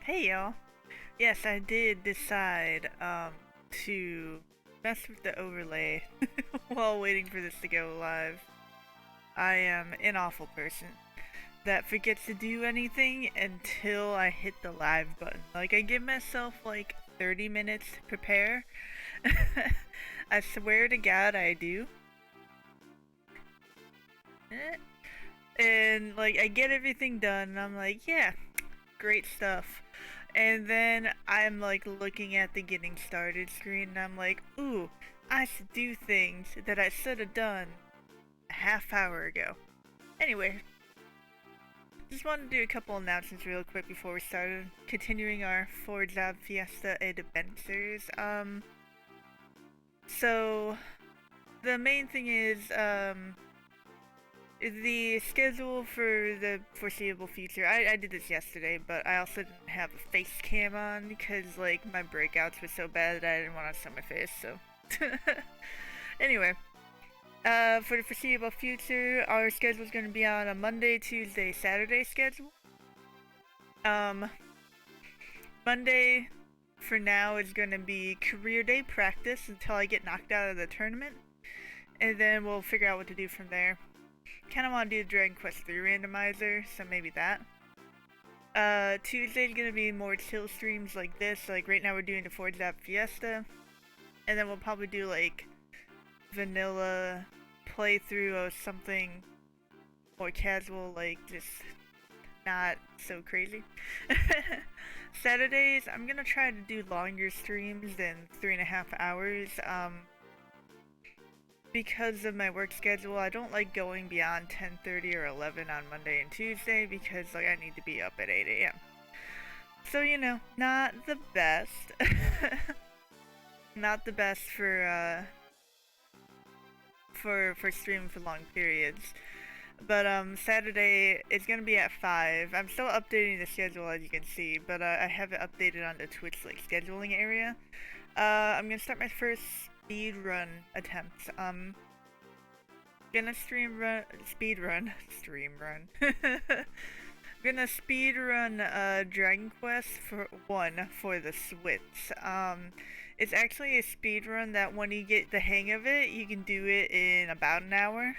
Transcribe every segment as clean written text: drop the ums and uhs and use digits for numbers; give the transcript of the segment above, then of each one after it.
Hey y'all. Yes, I did decide to mess with the overlay while waiting for this to go live. I am an awful person that forgets to do anything until I hit the live button. Like I give myself like 30 minutes to prepare. I swear to God I do. And like I get everything done and I'm like, yeah, great stuff. And then I'm like looking at the getting started screen and I'm like, ooh, I should do things that I should have done a half hour ago. Anyway, just wanted to do a couple announcements real quick before we started continuing our 4-job Fiesta adventures. So the main thing is, the schedule for the foreseeable future. I did this yesterday, but I also didn't have a face cam on because like my breakouts were so bad that I didn't want to show my face. So anyway, for the foreseeable future, our schedule is going to be on a Monday, Tuesday, Saturday schedule. Monday for now is going to be career day practice until I get knocked out of the tournament, and then we'll figure out what to do from there. Kind of want to do the Dragon Quest 3 randomizer, so maybe that. Tuesday's gonna be more chill streams like this. Like right now we're doing the 4-job Fiesta, and then we'll probably do like vanilla playthrough of something more casual, like just not so crazy. Saturdays, I'm gonna try to do longer streams than 3.5 hours. Because of my work schedule, I don't like going beyond 10:30 or 11 on Monday and Tuesday because like I need to be up at 8 a.m. So you know, not the best. Not the best for streaming for long periods. But Saturday is gonna be at 5. I'm still updating the schedule as you can see, but I have it updated on the Twitch like scheduling area. I'm gonna start my first speed run attempts. Gonna speed run. Gonna speed run Dragon Quest for the Switch. It's actually a speed run that when you get the hang of it, you can do it in about an hour,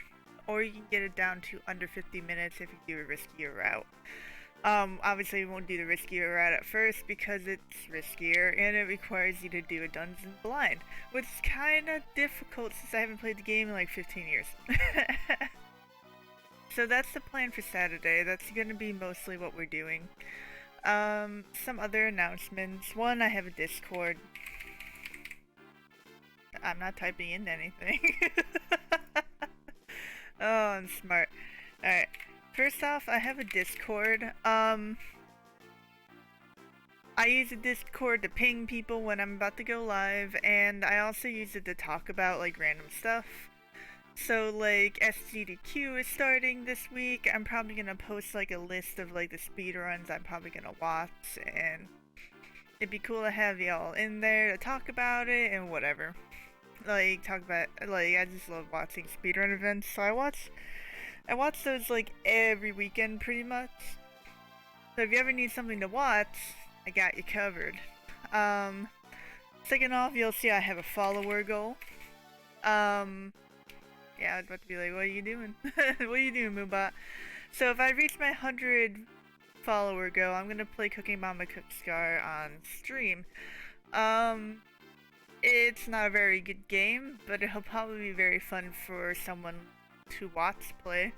or you can get it down to under 50 minutes if you do a riskier route. Obviously we won't do the riskier route at first because it's riskier and it requires you to do a dungeon blind, which is kinda difficult since I haven't played the game in like 15 years. So that's the plan for Saturday. That's gonna be mostly what we're doing. Some other announcements. One, I have a Discord. I'm not typing in anything. Oh, I'm smart. Alright. First off, I have a Discord. I use a Discord to ping people when I'm about to go live, and I also use it to talk about like random stuff. So like SGDQ is starting this week. I'm probably gonna post like a list of like the speedruns I'm probably gonna watch, and it'd be cool to have y'all in there to talk about it and whatever. Like talk about like I just love watching speedrun events, so I watch those like every weekend pretty much. So if you ever need something to watch, I got you covered. Second off, you'll see I have a follower goal. Yeah, I was about to be like, what are you doing? What are you doing, Moobot? So if I reach my 100 follower goal, I'm gonna play Cooking Mama Cook Scar on stream. It's not a very good game, but it'll probably be very fun for someone to watch play.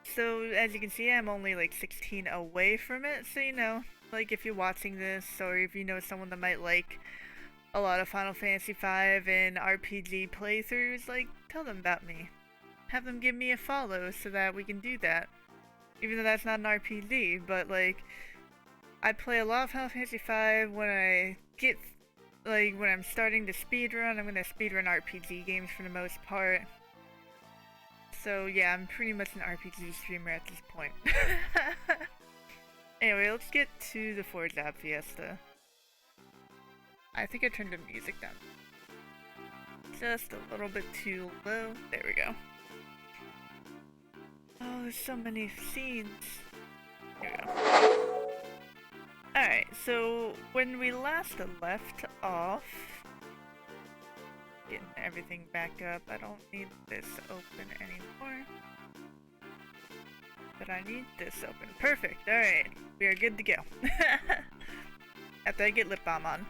So as you can see, I'm only like 16 away from it, so you know, like if you're watching this, or if you know someone that might like a lot of Final Fantasy V and RPG playthroughs, like tell them about me. Have them give me a follow so that we can do that. Even though that's not an RPG, but like I play a lot of Final Fantasy V. When I get when I'm starting to speedrun, I'm gonna speedrun RPG games for the most part. So yeah, I'm pretty much an RPG streamer at this point. Anyway, let's get to the 4-job Fiesta. I think I turned the music down just a little bit too low. There we go. Oh, there's so many scenes. There we go. Alright, so when we last left off, getting everything back up, I don't need this open anymore. But I need this open. Perfect, alright. We are good to go. After I get lip balm on.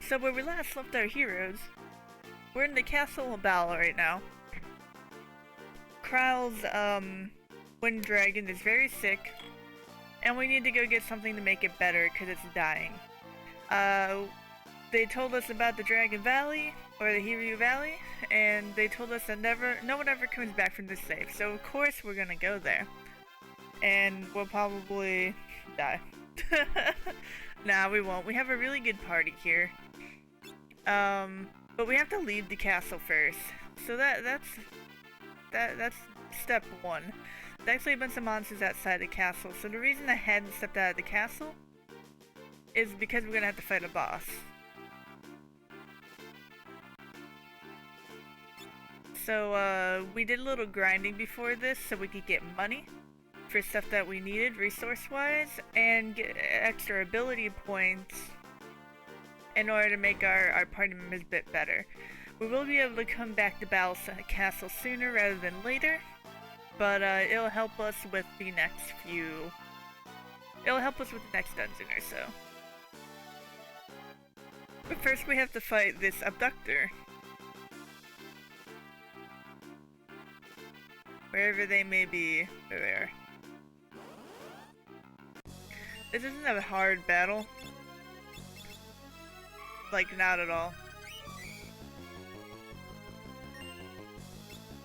So where we last left our heroes, we're in the Castle of Battle right now. Kral's, Wind Dragon is very sick, and we need to go get something to make it better because it's dying. They told us about the Dragon Valley, or the Hiryu Valley, and they told us that no one ever comes back from this safe, so of course we're gonna go there. And we'll probably die. Nah, we won't. We have a really good party here. But we have to leave the castle first. So that's step one. There's actually a bunch of monsters outside the castle, so the reason I hadn't stepped out of the castle is because we're gonna have to fight a boss. So, we did a little grinding before this so we could get money for stuff that we needed resource-wise, and get extra ability points in order to make our party members a bit better. We will be able to come back to Battle Castle sooner rather than later, but it'll help us with the next few... It'll help us with the next dungeon or so. But first we have to fight this abductor. Wherever they may be, they're there. This isn't a hard battle. Like, not at all.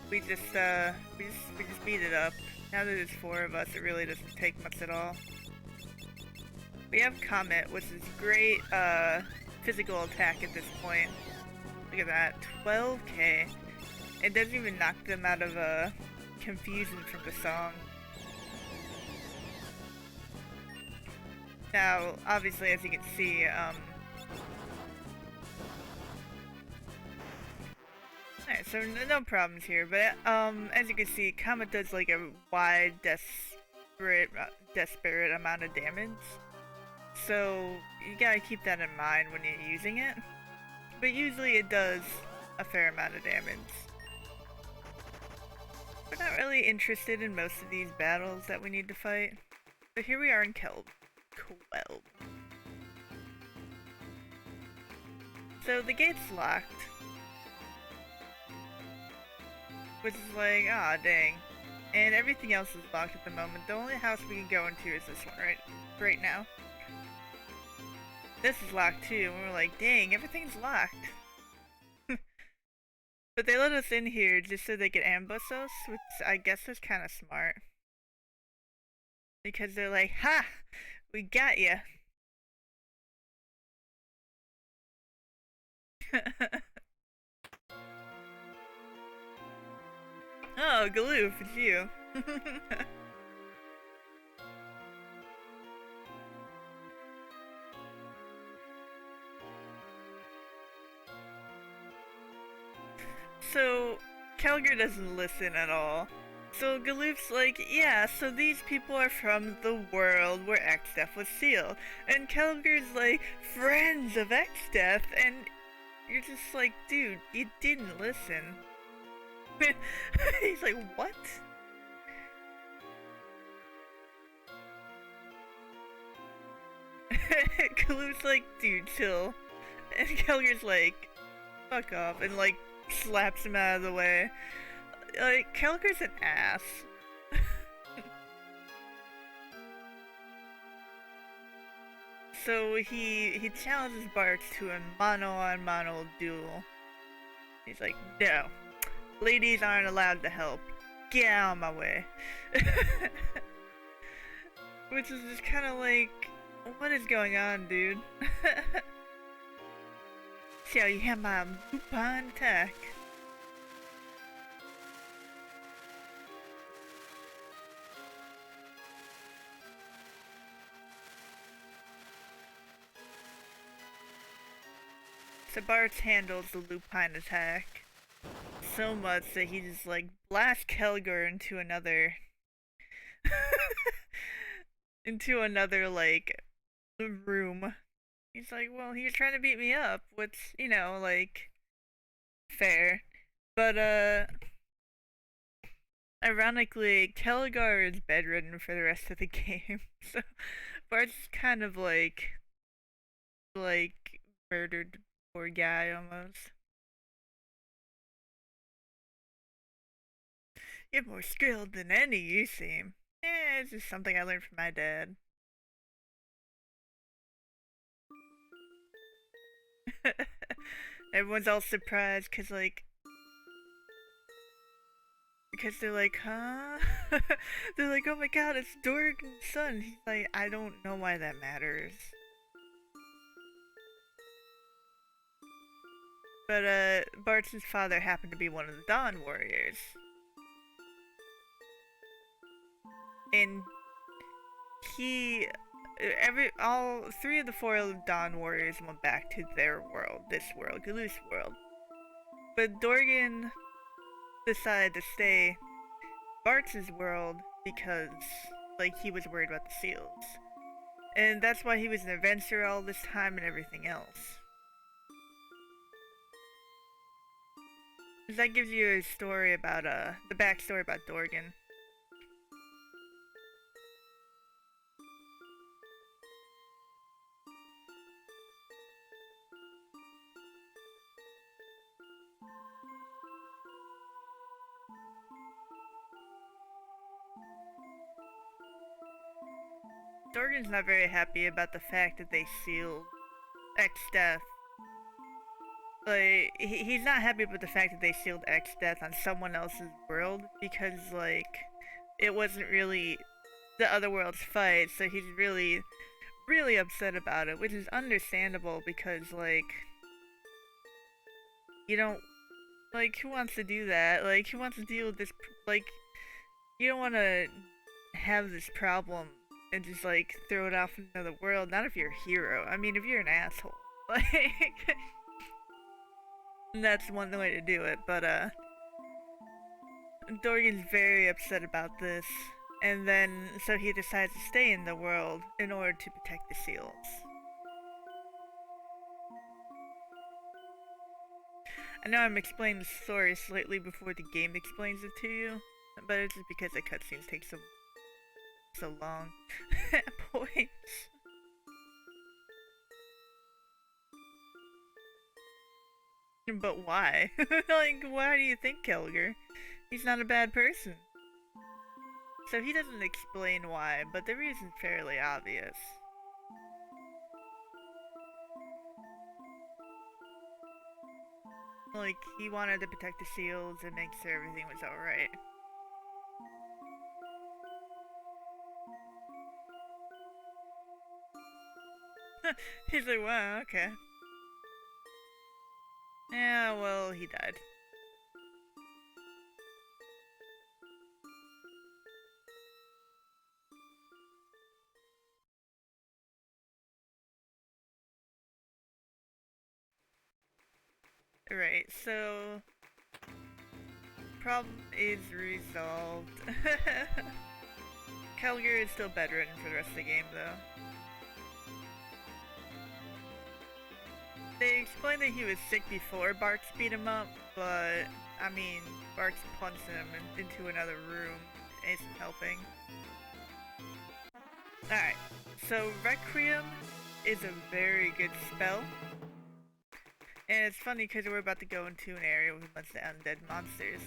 We just beat it up. Now that there's 4 of us, it really doesn't take much at all. We have Comet, which is great, physical attack at this point. Look at that, 12k. It doesn't even knock them out of, confusion from the song. Now, obviously, as you can see, alright, so no problems here, but, as you can see, Comet does, like, a wide, desperate amount of damage. So, you gotta keep that in mind when you're using it. But usually it does a fair amount of damage. We're not really interested in most of these battles that we need to fight. But here we are in Kelb. So the gate's locked. Which is like, aw, dang. And everything else is locked at the moment. The only house we can go into is this one right now. This is locked too, and we're like, dang, everything's locked. But they let us in here just so they could ambush us, which I guess is kind of smart. Because they're like, ha! We got ya! Oh, Galoof, it's you. So, Kelger doesn't listen at all. So Galoof's like, yeah, so these people are from the world where X-Death was sealed. And Kelger's like, friends of X-Death, and you're just like, dude, you didn't listen. He's like, what? Galoof's like, dude, chill. And Kelger's like, fuck off, and like, slaps him out of the way. Like, Kelger's an ass. So he challenges Bart to a mano-on-mano duel. He's like, no, ladies aren't allowed to help. Get out of my way. Which is just kind of like, what is going on, dude? See how you have my Lupin attack. So Bart handles the Lupin attack so much that he just like blasts Kelger into another like room. He's like, well, he was trying to beat me up, which, like, fair. But, ironically, Kelgar is bedridden for the rest of the game. So, Bart's kind of like, murdered poor guy almost. You're more skilled than any, you seem. Yeah, it's just something I learned from my dad. Everyone's all surprised because they're like, huh? They're like, oh my god, it's Dorgan's son. He's like, I don't know why that matters. But, Bart's father happened to be one of the Dawn Warriors. And all three of the four Dawn Warriors went back to their world, this world, Galoo's world. But Dorgan decided to stay Bart's world because, like, he was worried about the seals. And that's why he was an adventurer all this time and everything else. That gives you a story about, the backstory about Dorgan. Dorgan's not very happy about the fact that they sealed X-Death. Like, he's not happy about the fact that they sealed X-Death on someone else's world because, like, it wasn't really the other world's fight, so he's really, really upset about it, which is understandable because, like, you don't, like, who wants to do that? Like, who wants to deal with this, like, you don't want to have this problem and just, like, throw it off into the world, not if you're a hero. I mean, if you're an asshole. Like, that's one way to do it, but, Dorgan's very upset about this, and then, so he decides to stay in the world in order to protect the seals. I know I'm explaining the story slightly before the game explains it to you, but it's just because the cutscenes take so long. Points. But why? Like, why do you think Kelgar? He's not a bad person. So he doesn't explain why, but the reason's fairly obvious. Like, he wanted to protect the seals and make sure everything was alright. He's like, wow, okay. Yeah, well, he died. Right, so problem is resolved. Kelgar is still bedridden for the rest of the game, though. They explained that he was sick before Barks beat him up, but, I mean, Barks punched him into another room. Isn't helping. Alright, so Requiem is a very good spell. And it's funny because we're about to go into an area with a bunch of undead monsters.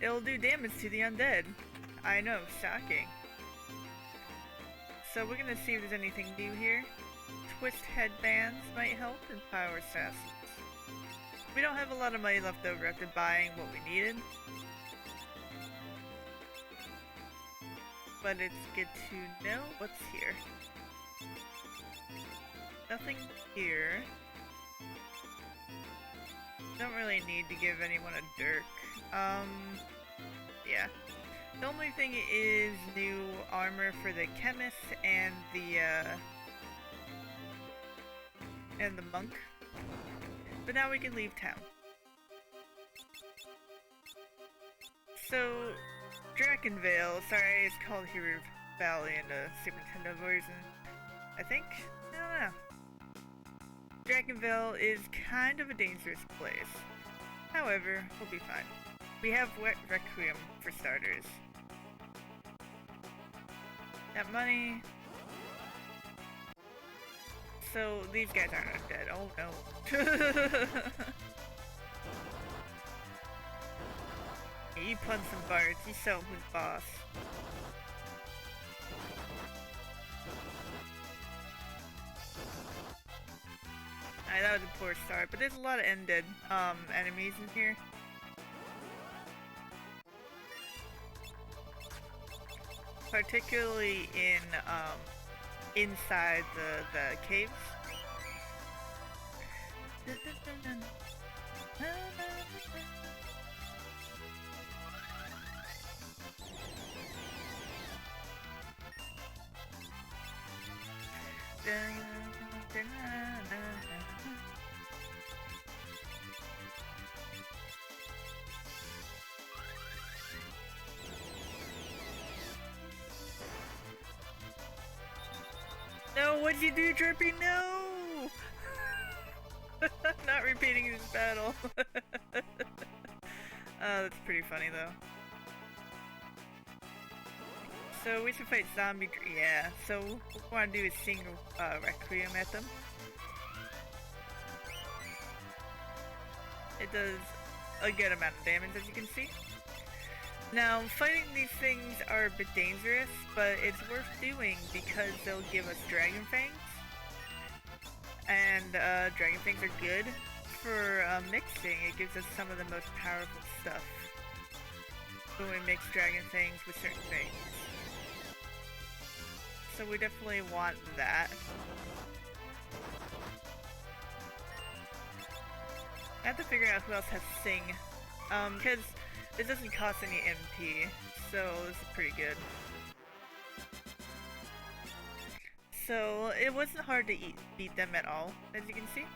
It'll do damage to the undead. I know, shocking. So we're gonna see if there's anything new here. Twist headbands might help, and power assassins. We don't have a lot of money left over after buying what we needed. But it's good to know what's here. Nothing here. Don't really need to give anyone a dirk. Yeah. The only thing is new armor for the Chemist and the monk. But now we can leave town. So, Drakenvale, sorry, it's called Hero Valley in the Super Nintendo version. I think? I don't know. Dragonville is kind of a dangerous place. However, we'll be fine. We have Requiem for starters. That money. So these guys aren't undead. Oh no. He punched some bards. He's so his boss. Alright, that was a poor start, but there's a lot of undead enemies in here. Particularly in inside the caves. No, what'd you do, Drippy? No! I'm not repeating this battle. That's pretty funny though. So we should fight zombie. Yeah. So what we want to do is sing Requiem at them. It does a good amount of damage, as you can see. Now, fighting these things are a bit dangerous, but it's worth doing because they'll give us Dragon Fangs. And Dragon Fangs are good for mixing. It gives us some of the most powerful stuff when we mix Dragon Fangs with certain things. So we definitely want that. I have to figure out who else has Sing. Because it doesn't cost any MP, so this is pretty good. So it wasn't hard to beat them at all, as you can see.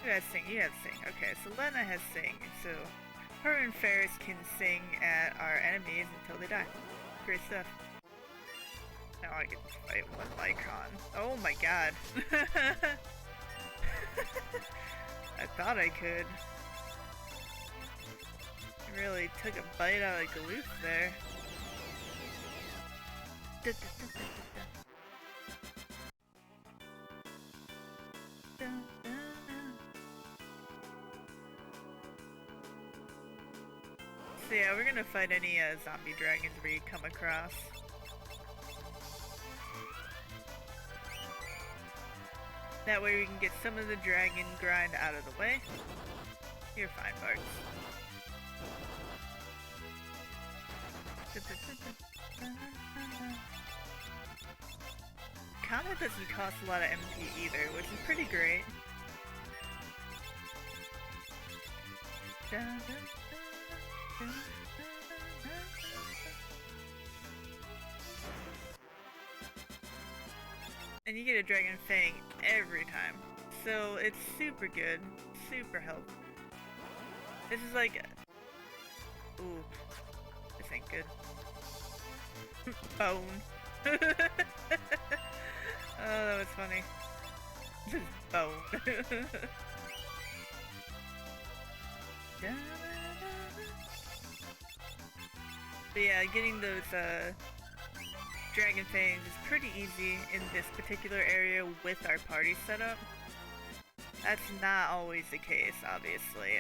Who has Sing? You have Sing. Okay, so Lena has Sing, so her and Ferris can sing at our enemies until they die. Great stuff. Now I get to fight one Lycon. Oh my god. I thought I could. Really took a bite out of Galoof there. So yeah, we're gonna fight any zombie dragons we come across. That way we can get some of the dragon grind out of the way. You're fine, Bards. Combat doesn't cost a lot of MP either, which is pretty great. And you get a Dragon Fang every time, so it's super good, super helpful. This is like, ooh, this ain't good. Bone. Oh, that was funny. Just bone. But yeah, getting those Dragon Fangs is pretty easy in this particular area with our party setup. That's not always the case, obviously.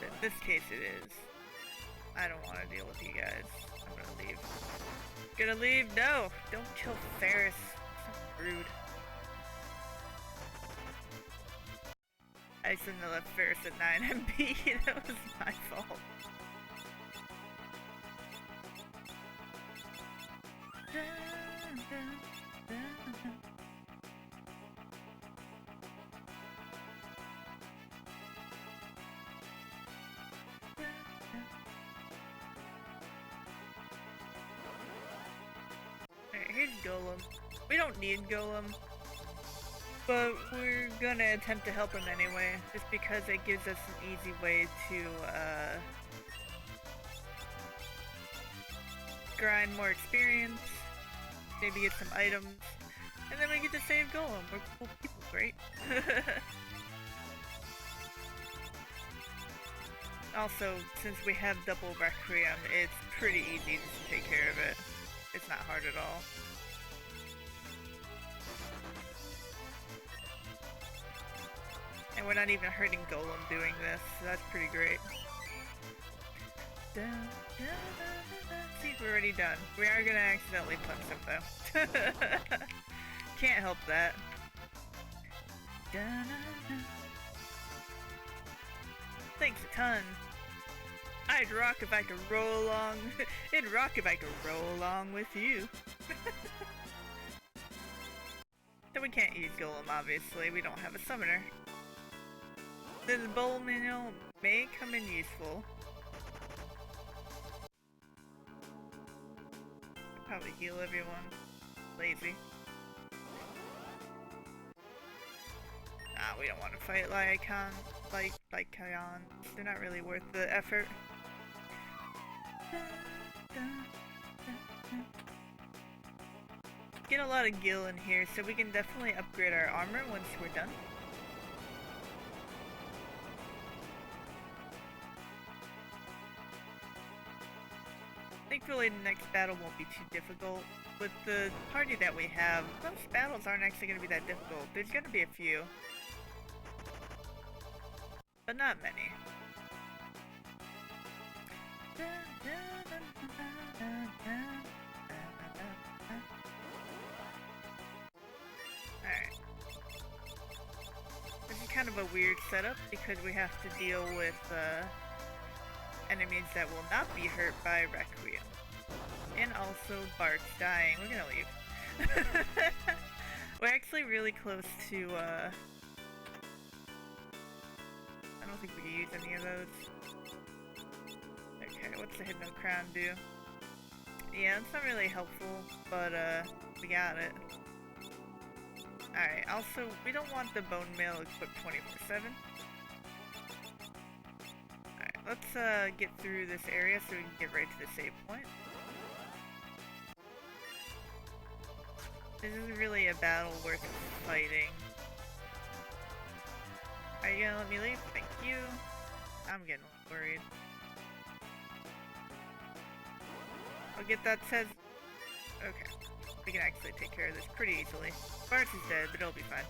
In this case it is. I don't want to deal with you guys. I'm gonna leave. Gonna leave? No! Don't kill Ferris. So rude. I shouldn't have left Ferris at 9 MP. That was my fault. Alright, here's Golem. We don't need Golem, but we're gonna attempt to help him anyway, just because it gives us an easy way to grind more experience, maybe get some items, and then we get to save Golem. We're cool people, right? Also, since we have double Requiem, it's pretty easy to take care of it. It's not hard at all. And we're not even hurting Golem doing this, so that's pretty great. See, we're already done. We are gonna accidentally punch him though. Can't help that. Thanks a ton. I'd rock if I could roll along. It'd rock if I could roll along with you. So we can't use Golem, obviously. We don't have a summoner. This bowl manual may come in useful. Probably heal everyone. Lazy. We don't want to fight Lycan. Lycan. They're not really worth the effort. Get a lot of gil in here, so we can definitely upgrade our armor once we're done. Thankfully, the next battle won't be too difficult. With the party that we have, most battles aren't actually going to be that difficult. There's going to be a few. But not many. Alright. This is kind of a weird setup because we have to deal with enemies that will not be hurt by Requiem. And also Bart's dying. We're gonna leave. We're actually really close to I don't think we can use any of those. Okay, what's the Hypno Crown do? Yeah, it's not really helpful, but we got it. Alright, also, we don't want the Bone Mail equipped 24/7. Alright, let's get through this area so we can get right to the save point. This isn't really a battle worth fighting. Are you gonna let me leave? Thank you. I'm getting a little worried. I'll get that says. Okay. We can actually take care of this pretty easily. Bart is dead, but it'll be fine.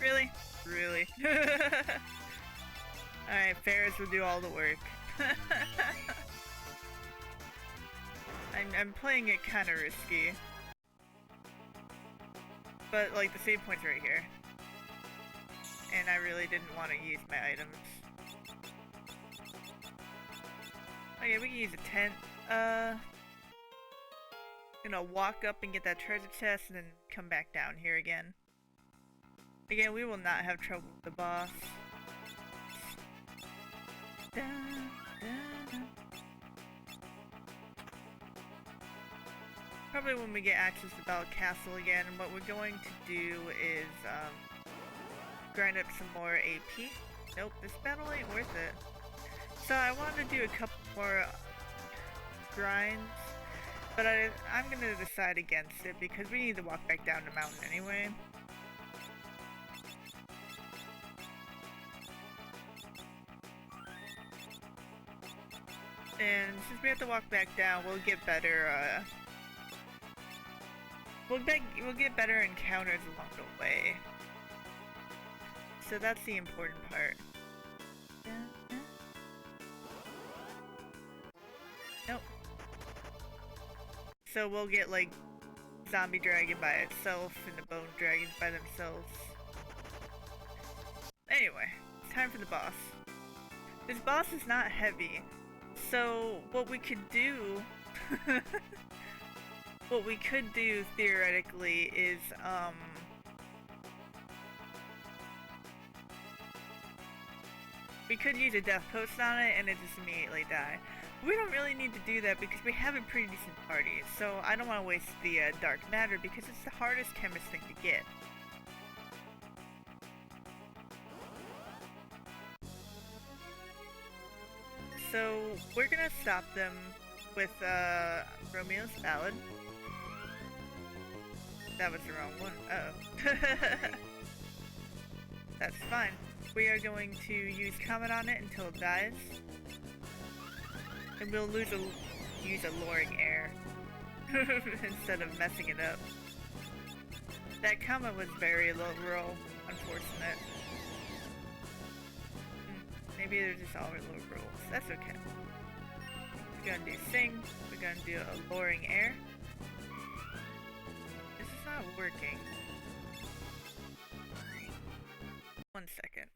Really? Really? Alright, Ferris will do all the work. I'm playing it kinda risky. But, like, the save point's right here. And I really didn't want to use my items. Okay, we can use a tent. Gonna walk up and get that treasure chest and then come back down here again. Again, we will not have trouble with the boss. Probably when we get access to Bell Castle again, and what we're going to do is grind up some more AP. Nope, this battle ain't worth it. So I wanted to do a couple more grinds, but I'm gonna decide against it because we need to walk back down the mountain anyway. And since we have to walk back down, we'll get better, we'll get better encounters along the way. So that's the important part. Nope. So we'll get like zombie dragon by itself and the bone dragons by themselves. Anyway, it's time for the boss. This boss is not heavy. So what we could do what we could do theoretically is we could use a death post on it and it just immediately die. We don't really need to do that because we have a pretty decent party, so I don't want to waste the dark matter because it's the hardest chemist thing to get. So we're gonna stop them with Romeo's Ballad. That was the wrong one. Uh-oh. That's fine. We are going to use Comet on it until it dies. And we'll use a luring air instead of messing it up. That Comet was very low roll, unfortunate. Maybe they're just all low rolls. That's okay. We're gonna do Sing. We're gonna do a luring air. This is not working. 1 second.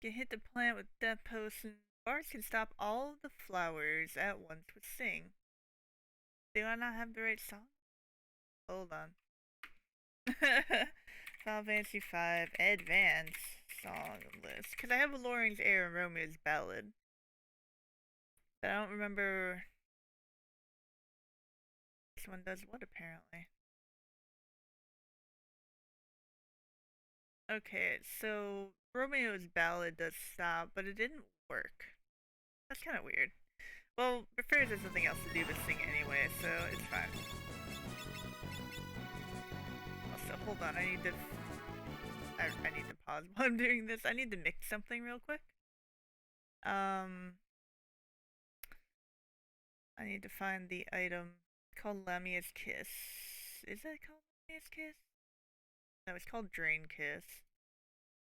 Can hit the plant with Death Potion. Bards can stop all of the flowers at once with Sing. Do I not have the right song? Hold on. Final Fantasy V Advance song list. Because I have Alluring's Air and Romeo's Ballad. But I don't remember. This one does what apparently. Okay, so Romeo's Ballad does stop, but it didn't work. That's kind of weird. Well, Prefers has something else to do but sing anyway, so it's fine. Also, hold on, I need to pause while I'm doing this. I need to mix something real quick. I need to find the item called Lamia's Kiss. Is that called Lamia's Kiss? No, it's called Drain Kiss.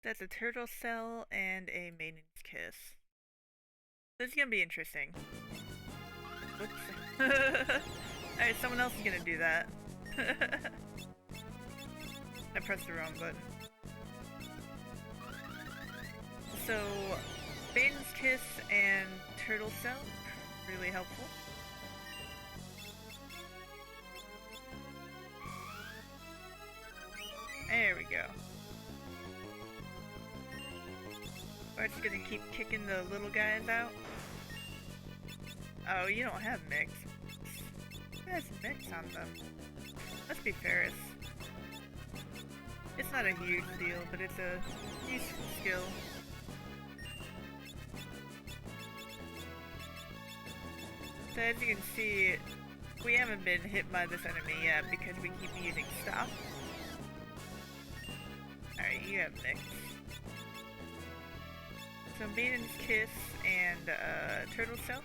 That's a turtle cell and a maiden's kiss. This is gonna be interesting. Whoops. Alright, someone else is gonna do that. I pressed the wrong button. So, maiden's kiss and turtle cell, really helpful. There we go. Bart's gonna keep kicking the little guys out. Oh, you don't have mix. Who has mix on them? Must be Ferris. It's not a huge deal, but it's a useful skill. So as you can see, we haven't been hit by this enemy yet because we keep using stop. Alright, you have mix. So Maiden's Kiss and Turtle Cell.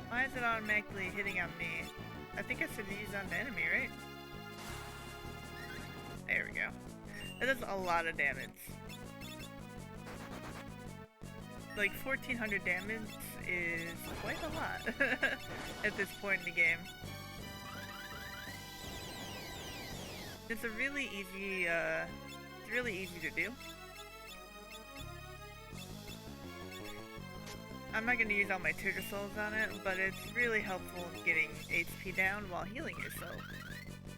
Why is it automatically hitting on me? I think I should use on the enemy, right? There we go. That does a lot of damage. Like 1400 damage is quite a lot at this point in the game. It's a really easy, to do. I'm not gonna use all my turtle souls on it, but it's really helpful in getting HP down while healing yourself.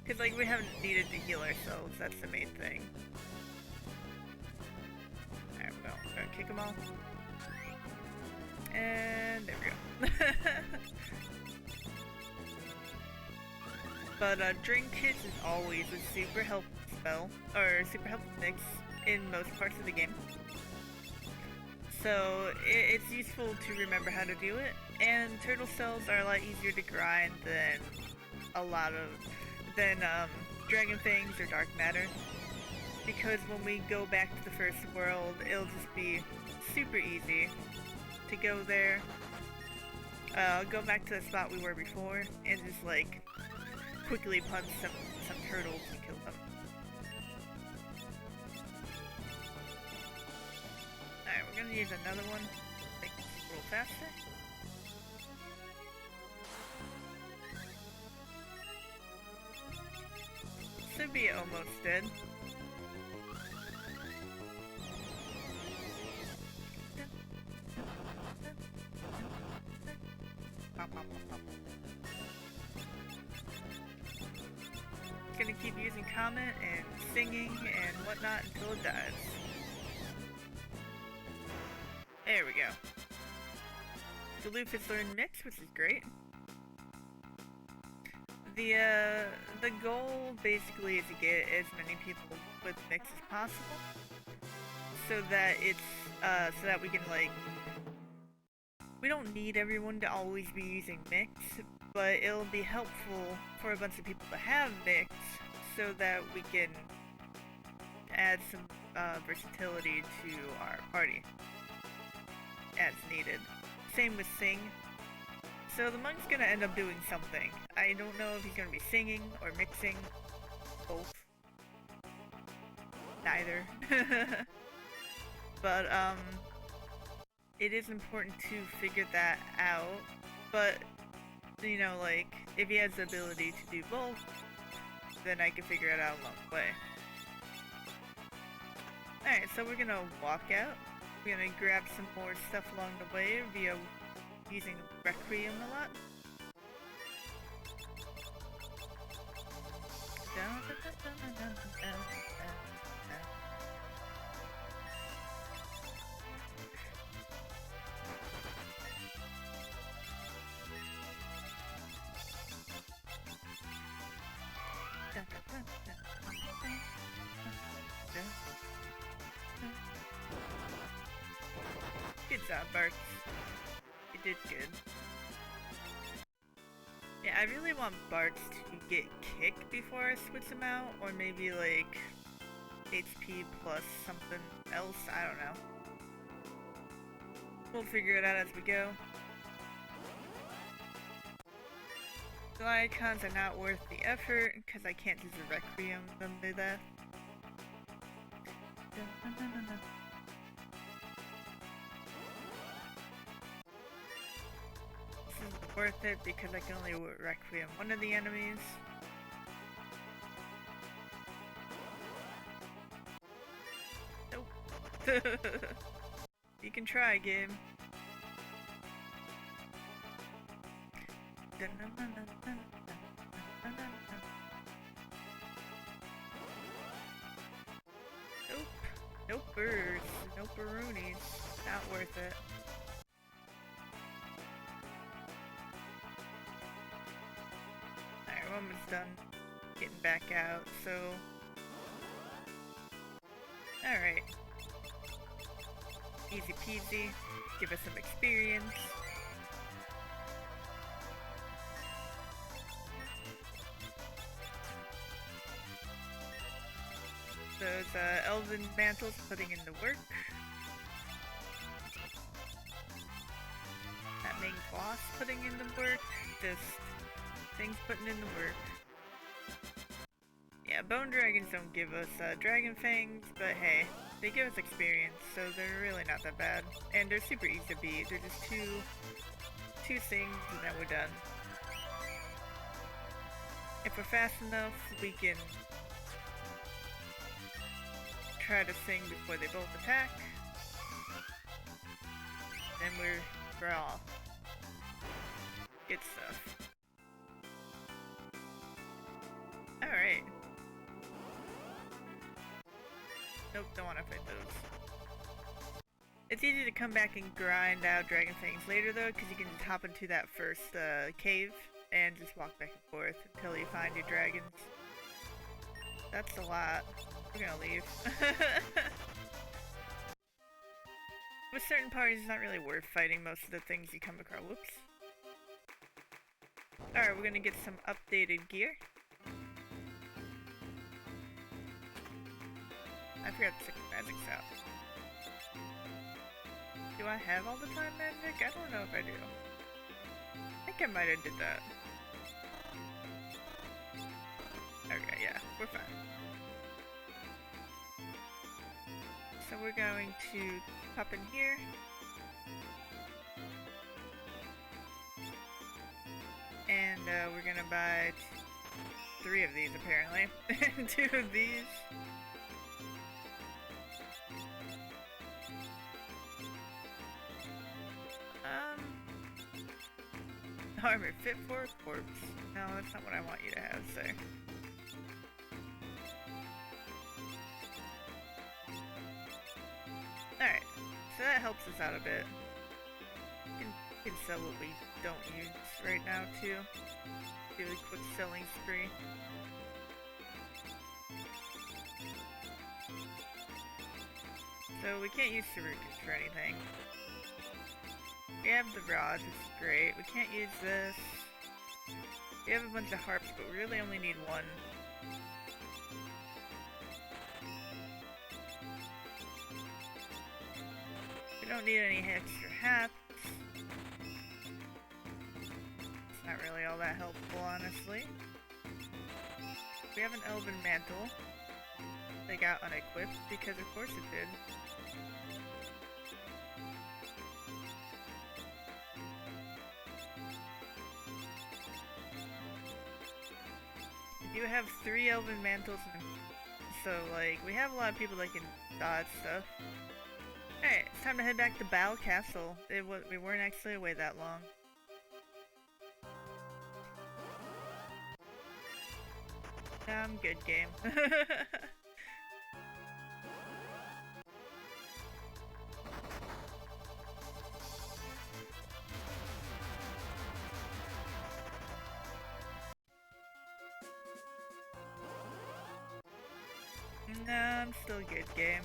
Cause like we haven't needed to heal ourselves, that's the main thing. There we go, gonna kick them all. And there we go. But Drain Kiss is always a super helpful spell, or super helpful mix in most parts of the game. So it's useful to remember how to do it, and turtle cells are a lot easier to grind than Dragon Fangs or Dark Matter. Because when we go back to the first world, it'll just be super easy to go there, go back to the spot we were before, and just like quickly punch some turtles and kill them. Alright, we're gonna use another one, make this a little faster. Should be almost dead. Gonna keep using Comet and singing and whatnot until it dies. There we go. Duluth has learned Mix, which is great. The goal basically is to get as many people with mix as possible, so that so that we can like, we don't need everyone to always be using mix, but it'll be helpful for a bunch of people to have mix, so that we can add some versatility to our party as needed. Same with sing. So the monk's gonna end up doing something. I don't know if he's gonna be singing or mixing. Both. Neither. But it is important to figure that out. But you know, like, if he has the ability to do both, then I can figure it out along the way. Alright, so we're gonna walk out. We're gonna grab some more stuff along the way via using Requiem a lot. Good job, Bart. You did good. Yeah, I really want Bart to get kick before I switch him out, or maybe like HP plus something else, I don't know. We'll figure it out as we go. The icons are not worth the effort, because I can't just Requiem them to death. This isn't worth it because I can only Requiem one of the enemies. Nope. You can try, game. Nope. No birds. No baroonies. Not worth it. Alright, we're almost done getting back out, so... Alright. Easy peasy. Give us some experience. Those elven mantles putting in the work. That main boss putting in the work. Just things putting in the work. Yeah, bone dragons don't give us dragon fangs, but hey, they give us experience, so they're really not that bad. And they're super easy to beat. They're just two things and then we're done. If we're fast enough, we can try to sing before they both attack. Then we're off. Good stuff. Alright. Nope, don't want to fight those. It's easy to come back and grind out Dragon Fangs later though, because you can just hop into that first cave and just walk back and forth until you find your dragons. That's a lot. We're gonna leave. With certain parties, it's not really worth fighting most of the things you come across. Whoops. Alright, we're gonna get some updated gear. I forgot to check the magics out. Do I have all the time magic? I don't know if I do. I think I might have did that. Okay, yeah, we're fine. So we're going to pop in here. And we're gonna buy 3 of these apparently. And 2 of these. Armor fit for a corpse. No, that's not what I want you to have, sir. Alright, so that helps us out a bit. We can sell what we don't use right now, too. do a quick selling spree. So we can't use Sarukins for anything. We have the rods, which is great. We can't use this. We have a bunch of harps, but we really only need one. We don't need any extra hats. It's not really all that helpful, honestly. We have an elven mantle. They got unequipped, because of course it did. You have 3 elven mantles, so like we have a lot of people that can dodge stuff. Alright, it's time to head back to Battle Castle. We weren't actually away that long. I'm good, game. No, I'm still good, game.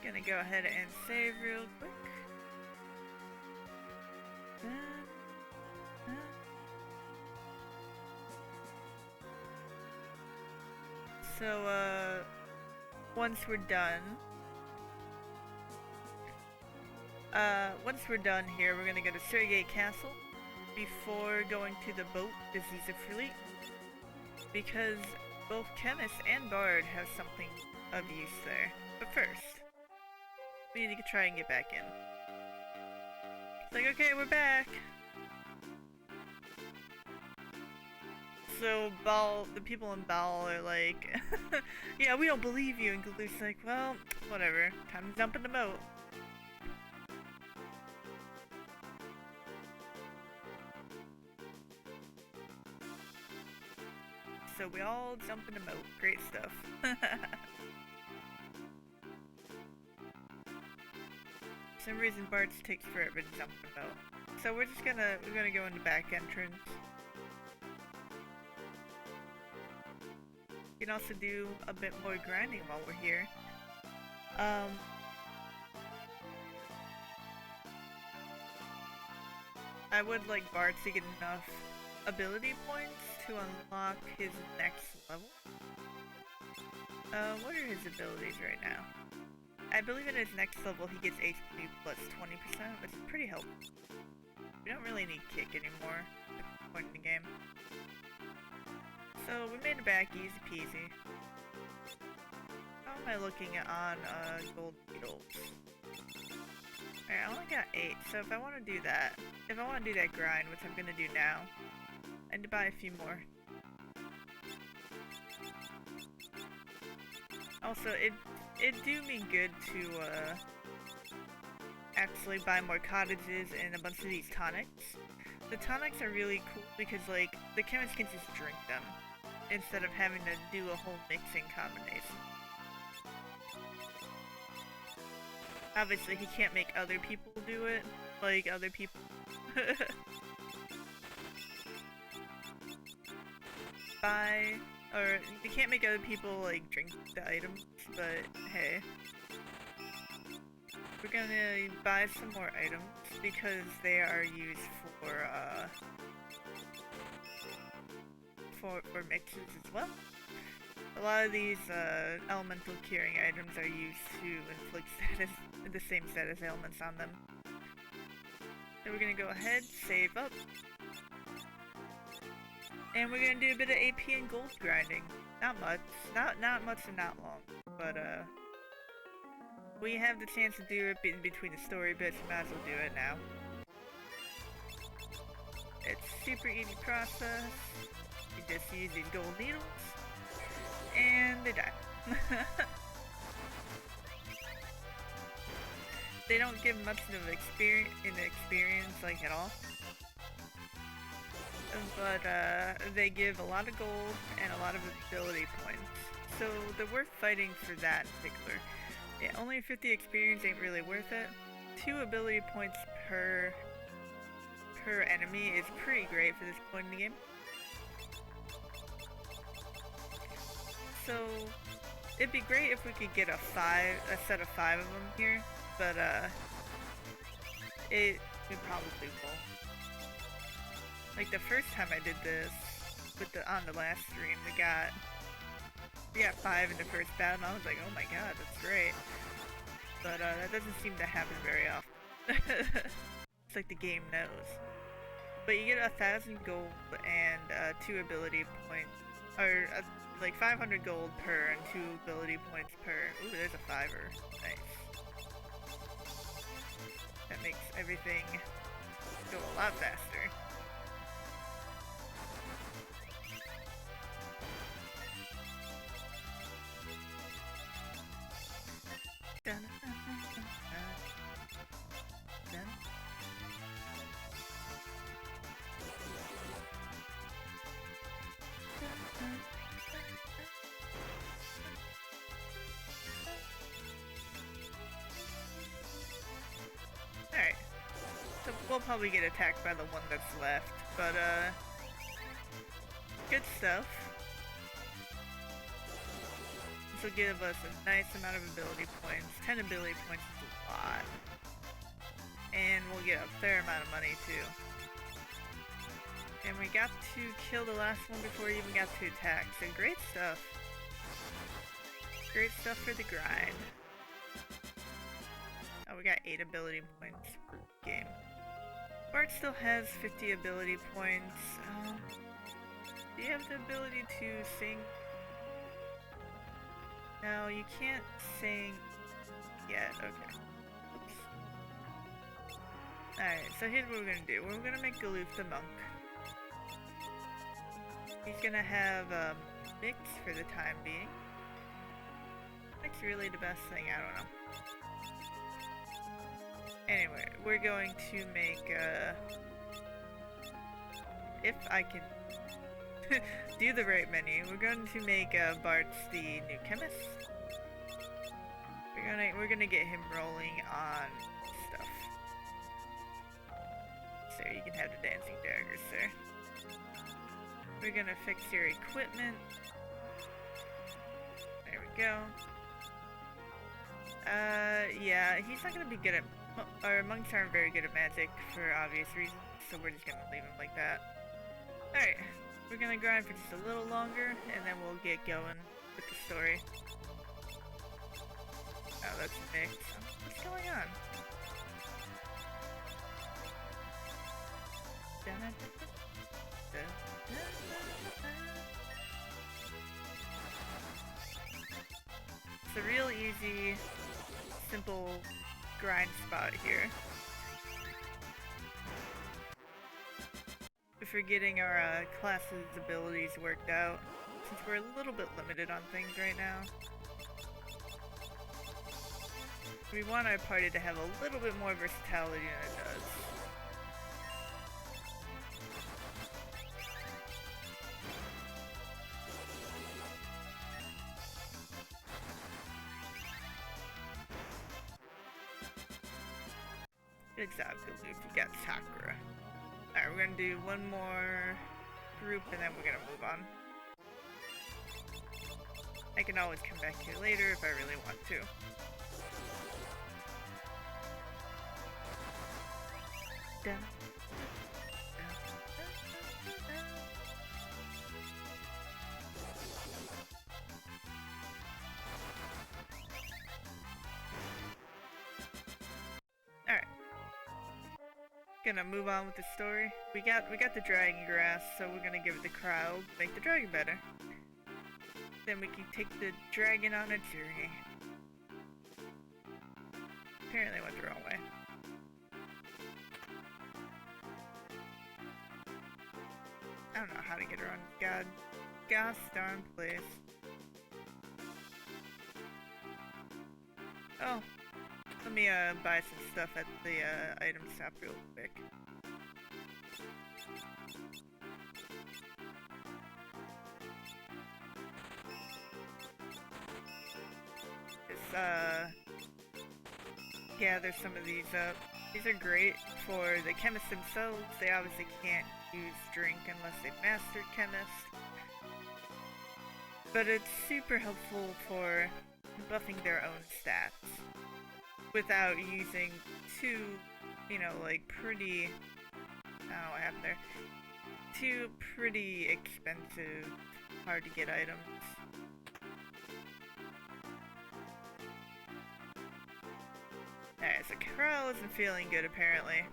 Gonna go ahead and save real quick. So, once we're done here, we're gonna go to Surrogate Castle before going to the boat, the Ziza Fleet, because both Chemist and Bard have something of use there. But first, we need to try and get back in. It's like, okay, we're back! So the people in Baal are like, yeah, we don't believe you, and Galu's like, well, whatever, time to jump in the boat. So we all jump in the boat. Great stuff. For some reason Bards takes forever to jump in the boat. So we're gonna go in the back entrance. You can also do a bit more grinding while we're here. I would like Bard to get enough ability points to unlock his next level. What are his abilities right now? I believe in his next level he gets HP plus 20%, which is pretty helpful. We don't really need kick anymore at this point in the game. So we made it back easy peasy. How am I looking on gold beetles? Alright, I only got 8, so if I want to do that grind, which I'm gonna do now, I need to buy a few more. Also, it do me good to actually buy more cottages and a bunch of these tonics. The tonics are really cool because like the chemist can just drink them instead of having to do a whole mixing combination. Obviously, he can't make other people do it, like other people. Or you can't make other people like drink the items, but hey. We're gonna buy some more items because they are used for mixes as well. A lot of these elemental curing items are used to inflict the same status ailments on them. So we're gonna go ahead, save up. And we're gonna do a bit of AP and gold grinding. Not much. Not much and not long. But we have the chance to do it in between the story bits, might as well do it now. It's super easy process. You just use these gold needles. And they die. They don't give much of experience like at all. But they give a lot of gold and a lot of ability points. So they're worth fighting for that in particular. Yeah, only 50 experience ain't really worth it. 2 ability points per enemy is pretty great for this point in the game. So it'd be great if we could get a set of 5 of them here, but we probably won't. Like the first time I did this on the last stream, we got 5 in the first battle, and I was like, oh my god, that's great. But that doesn't seem to happen very often. It's like the game knows. But you get 1,000 gold and 2 ability points, or like 500 gold per and 2 ability points per. Ooh, there's a 5er. Nice. That makes everything go a lot faster. Alright. So we'll probably get attacked by the one that's left, but good stuff. This will give us a nice amount of ability points. 10 ability points is a lot. And we'll get a fair amount of money too. And we got to kill the last one before we even got to attack, so great stuff. Great stuff for the grind. Oh, we got 8 ability points per game. Bart still has 50 ability points. Do you have the ability to sing? No, you can't sing yet. Okay. Oops. Alright, so here's what we're gonna do. We're gonna make Galoof the monk. He's gonna have Mix for the time being. Mix really the best thing, I don't know. Anyway, we're going to make, if I can do the right menu, we're going to make Bart's the new chemist. We're gonna get him rolling on stuff. So you can have the dancing daggers, sir. We're gonna fix your equipment. There we go. Yeah, he's not gonna be good at, or monks aren't very good at magic for obvious reasons, so we're just gonna leave him like that. Alright, we're gonna grind for just a little longer, and then we'll get going with the story. Oh, that's mixed. What's going on? It's a real easy, simple grind spot here. If we're getting our class's abilities worked out, since we're a little bit limited on things right now. We want our party to have a little bit more versatility than it does. Good job, Galoof. You got Sakura. Alright, we're gonna do one more group and then we're gonna move on. I can always come back to it later if I really want to. Dun. Alright. Gonna move on with the story. We got the dragon grass, so we're gonna give it the crowd, make the dragon better. Then we can take the dragon on a journey. Apparently I went the wrong way. I don't know how to get around gosh darn place. Oh, let me buy some stuff at the item shop real quick. Just gather some of these up. These are great for the chemists themselves, they obviously can't use drink unless they've mastered chemist. But it's super helpful for buffing their own stats without using too, you know, like pretty, I don't know what happened there, too pretty expensive, hard to get items. Alright, so Corral isn't feeling good apparently.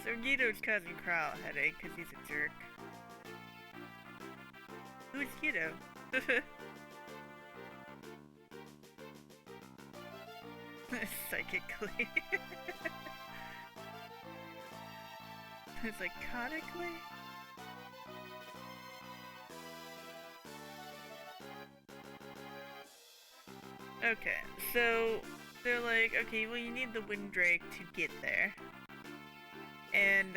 So Guido's causing Corral a headache because he's a jerk. Who's Guido? Psychically. Psychotically? Okay, so they're like, okay, well you need the Windrake to get there. And,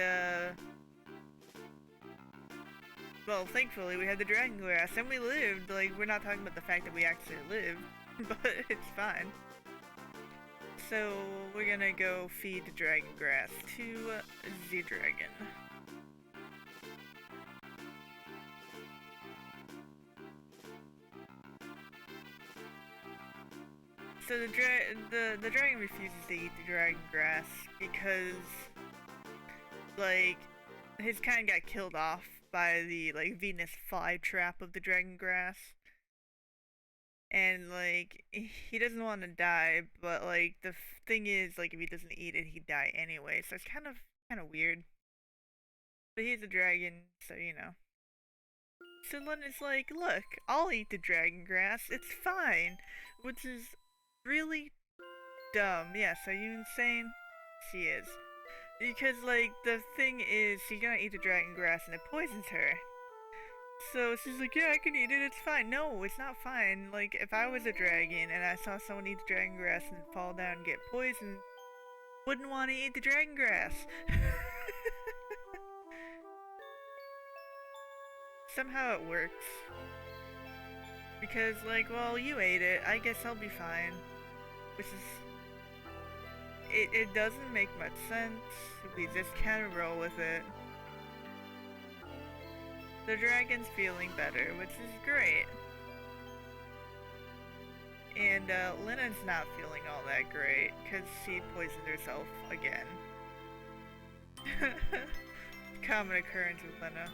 well, thankfully we had the Dragon Glass and we lived. Like, we're not talking about the fact that we actually lived, but it's fine. So, we're gonna go feed the Dragon Grass to the dragon. So the dragon refuses to eat the Dragon Grass because, like, his kind got killed off by the, like, Venus flytrap of the Dragon Grass. And, like, he doesn't want to die, but, like, the thing is, like, if he doesn't eat it, he'd die anyway, so it's kind of weird. But he's a dragon, so, you know. So Lena's like, look, I'll eat the Dragon Grass, it's fine. Which is really dumb. Yes, are you insane? She is. Because, like, the thing is, she's gonna eat the Dragon Grass and it poisons her. So she's like, yeah, I can eat it, it's fine. No, it's not fine. Like, if I was a dragon and I saw someone eat the Dragon Grass and fall down and get poisoned, wouldn't want to eat the Dragon Grass. Somehow it works. Because, like, well, you ate it, I guess I'll be fine. Which is... It doesn't make much sense. We just kind of roll with it. The dragon's feeling better, which is great. And Lena's not feeling all that great, because she poisoned herself again. Common occurrence with Lena.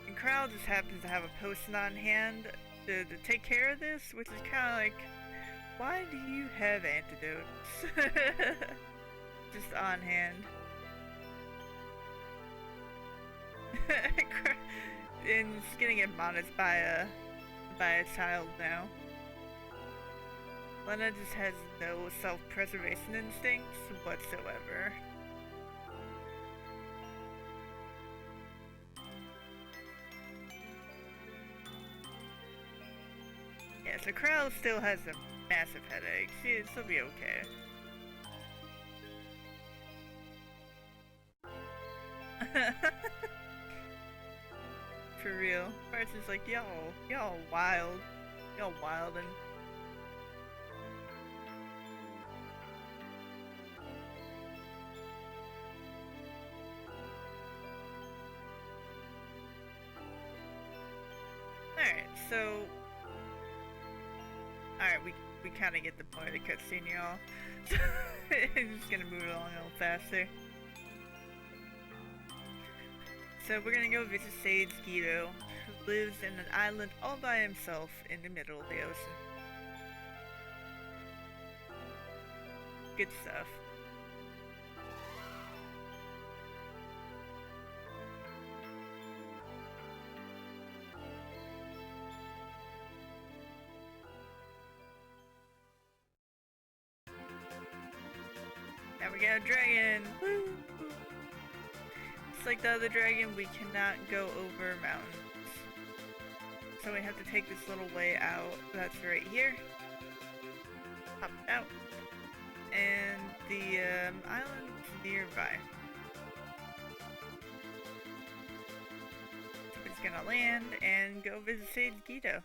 And Crowd just happens to have a potion on hand to take care of this, which is kind of like, why do you have antidotes? Just on hand. And it's getting admonished by a child now. Lena just has no self-preservation instincts whatsoever. Yeah, so Krell still has a massive headache. She'll be okay. For real. Parts is like, y'all wild. Y'all wildin'. Alright, so... Alright, we kinda get the point of the cutscene, y'all. I'm just gonna move along a little faster. So we're gonna go visit Sage Guido, who lives in an island all by himself in the middle of the ocean. Good stuff. Now we got a dragon! Woo! Just like the other dragon, we cannot go over mountains. So we have to take this little way out. That's right here. Hop out. And the island's nearby. just gonna land and go visit Sage Gito.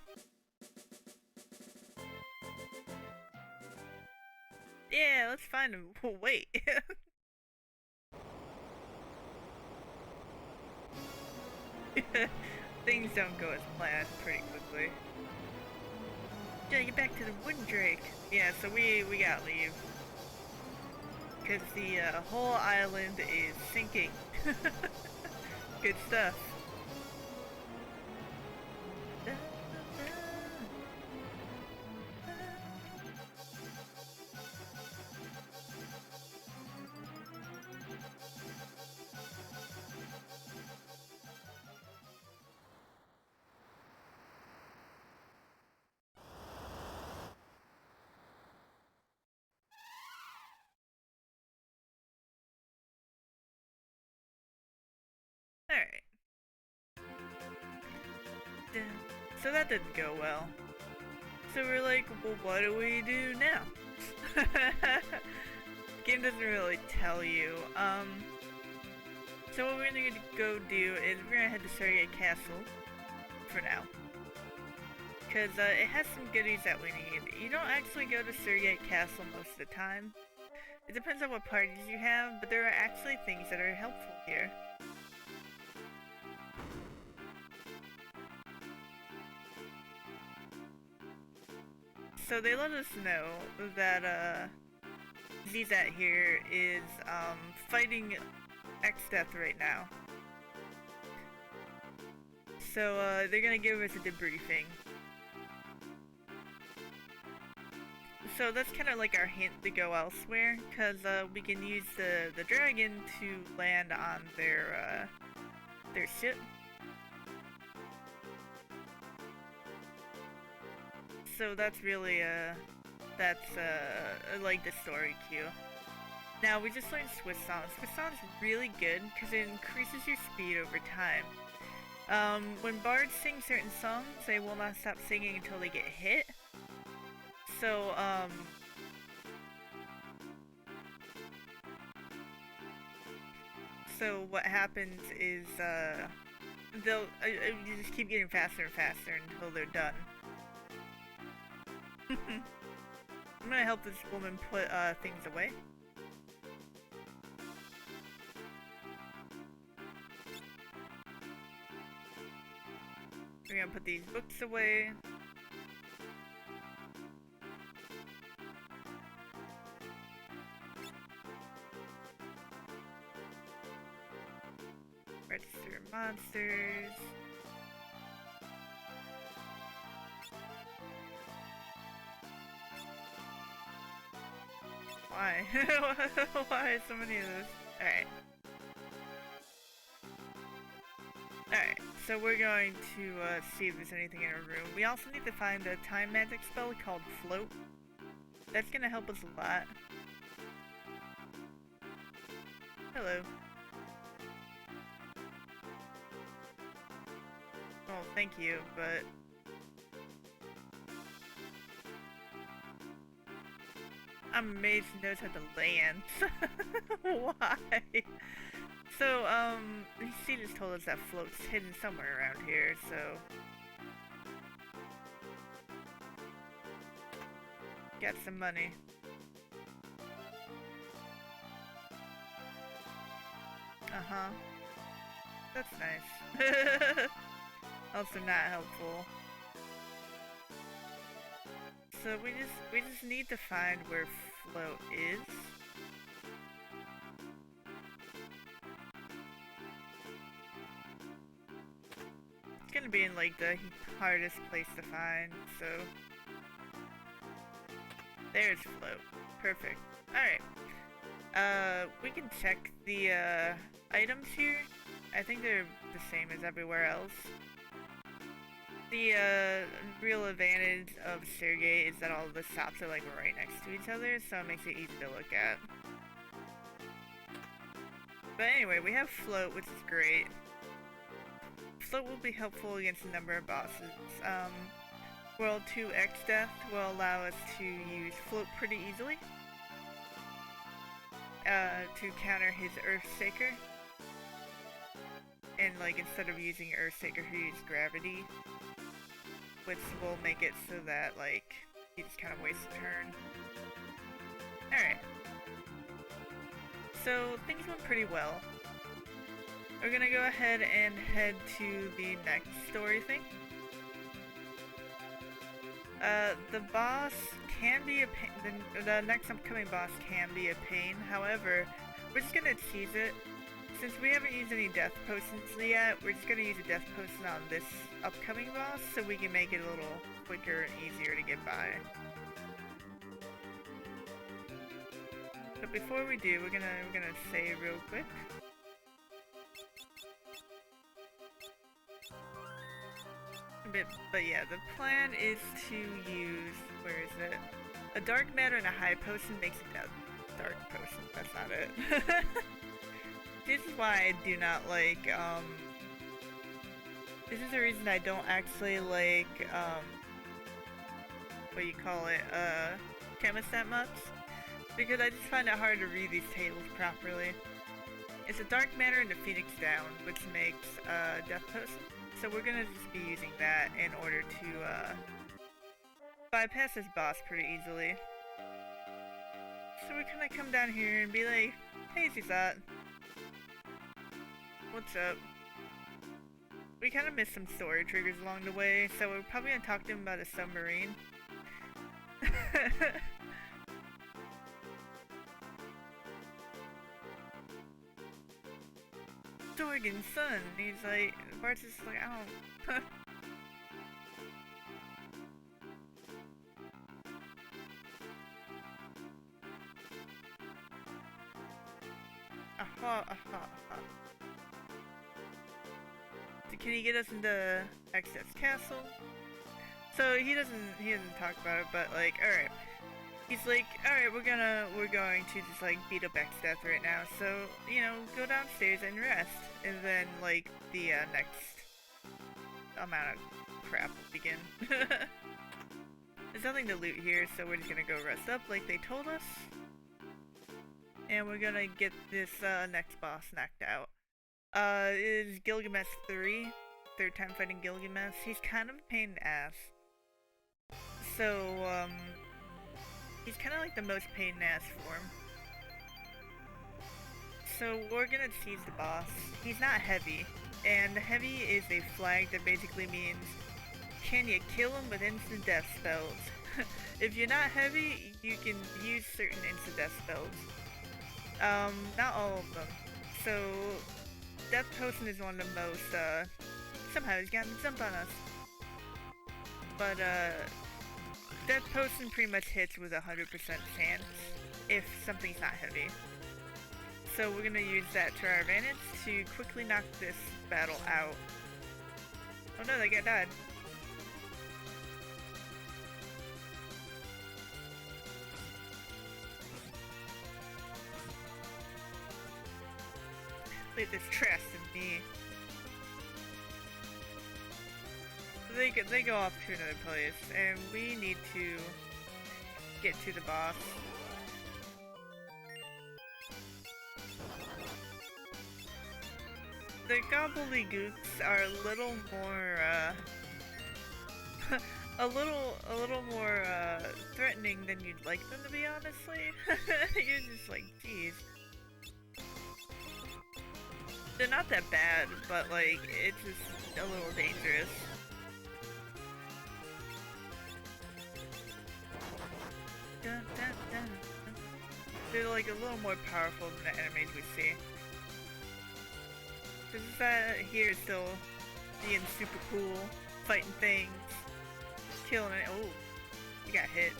Yeah, let's find him. Wait. Things don't go as planned pretty quickly. Gotta get back to the Wooden Drake. Yeah, so we gotta leave. Because the whole island is sinking. Good stuff. Alright. So that didn't go well. So we're like, well, what do we do now? Game doesn't really tell you. So what we're gonna go do is we're gonna head to Surrogate Castle for now. Because it has some goodies that we need. You don't actually go to Surrogate Castle most of the time. It depends on what parties you have, but there are actually things that are helpful here. So they let us know that Zizat here is fighting X-Death right now. So they're gonna give us a debriefing. So that's kind of like our hint to go elsewhere, because we can use the dragon to land on their ship. So that's really like the story cue. Now we just learned Swiss Song. Swiss Song is really good because it increases your speed over time. When bards sing certain songs, they will not stop singing until they get hit. So what happens is they'll you just keep getting faster and faster until they're done. I'm gonna help this woman put things away. We're gonna put these books away. Register monsters. Why? Why so many of those? Alright. Alright, so we're going to see if there's anything in our room. We also need to find a time magic spell called Float. That's gonna help us a lot. Hello. Well, thank you, but... I'm a mage who knows how to land. Why? So, she just told us that Float's hidden somewhere around here, so... Got some money. Uh-huh. That's nice. Also not helpful. So we just need to find where Float is. It's gonna be in like the hardest place to find, so there's Float. Perfect. Alright. We can check the items here. I think they're the same as everywhere else. The real advantage of Surrogate is that all the shops are like right next to each other, so it makes it easy to look at. But anyway, we have Float, which is great. Float will be helpful against a number of bosses. World 2 X-Death will allow us to use Float pretty easily to counter his Earthshaker. and like instead of using Earthshaker, he used Gravity, which will make it so that like he just kind of wastes a turn. Alright. So things went pretty well. We're gonna go ahead and head to the next story thing. The boss can be a pain. The next upcoming boss can be a pain. However, we're just gonna tease it. Since we haven't used any death potions yet, we're just gonna use a death potion on this upcoming boss so we can make it a little quicker and easier to get by. But before we do, we're gonna save real quick. But yeah, the plan is to use, where is it? A dark matter and a high potion makes it a dark potion. That's not it. This is why I do not like, this is the reason I don't actually like, what do you call it, Chemist that much. Because I just find it hard to read these tables properly. It's a dark matter and a phoenix down, which makes, death potion. So we're gonna just be using that in order to, bypass this boss pretty easily. So we're gonna come down here and be like, hey Zizat. What's up? We kind of missed some story triggers along the way, so we're probably gonna talk to him about a submarine. Dorgan's son. He's like, Bart's just like, I don't. Aha, aha, aha. So can he get us into Access Castle? So he doesn't talk about it, but like, alright. He's like, alright, we're going to just like beat up X-Death right now, so, you know, go downstairs and rest. And then, like, the next amount of crap will begin. There's nothing to loot here, so we're just gonna go rest up like they told us. And we're gonna get this next boss knocked out. It is Gilgamesh 3. Third time fighting Gilgamesh. He's kind of a pain in the ass. So, he's kind of like the most pain in the ass form. So we're gonna tease the boss. He's not heavy, and heavy is a flag that basically means, can you kill him with instant death spells? If you're not heavy, you can use certain instant death spells. Not all of them. So, Death Potion is one of the most, somehow he's gotten jump on us. But, Death Potion pretty much hits with 100% chance if something's not heavy. So we're gonna use that to our advantage to quickly knock this battle out. Oh no, that guy died. Look at this trust in me. They go off to another place, and we need to get to the boss. The gobbledygooks are a little more, a little more, threatening than you'd like them to be, honestly. You're just like, geez. They're not that bad, but like, it's just a little dangerous. Dun, dun, dun, dun. They're like a little more powerful than the enemies we see. This here is still being super cool, fighting things, killing it. Oh, you got hit.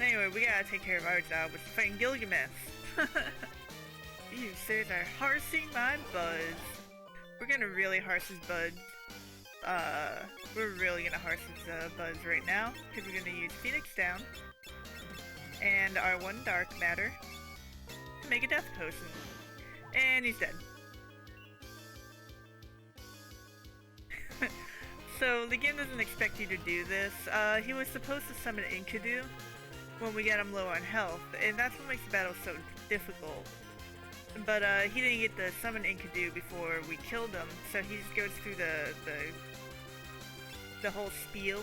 Anyway, we gotta take care of our job, which is fighting Gilgamesh. You sirs are harsing my buzz. We're gonna really harsh his buzz. We're really gonna harsh his buzz right now, because we're gonna use Phoenix Down and our one dark matter to make a death potion. And he's dead. So the game doesn't expect you to do this. He was supposed to summon Enkidu when we get him low on health, and that's what makes the battle so difficult. But he didn't get the summon Enkidu before we killed him, so he just goes through the whole spiel.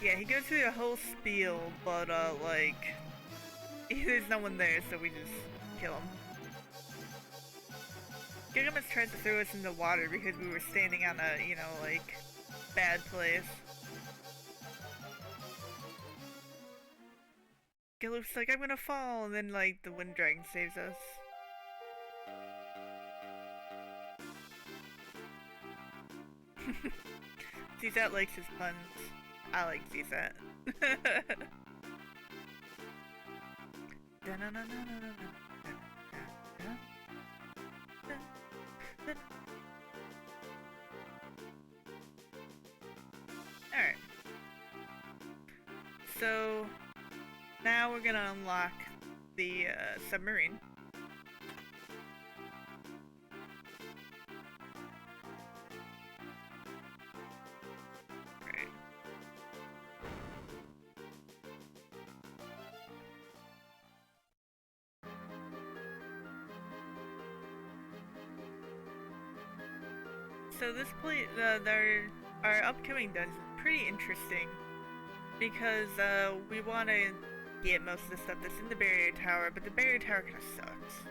Yeah, he goes through the whole spiel, but like there's no one there, so we just kill him. Gilgamesh tried to throw us in the water because we were standing on a, you know, like, bad place. Gilgamesh like, I'm gonna fall, and then like the wind dragon saves us. Zizat likes his puns. I like Zizat. Alright. So, now we're gonna unlock the submarine. So this place, our upcoming dungeon is pretty interesting because we want to get most of the stuff that's in the barrier tower, but the barrier tower kind of sucks.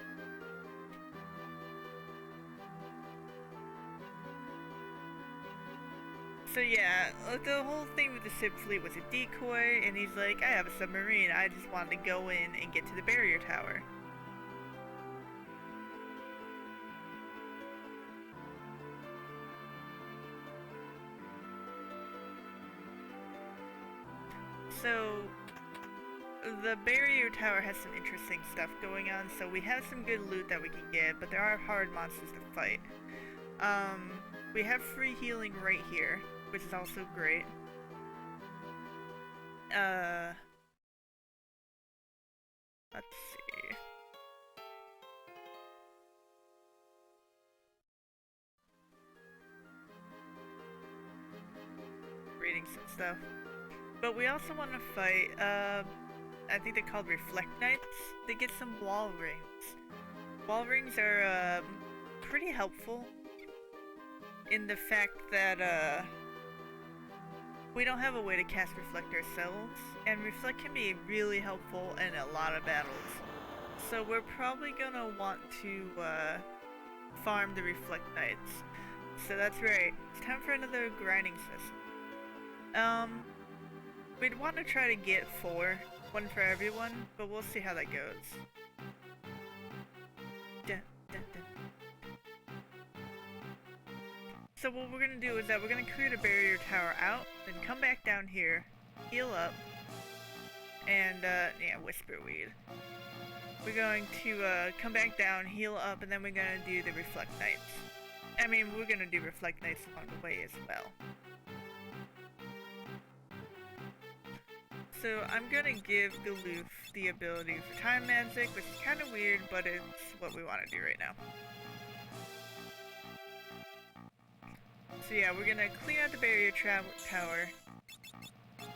So yeah, the whole thing with the ship fleet was a decoy, and he's like, I have a submarine, I just wanted to go in and get to the barrier tower. So, the barrier tower has some interesting stuff going on, so we have some good loot that we can get, but there are hard monsters to fight. We have free healing right here, which is also great. Let's see. Reading some stuff. But we also want to fight, I think they're called Reflect Knights. They get some wall rings. Wall rings are, pretty helpful in the fact that, we don't have a way to cast Reflect ourselves, and Reflect can be really helpful in a lot of battles. So we're probably gonna want to, farm the Reflect Knights. So that's right, it's time for another grinding system. We'd want to try to get 4, one for everyone, but we'll see how that goes. Dun, dun, dun. So what we're gonna do is that we're gonna clear the barrier tower out, then come back down here, heal up, and yeah, Whisperweed. We're going to come back down, heal up, and then we're gonna do the Reflect Knights. I mean, we're gonna do Reflect Knights along the way as well. So I'm gonna give Galoof the ability for Time Magic, which is kind of weird, but it's what we want to do right now. So yeah, we're gonna clear out the barrier tower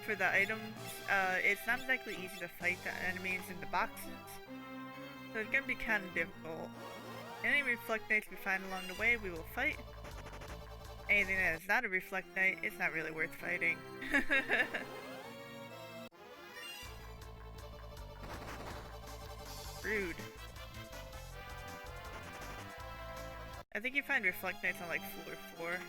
for the items. It's not exactly easy to fight the enemies in the boxes, so it's gonna be kind of difficult. Any Reflect Knights we find along the way, we will fight. Anything that is not a Reflect Knight, it's not really worth fighting. Rude. I think you find Reflect Knights on like floor 4.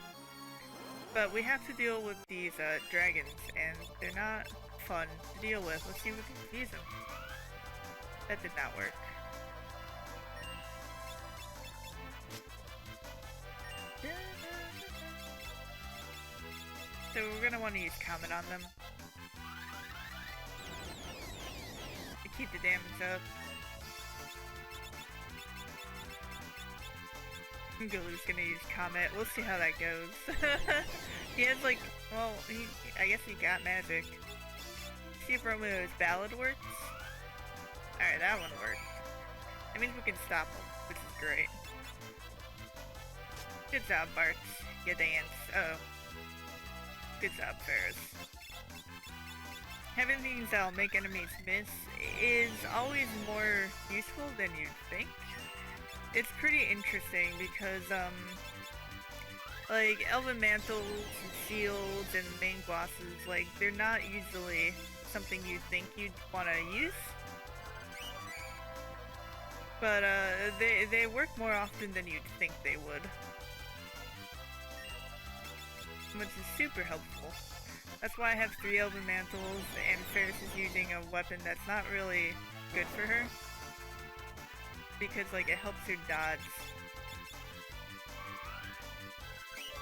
But we have to deal with these dragons, and they're not fun to deal with. Let's see if we can defeat them. That did not work. So we're gonna want to use Comet on them to keep the damage up. Galoo's gonna use Comet. We'll see how that goes. He has like, well, I guess he got magic. See if Romeo's Ballad works. Alright, that one worked. That means we can stop him, which is great. Good job, Bart. You dance. Oh. Good job, Ferris. having things that'll make enemies miss is always more useful than you'd think. It's pretty interesting because, like, Elven Mantles and Shields and main bosses, like, they're not usually something you think you'd want to use. But, they work more often than you'd think they would. Which is super helpful. That's why I have 3 Elven Mantles, and Ferris is using a weapon that's not really good for her. Because, like, it helps her dodge.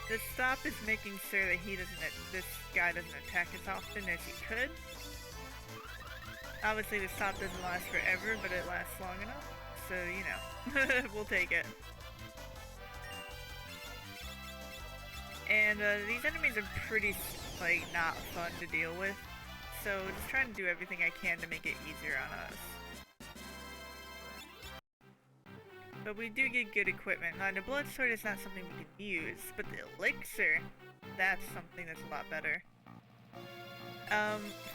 The stop is making sure that this guy doesn't attack as often as he could. Obviously the stop doesn't last forever, but it lasts long enough. So, you know, we'll take it. And these enemies are pretty, like, not fun to deal with. So just trying to do everything I can to make it easier on us. But we do get good equipment. Now, the blood sword is not something we can use, but the elixir, that's something that's a lot better.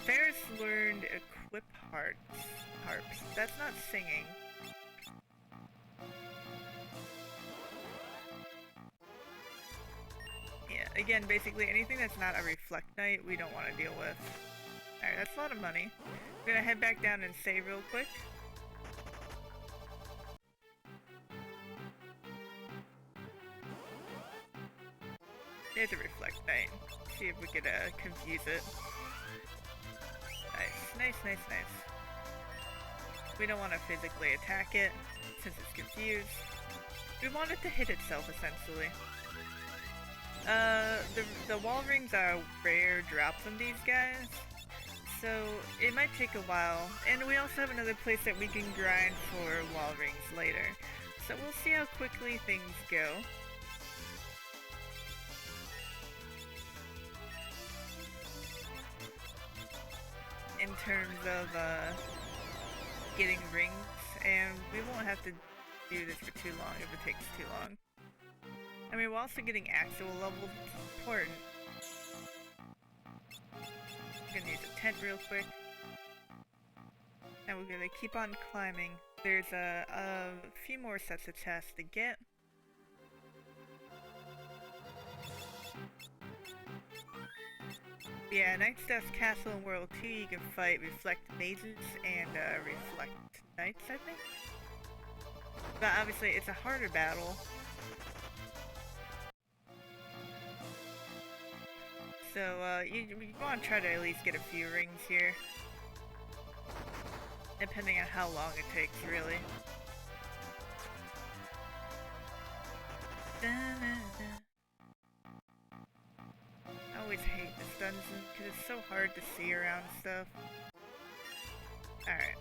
Ferris learned equip harps. That's not singing. Yeah, again, basically anything that's not a reflect knight, we don't want to deal with. Alright, that's a lot of money. We're gonna head back down and save real quick. There's a reflect knight. See if we could confuse it. Nice. We don't want to physically attack it since it's confused. We want it to hit itself essentially. The wall rings are a rare drop from these guys, so it might take a while. And we also have another place that we can grind for wall rings later. So we'll see how quickly things go. In terms of getting rings, and we won't have to do this for too long if it takes too long. I mean, we're also getting actual levels, which is important. I'm gonna use a tent real quick. And we're gonna keep on climbing. There's a few more sets of chests to get. Yeah, Knight's Death Castle in World 2, you can fight Reflect Mages and Reflect Knights, I think? But obviously it's a harder battle. So you want to try to at least get a few rings here. Depending on how long it takes, really. I always hate this dungeon because it's so hard to see around stuff. Alright.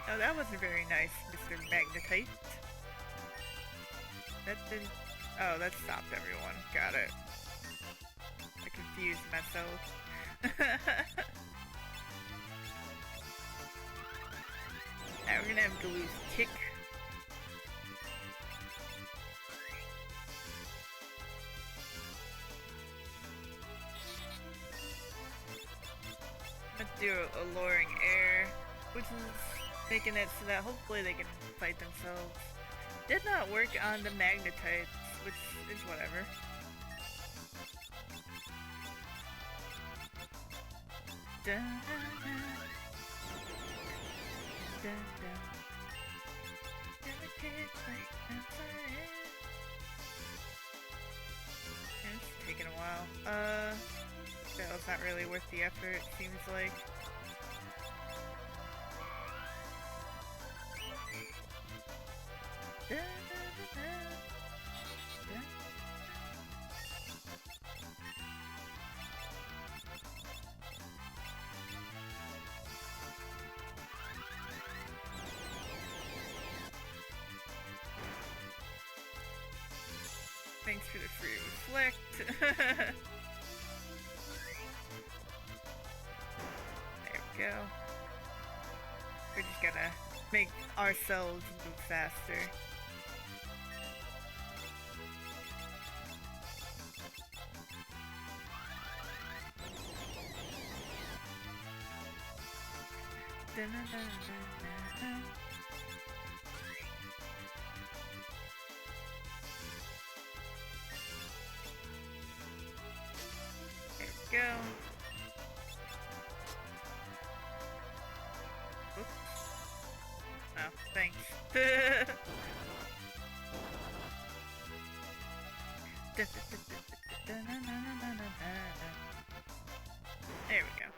Oh, that wasn't very nice, Mr. Magnetite. That didn't... Oh, that stopped everyone. Got it. I confused myself. Alright, we're gonna have Galoo's kick. Let's do a lowering air, which is making it so that hopefully they can fight themselves. Did not work on the magnetites, which is whatever. Dun, dun, dun. Dun, dun. It's taking a while. That was not really worth the effort, it seems like. Dun, dun, dun, dun. Dun. Thanks for the free reflect. There we go. We're just gonna make ourselves move faster. There we go. Oops. Oh, thanks. There we go.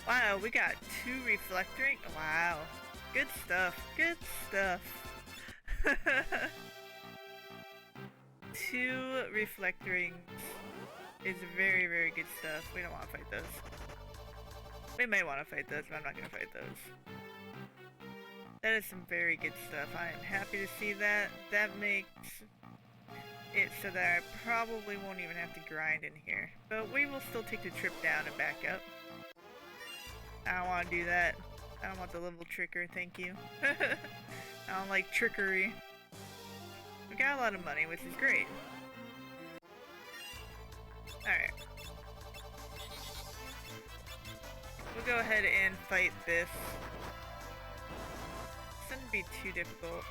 Wow, we got 2 reflecting. Wow. Good stuff. Good stuff. 2 reflecting is very, very good stuff. We don't want to fight those. We may want to fight those, but I'm not going to fight those. That is some very good stuff. I am happy to see that. That makes it so that I probably won't even have to grind in here. But we will still take the trip down and back up. I don't want to do that. I don't want the level tricker, thank you. I don't like trickery. We got a lot of money, which is great. Alright. We'll go ahead and fight this. Shouldn't be too difficult.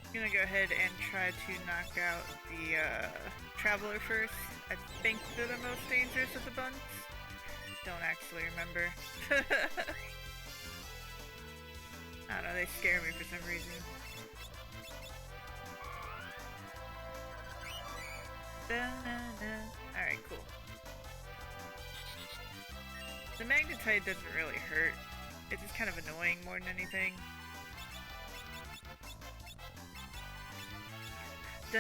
I'm gonna go ahead and try to knock out the Traveler first. I think they're the most dangerous of the bunch. Don't actually remember. I don't know, they scare me for some reason. Alright, cool. The magnetite doesn't really hurt. It's just kind of annoying more than anything. I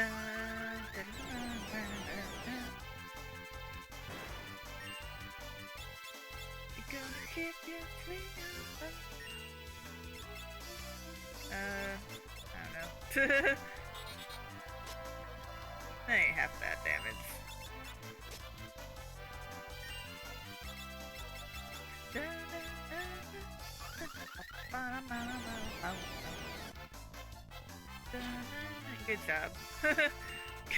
don't know. That ain't half bad damage. Good job.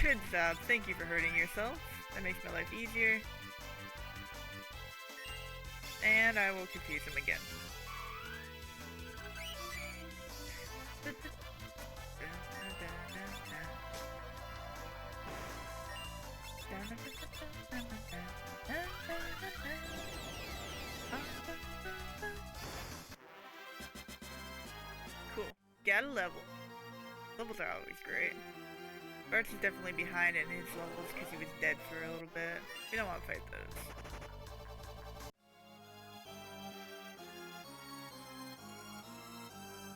Good job. Thank you for hurting yourself. That makes my life easier. And I will confuse him again. Cool. Got a level. Levels are always great. Bart's is definitely behind in his levels because he was dead for a little bit. We don't want to fight those.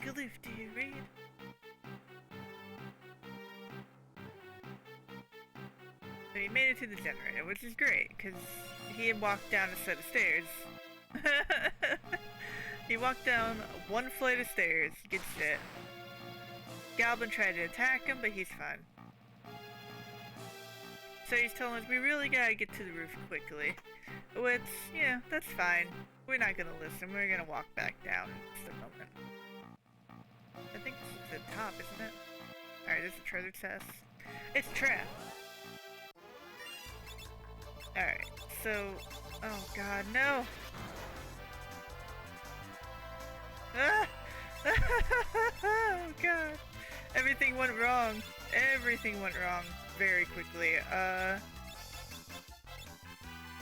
Galoof, do you read? So he made it to the generator, which is great, because he had walked down a set of stairs. He walked down one flight of stairs. Good shit. Goblin tried to attack him, but he's fine. So he's telling us we really gotta get to the roof quickly. Which, yeah, that's fine. We're not gonna listen. We're gonna walk back down in just a moment. I think this is the top, isn't it? Alright, there's a treasure chest. It's a trap! Alright, so... Oh god, no! Ah! Oh god! Everything went wrong! Everything went wrong very quickly.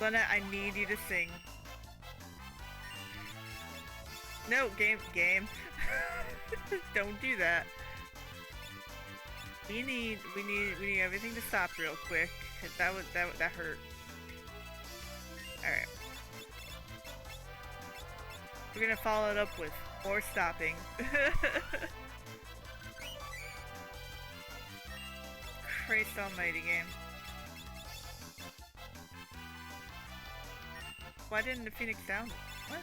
Lena, I need you to sing. No, game. Don't do that. We need everything to stop real quick, cause that hurt. Alright. We're gonna follow it up with more stopping. Christ almighty game. Why didn't the Phoenix down? What?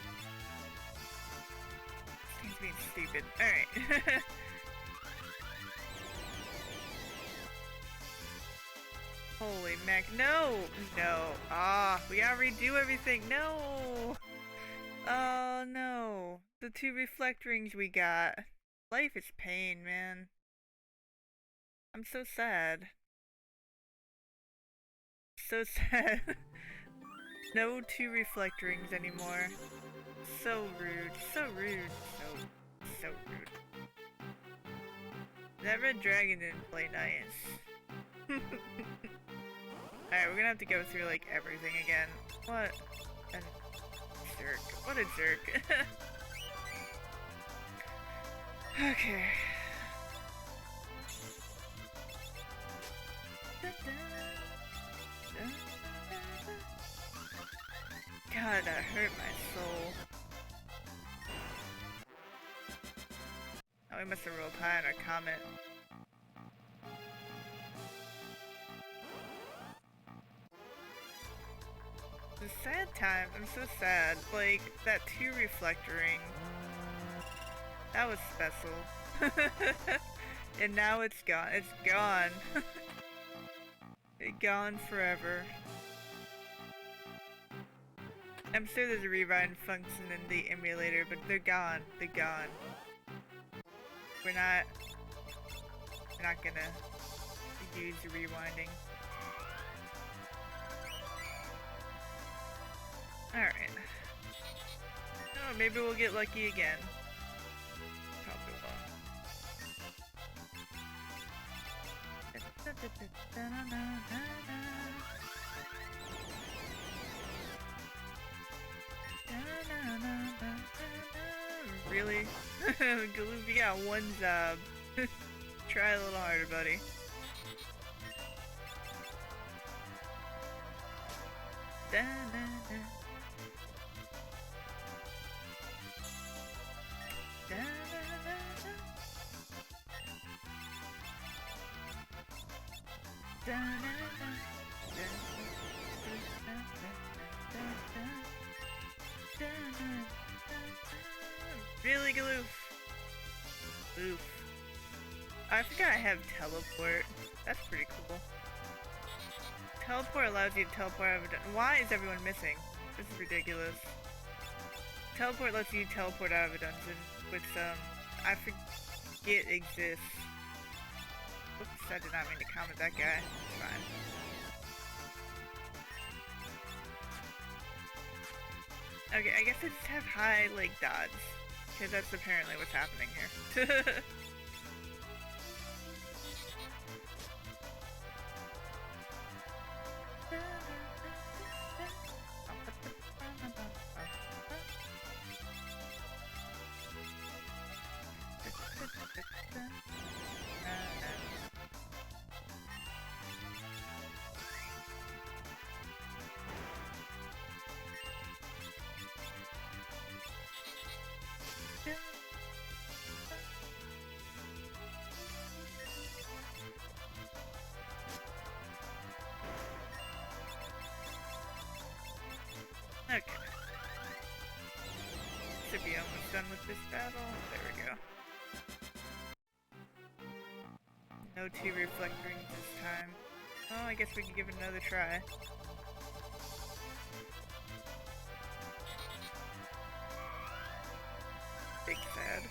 Seems being stupid. Alright. Holy mac. No! No. Ah, we gotta redo everything. No! Oh no. The 2 reflect rings we got. Life is pain, man. I'm so sad. So sad. No 2 reflect rings anymore. So rude. So rude. So rude. That red dragon didn't play nice. Alright, we're gonna have to go through like everything again. What a jerk. What a jerk. Okay. God, that hurt my soul. Oh, we must have rolled high on our comment. It's a sad time. I'm so sad. Like, that 2 reflect ring. That was special. And now it's gone. It's gone. It's gone forever. I'm sure there's a rewind function in the emulator, but they're gone. They're gone. We're not gonna use the rewinding. Alright. Oh, maybe we'll get lucky again. Probably won't. Really? Galoob, you got one job. Try a little harder, buddy. Really, Galoof? Oof. I forgot I have teleport. That's pretty cool. Teleport allows you to teleport out of a dungeon. Why is everyone missing? This is ridiculous. Teleport lets you teleport out of a dungeon, which, I forget exists. Oops, I did not mean to comment that guy. It's fine. Okay, I guess I just have high, like, dodge. Because that's apparently what's happening here. Okay. Should be almost done with this battle. There we go. No 2 reflect rings this time. Well, I guess we can give it another try. Big sad.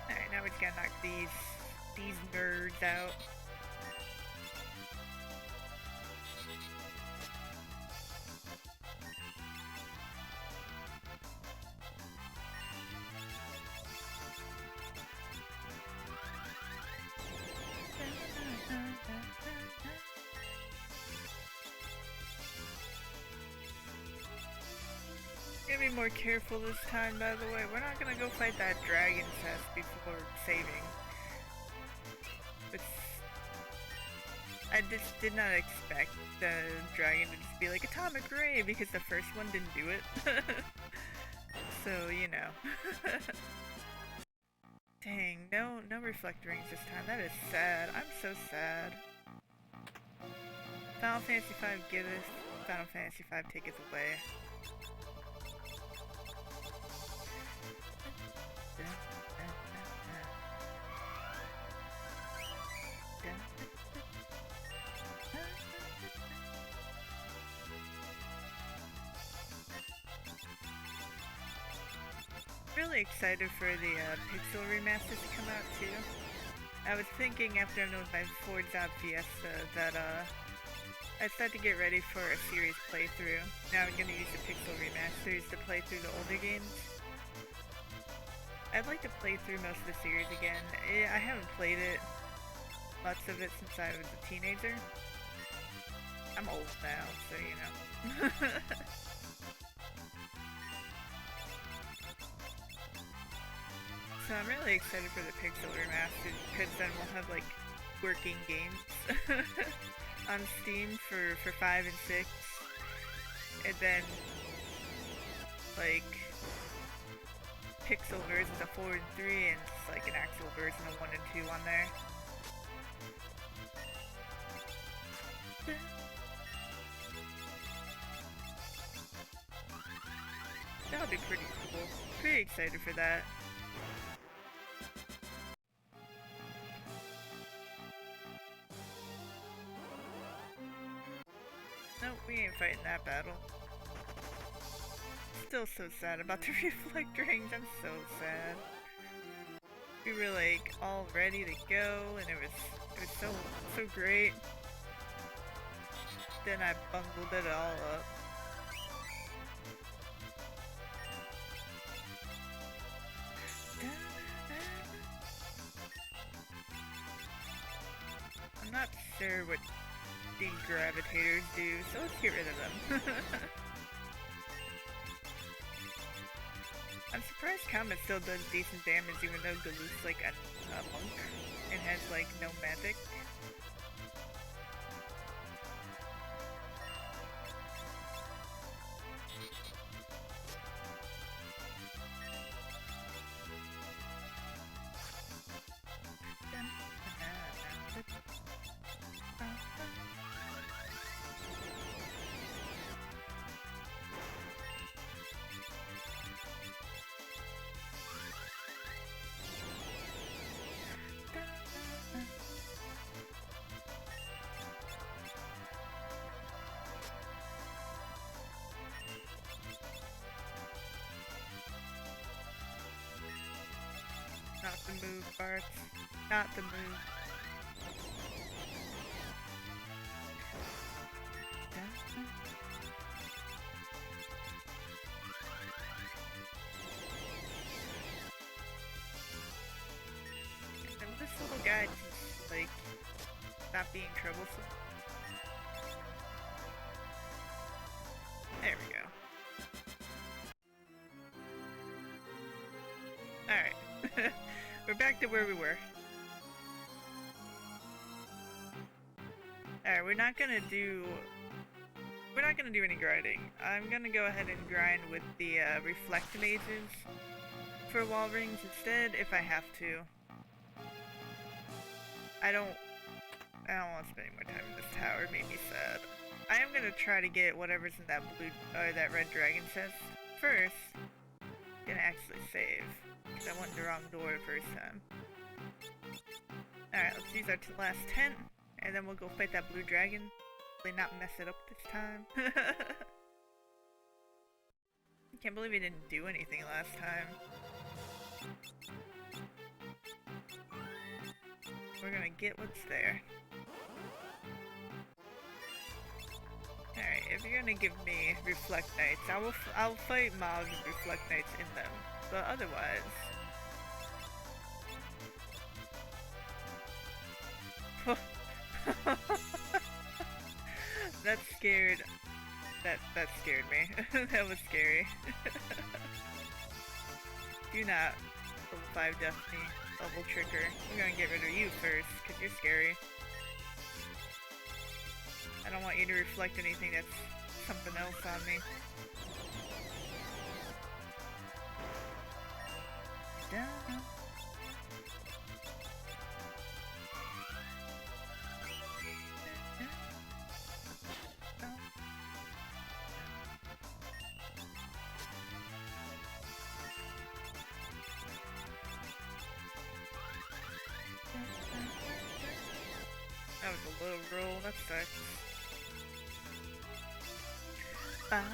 Alright, now we just gotta knock these nerds out. be more careful this time, by the way. We're not gonna go fight that dragon cest before saving. But I just did not expect the dragon to just be like atomic ray because the first one didn't do it. So, you know. Dang, no reflect rings this time. That is sad. I'm so sad. Final Fantasy V giveth, Final Fantasy V taketh away. Really excited for the Pixel remasters to come out too. I was thinking after I'm done with my Ford Job Fiesta that I start to get ready for a series playthrough. Now I'm gonna use the Pixel remasters to play through the older games. I'd like to play through most of the series again. I haven't played it, much of it, since I was a teenager. I'm old now, so you know. So I'm really excited for the Pixel remastered because then we'll have like working games on Steam for 5 and 6, and then like Pixel versions of 4 and 3, and just like an actual version of 1 and 2 on there. That'll be pretty cool. Pretty excited for that. Nope, we ain't fighting that battle. Still so sad about the reflect rings. I'm so sad. We were like all ready to go, and it was so great. Then I bungled it all up. I'm not sure what these gravitators do, so let's get rid of them. I'm surprised Chemist still does decent damage even though Galu's like a monk and has like no magic. Not the move, Bart. Not the move. And this little guy just, like, stop being troublesome. There we go. Alright. We're back to where we were. Alright, we're not gonna do any grinding. I'm gonna go ahead and grind with the reflect mages for wall rings instead if I have to. I don't want to spend any more time in this tower. It made me sad. I am gonna try to get whatever's in that blue or that red dragon chest first. Gonna actually save. Because I went the wrong door the first time. Alright, let's use our last tent, and then we'll go fight that blue dragon. Hopefully not mess it up this time. I can't believe he didn't do anything last time. We're gonna get what's there. Alright, if you're gonna give me Reflect Knights, I'll fight mobs with Reflect Knights in them. But otherwise... That scared me. That was scary. Do not level 5 Destiny level trigger. We're gonna get rid of you first, because you're scary. I don't want you to reflect anything that's something else on me. Down. That was a low roll, that sucks. Alright.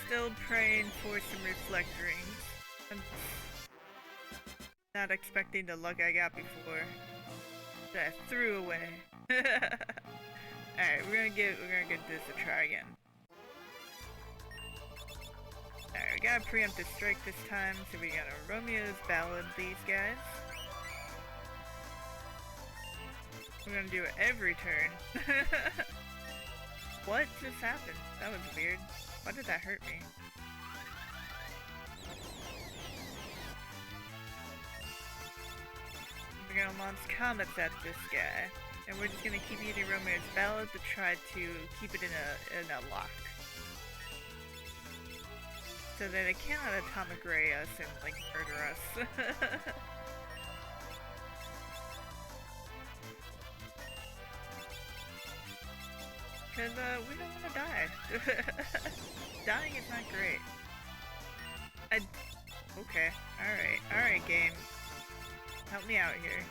Still praying for some reflect rings. I'm not expecting the luck I got before that I threw away. Alright, we're gonna give this a try again. Alright, we got a preemptive strike this time, so we got a Romeo's Ballad these guys. We're gonna do it every turn. What just happened? That was weird. Why did that hurt me? We're gonna launch comets at this guy, and we're just gonna keep using Romeo's Ballad to try to keep it in a lock, so that it cannot atomic ray us and like murder us. Cause we don't want to die. Dying is not great. Okay, alright game. Help me out here.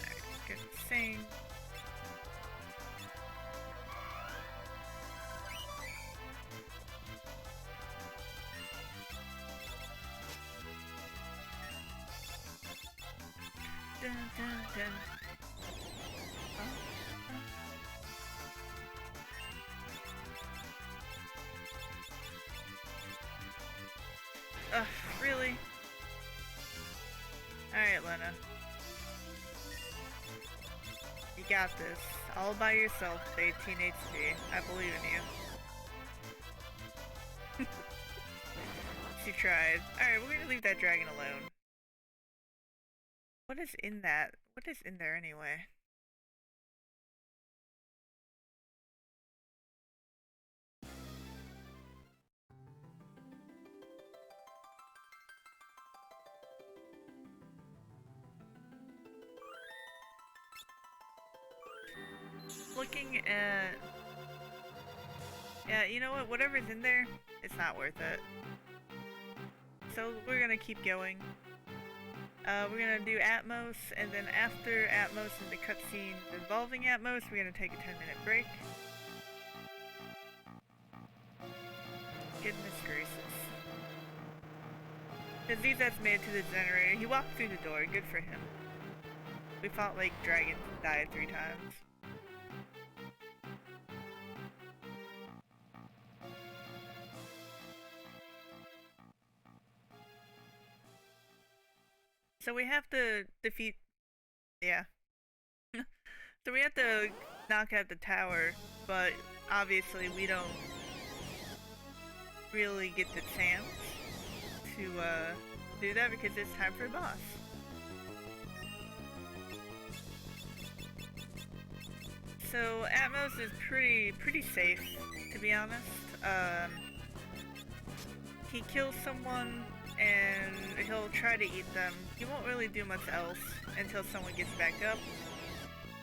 Alright, good thing. Dun, dun, dun. Ugh, really? Alright, Lena. You got this. All by yourself, 18 HP. I believe in you. She tried. Alright, we're gonna leave that dragon alone. What is in that? What is in there anyway? Looking at... Yeah, you know what? Whatever's in there, it's not worth it. So we're gonna keep going. We're gonna do Atmos, and then after Atmos and the cutscene involving Atmos, we're gonna take a 10-minute break. Goodness gracious. Because Z's made it to the generator. He walked through the door, good for him. We fought like dragons and died 3 times. So we have to defeat... Yeah. So we have to knock out the tower, but obviously we don't really get the chance to do that because it's time for a boss. So Atmos is pretty safe, to be honest. He kills someone and he'll try to eat them. He won't really do much else until someone gets back up,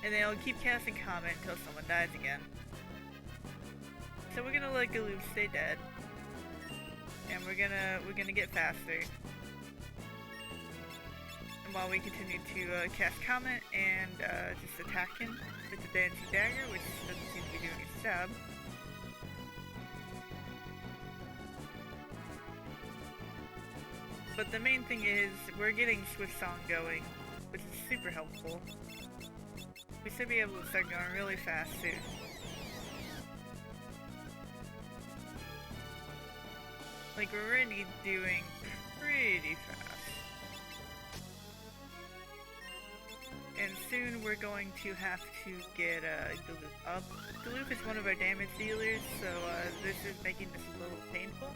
and then he'll keep casting Comet until someone dies again. So we're gonna let Galoob stay dead, and we're gonna get faster. And while we continue to cast Comet and just attack him with the Dancing Dagger, which doesn't seem to be doing its job. But the main thing is, we're getting Swift Song going, which is super helpful. We should be able to start going really fast soon. Like, we're already doing pretty fast. And soon we're going to have to get Duluth up. Duluth is one of our damage dealers, so this is making this a little painful.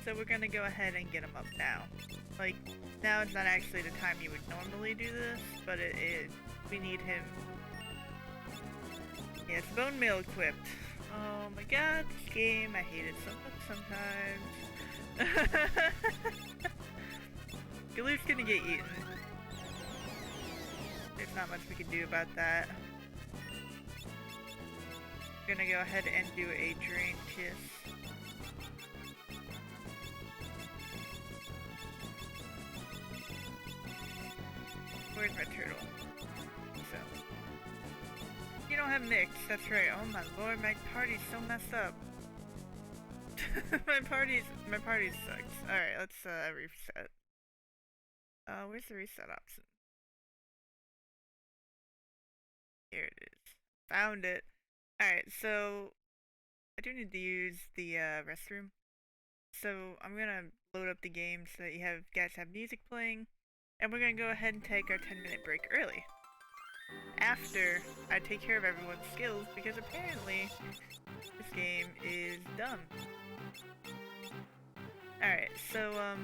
So we're gonna go ahead and get him up now. Like, now is not actually the time you would normally do this, but we need him. Yeah, it's bone meal equipped. Oh my god, this game, I hate it so much sometimes. Galoot's gonna get eaten. There's not much we can do about that. We're gonna go ahead and do a drain kiss. Where's my turtle? So. You don't have mix, that's right. Oh my lord, my party's so messed up. my party sucks. Alright, let's reset. Where's the reset option? Here it is. Found it. Alright, so I do need to use the restroom. So I'm gonna load up the game so that you guys have music playing. And we're gonna go ahead and take our 10-minute break early. After I take care of everyone's skills, because apparently this game is dumb. Alright, so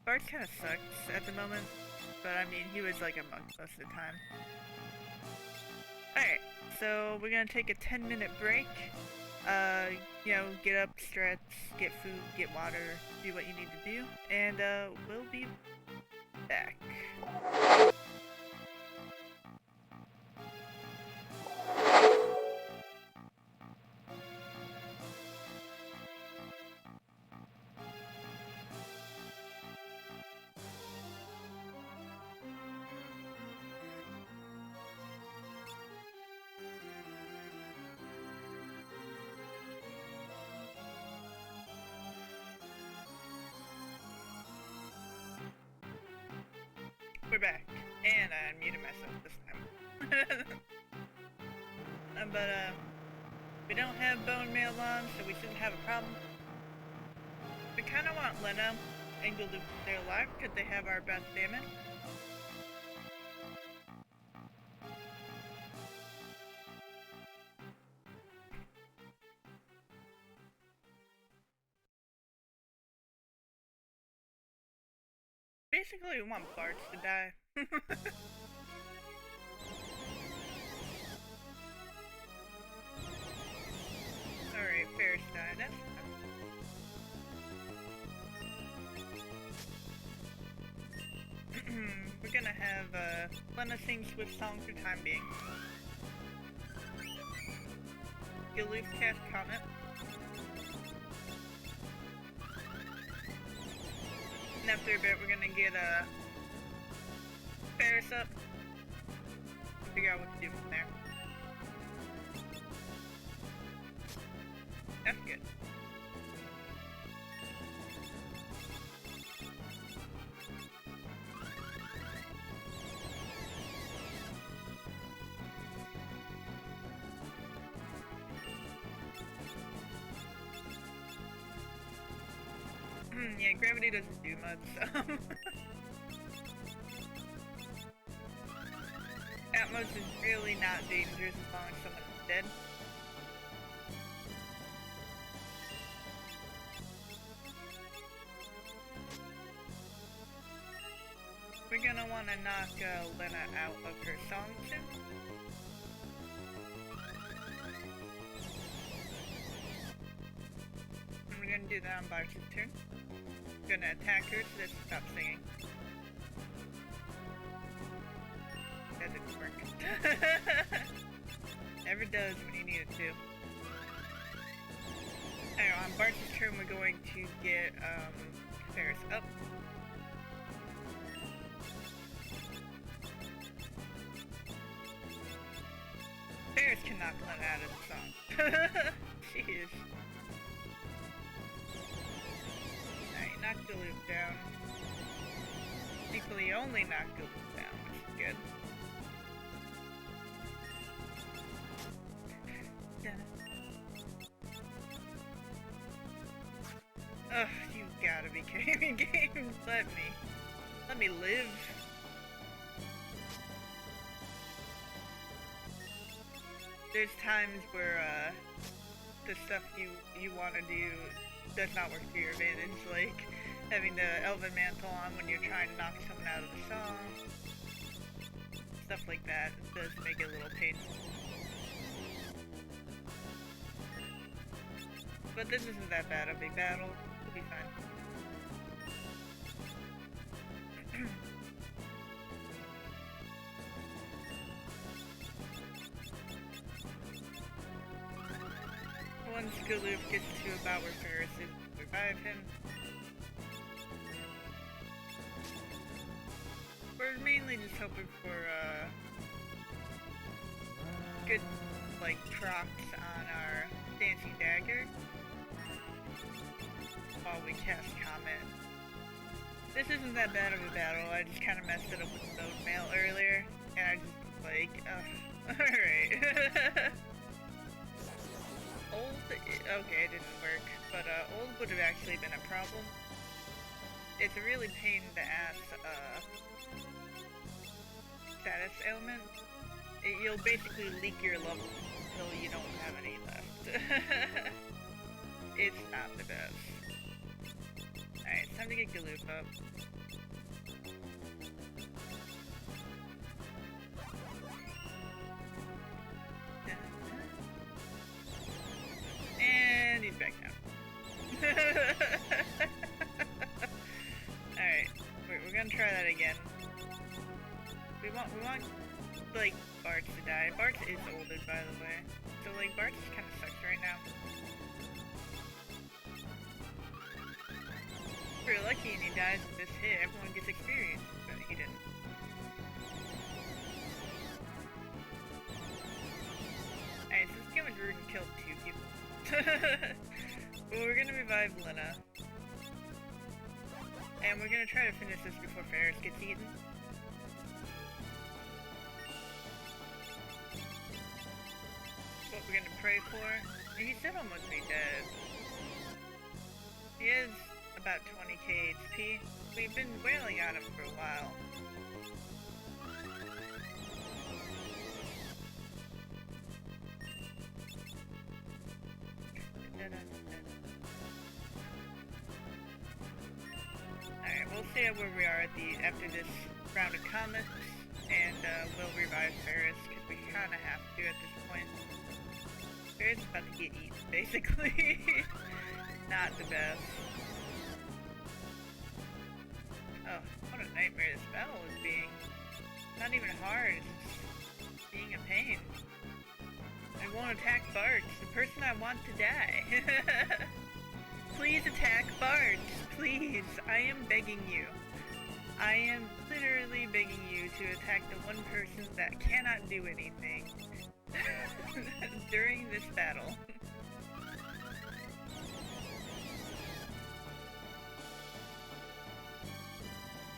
Bart kinda sucks at the moment, but I mean he was like a monk most of the time. Alright, so we're gonna take a 10-minute break. You know, get up, stretch, get food, get water, do what you need to do, and we'll be back. We're back, and I unmuted myself this time. But we don't have bone mail on, so we shouldn't have a problem. We kinda want Lena and Galoot to stay alive, because they have our best damage. Basically, we want Bart to die. Alright, Ferris died. That's fine. We're gonna have Lena sing Swift Song for time being. Galoot cast Comet. And after a bit, we're gonna get Ferris up and figure out what to do from there. That's good. Yeah, gravity doesn't do much, so... Atmos is really not dangerous as long as someone is dead. We're gonna wanna knock Lena out of her song soon. And we're gonna do that on Bart's turn. Gonna attack her so that she stops singing. That didn't work. Never does when you need it to. Alright, on Bart's turn we're going to get Ferris up. Ferris cannot let out of the song. Jeez. knocked Galoof down. Thankfully, only knocked Galoof down, which is good. Ugh, you gotta be kidding me, game. Let me live. There's times where the stuff you want to do does not work to your advantage, like having the Elven Mantle on when you're trying to knock someone out of the song. Stuff like that does make it a little painful. But this isn't that bad of a battle. We'll be fine. Once Galoof gets to about where Ferris is, revive him. We're mainly just hoping for good, like, procs on our Dancing Dagger while we cast Comet. This isn't that bad of a battle, I just kind of messed it up with Bone Mail earlier, and I just like, alright. Old, okay, it didn't work, but old would have actually been a problem. It's a really pain in the ass status ailment. You'll basically leak your levels until you don't have any left. It's not the best. Alright, it's time to get Galoof up. And he's back down. Alright, we're gonna try that again. We want, like, Bartz to die. Bartz is ulted, by the way. So, like, Bartz kind of sucks right now. If you're lucky and he dies with this hit, everyone gets experience, but he didn't. Alright, so this game was rude and killed 2 people. But we're gonna revive Lena. And we're gonna try to finish this before Ferris gets eaten. What we're gonna pray for. He should almost be dead. He is about 20k HP. We've been wailing on him for a while. Alright, we'll see where we are after this round of comets, and we'll revive Ferris, because we kind of have to at this point. Ferris is about to get eaten, basically. Not the best. Oh, what a nightmare this battle is being. Not even hard, it's just being a pain. I won't attack Bartz, the person I want to die. Please attack Bartz, please. I am begging you. I am literally begging you to attack the one person that cannot do anything during this battle.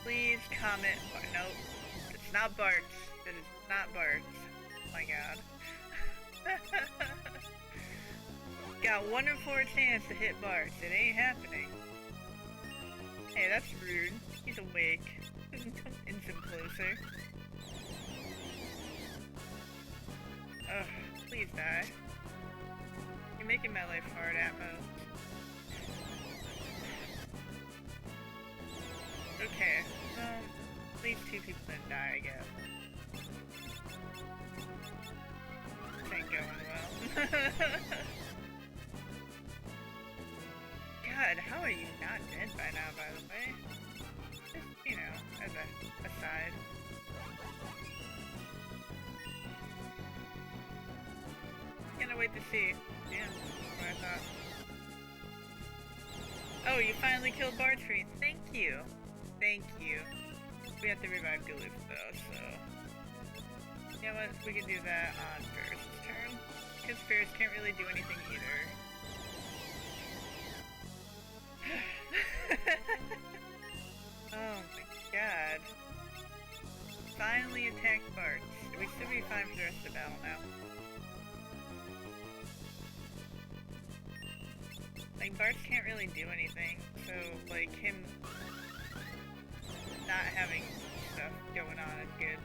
Please comment. Nope, it's not Bartz. It is not Bartz. Oh my god. Got 1 in 4 chance to hit Bartz. It ain't happening. Hey, that's rude. He's awake. Don't inch him closer. Ugh, please die. You're making my life hard, Atmos. Okay, well, at least 2 people didn't die, I guess. This ain't going well. God, how are you not dead by now, by the way? Just, you know, as a aside. Gonna wait to see. Yeah, that's what I thought. Oh, you finally killed Bartz for me. Thank you. Thank you. We have to revive Galoof though, so... You know what? We can do that on Ferris' turn. Because Ferris can't really do anything either. like, Barts can't really do anything, so, like, him not having stuff going on is good.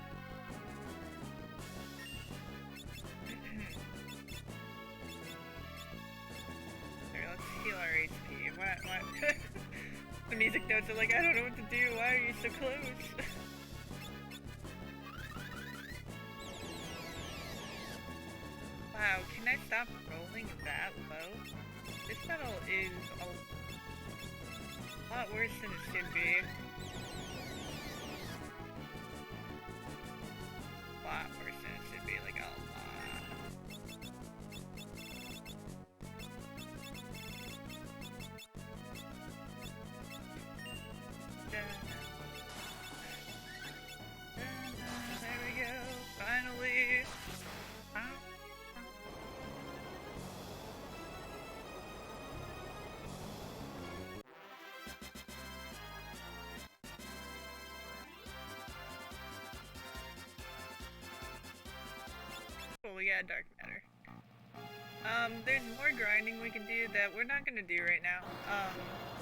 Here, let's heal our HP. What? The music notes are like, I don't know what to do, why are you so close? Wow, can I stop rolling that low? This battle is a lot worse than it should be. A lot worse than it should be, like a lot. There we go, finally! We got dark matter. There's more grinding we can do that we're not gonna do right now.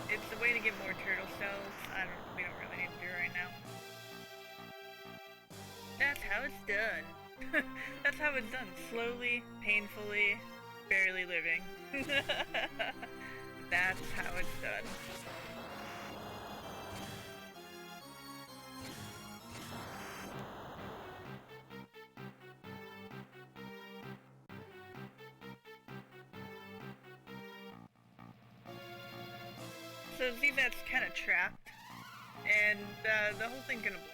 It's a way to get more turtle shells. We don't really need to do it right now. That's how it's done. That's how it's done. Slowly, painfully, barely living. That's how it's done. So see, that's kind of trapped, and the whole thing's gonna blow.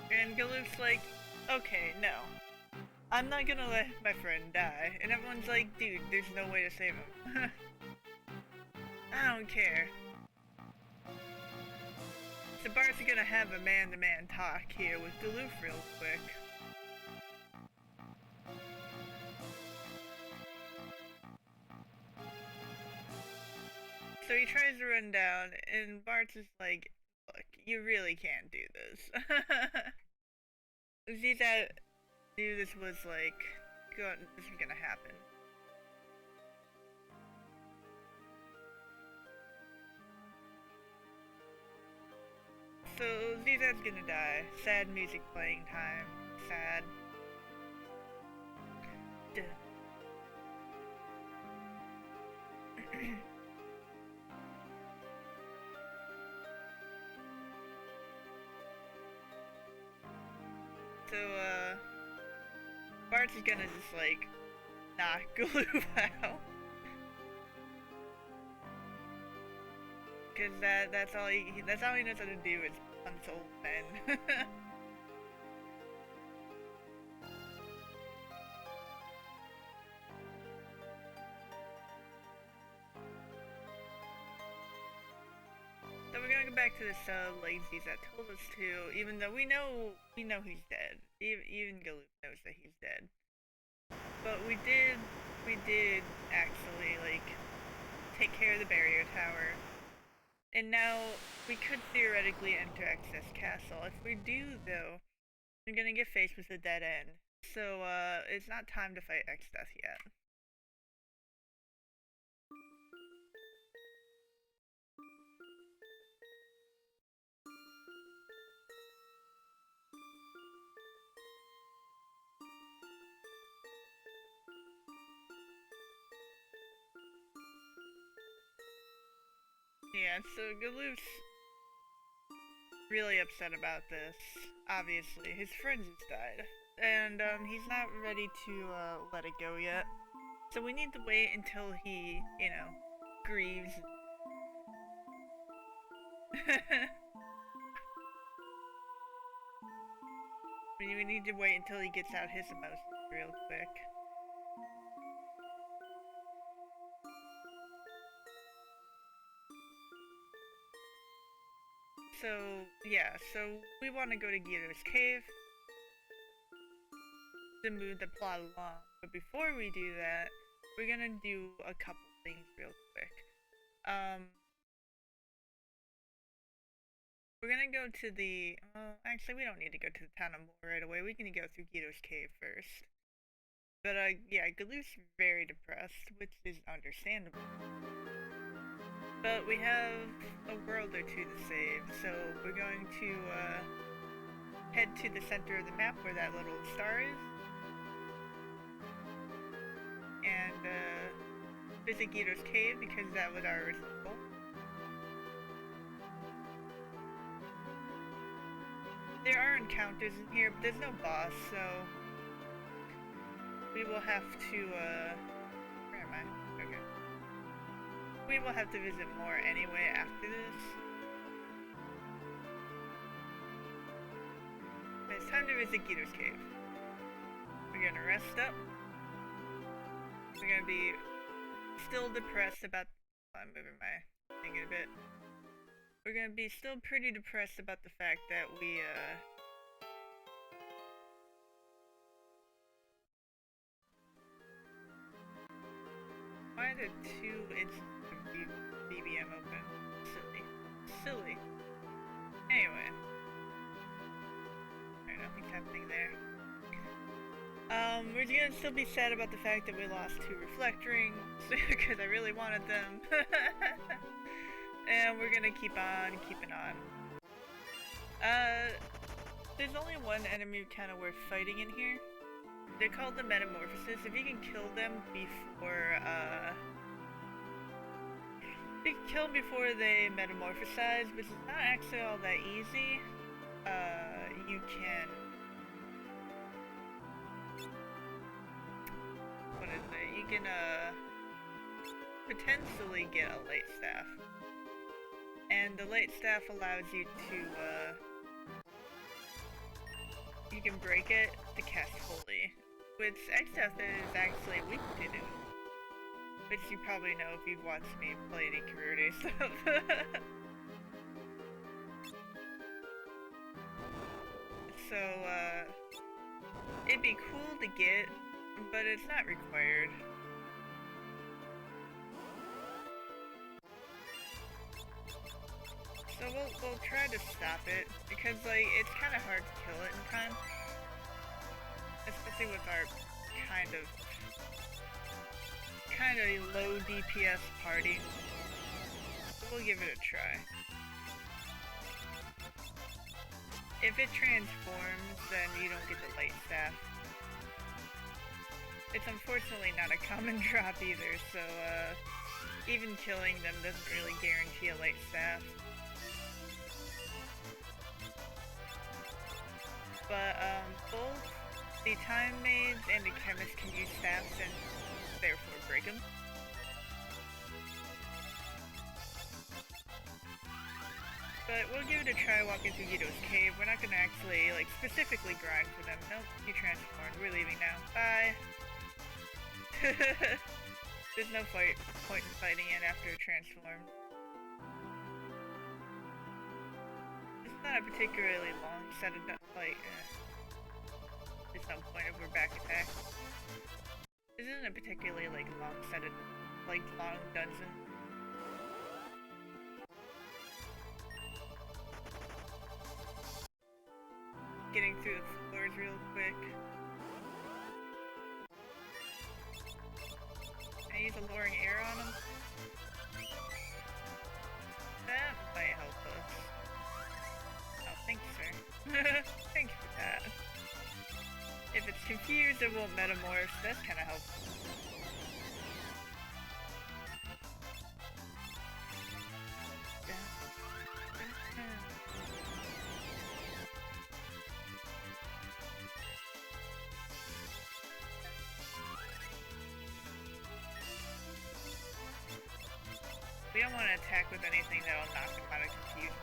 And Galoof's like, okay, no. I'm not gonna let my friend die. And everyone's like, dude, there's no way to save him. I don't care. So Bart's gonna have a man-to-man talk here with Galoof real quick. So he tries to run down, and Bart's is like, look, you really can't do this. See that knew this was like, this was gonna happen. So Zizad's gonna die. Sad music playing time. Sad. Duh. So, Bart's is gonna just, like, knock Galoof out. Cause that's all he knows how to do is punch old men. So we're gonna go back to the lazies that told us to, even though we know he's dead. Even Galoof knows that he's dead. But we did actually, like, take care of the barrier tower. And now we could theoretically enter Excess Castle. If we do, though, we're gonna get faced with a dead end. So, it's not time to fight X-Death yet. Yeah, so Galoof's really upset about this, obviously. His friend just died, and he's not ready to let it go yet. So we need to wait until he, you know, grieves. We need to wait until he gets out his emotions real quick. So, yeah, so we want to go to Gyro's cave to move the plot along. But before we do that, we're gonna do a couple things real quick. We're gonna go to the, actually we don't need to go to the town of Moore right away. We can go through Gyro's cave first. But yeah, Galoo's very depressed, which is understandable. But we have a world or two to save, so we're going to head to the center of the map where that little star is. And visit Guido's cave because that was our original goal. There are encounters in here, but there's no boss, so we will have to, where am I? Okay. We will have to visit more anyway after this. It's time to visit Guido's cave. We're gonna rest up. We're gonna be still depressed about... I'm moving my thing in a bit. We're gonna be still pretty depressed about the fact that we, why are there two BBM open? Silly. Silly. Anyway. Alright, nothing's happening there. We're gonna still be sad about the fact that we lost 2 reflect rings, because I really wanted them. And we're gonna keep on keeping on. There's only one enemy kind of worth fighting in here. They're called the Metamorphosis. If you can kill them before, you can kill them before they metamorphosize, which is not actually all that easy. You can... What is it? You can, potentially get a light staff. And the light staff allows you to, you can break it to cast Holy. Which X-Staff is actually weak to do. Which you probably know if you've watched me play any career day stuff. So, it'd be cool to get, but it's not required. So we'll try to stop it, because like, it's kind of hard to kill it in time. Especially with our kind of low DPS party. So we'll give it a try. If it transforms, then you don't get the light staff. It's unfortunately not a common drop either, so even killing them doesn't really guarantee a light staff. But both the Time Mage and the Chemist can use staffs and therefore break them. But we'll give it a try walking through Guido's cave. We're not gonna actually, like, specifically grind for them. Nope, you transformed. We're leaving now. Bye! There's no point in fighting it after it transformed. It's not a particularly long set of fight. There's no point if we're back attack. This isn't a particularly, like, long set of, like, long dungeon. Getting through the floors real quick. Can I use a luring arrow on him? That might help us. Oh, thank you, sir. Thank you for that. If it's confused, it won't metamorph. That's kind of helpful. We don't want to attack with anything that'll knock him out of confusion.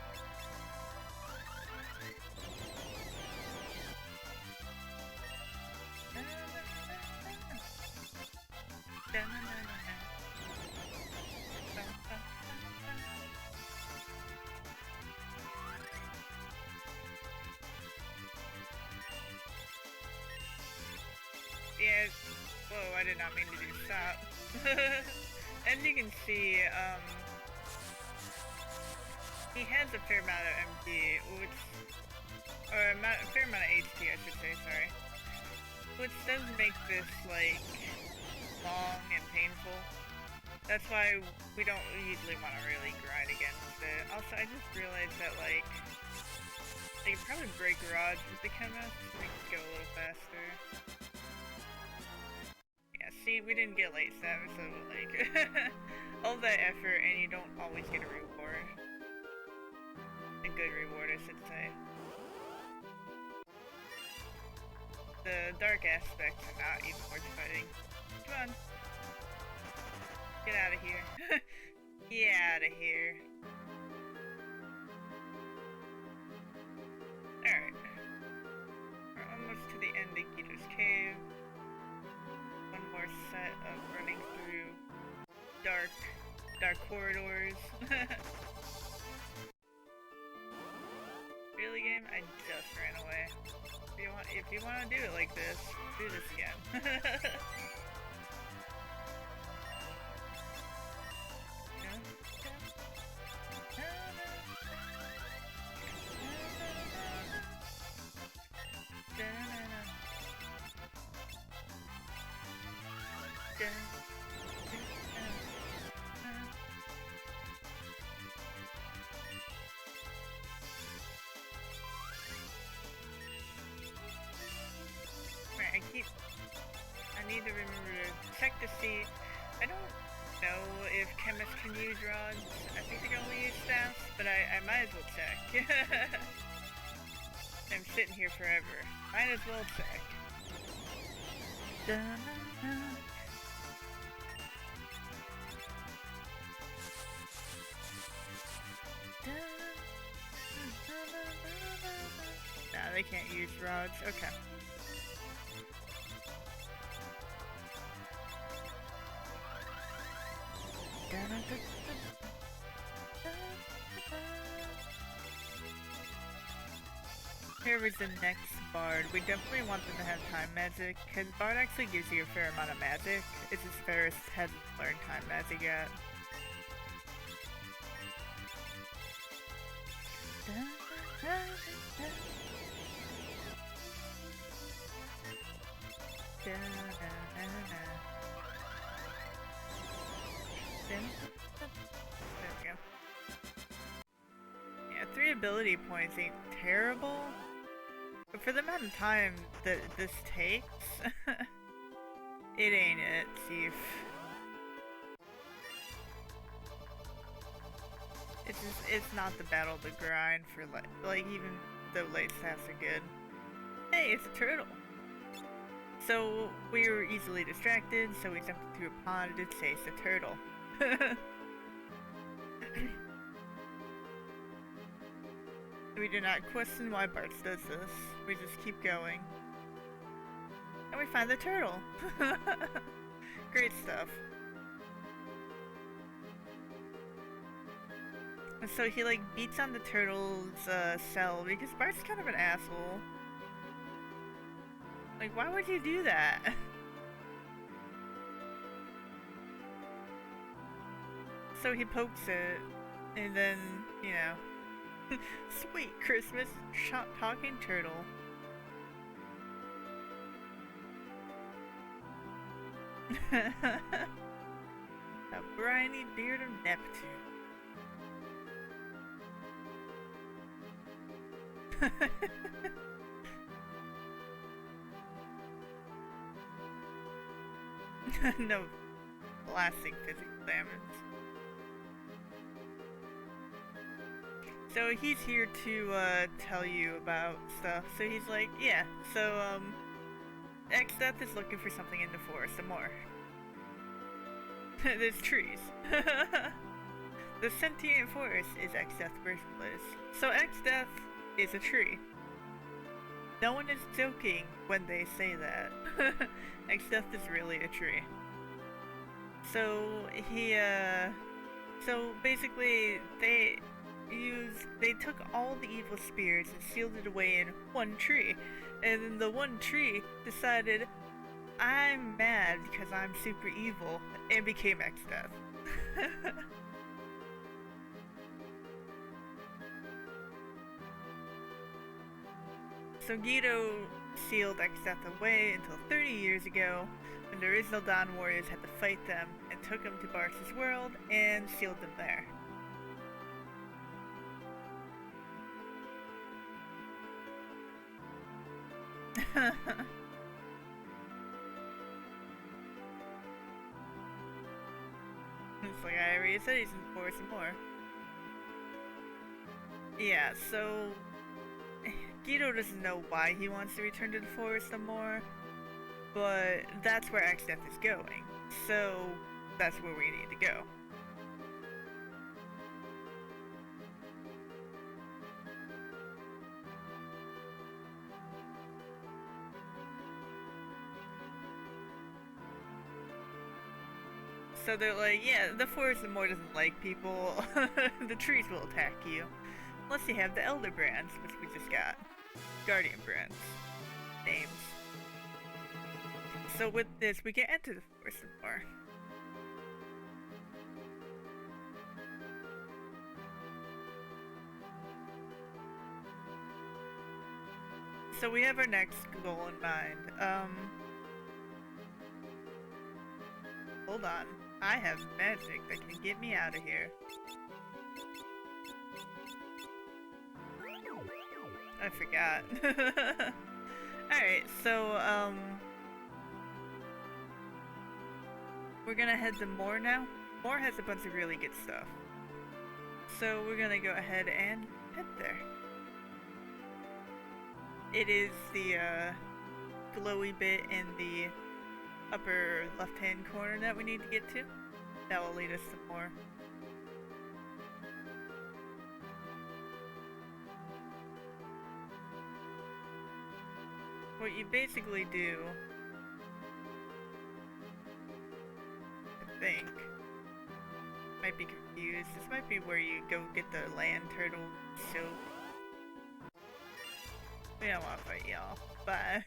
Yeah, whoa, I did not mean to do stop. As you can see, he has a fair amount of MP, which, or a fair amount of HP, I should say, sorry. which does make this, like, long and painful. That's why we don't usually want to really grind against it. Also, I just realized that, like, they can probably break rods with the Chemist to make it go a little faster. Yeah, see, we didn't get late step, so, like, all that effort and you don't always get a reward. A good reward, I should say. The dark aspects are not even worth fighting. Come on. Get out of here. Get out of here. Alright. We're almost to the end of Gito's cave. One more set of running through dark corridors. Really, game? I just ran away. If you want to do it like this, do this again. I need to remember to check to see. I don't know if Chemist can use rods. I think they can only use staffs, but I might as well check. I'm sitting here forever. Might as well check. Nah, they can't use rods. Okay. Here is the next bard. We definitely want them to have time magic, because bard actually gives you a fair amount of magic. It's just Ferris hasn't learned time magic yet. There we go. Yeah, 3 ability points ain't terrible, but for the amount of time that this takes, it ain't it, Chief. It's not the battle to grind for like even though late stats are good. Hey, it's a turtle! So we were easily distracted, so we jumped into a pond to chase a turtle. We do not question why Bart does this. We just keep going. And we find the turtle. Great stuff. And so he like beats on the turtle's cell because Bart's kind of an asshole. Like, why would you do that? So he pokes it, and then, you know, sweet Christmas talking turtle. A briny beard of Neptune. No lasting physical damage. So he's here to tell you about stuff. So he's like, yeah, so X-Death is looking for something in the forest, some more. There's trees. The sentient forest is X-Death's birthplace. So X-Death is a tree. No one is joking when they say that. X-Death is really a tree. So he so basically they took all the evil spirits and sealed it away in one tree. And then the one tree decided, I'm mad because I'm super evil, and became X-Death. So Guido sealed Exdeath away until 30 years ago, when the original Dawn Warriors had to fight them and took them to Barks' world and sealed them there. It's like I already said, he's in for some more. Yeah, so Guido doesn't know why he wants to return to the forest some more, but that's where Exdeath is going, so that's where we need to go. So they're like, yeah, the forest more doesn't like people. The trees will attack you. Unless you have the Elder Brands, which we just got. Guardian Brands. Names. So with this, we can enter the forest some more. So we have our next goal in mind. Hold on. I have magic that can get me out of here. I forgot. Alright, so, we're gonna head to Moor now. Moor has a bunch of really good stuff. So we're gonna go ahead and head there. It is the, glowy bit in the upper left-hand corner that we need to get to. That will lead us to more. What you basically do, I think, might be confused. This might be where you go get the land turtle soap. We don't want to fight y'all. Bye.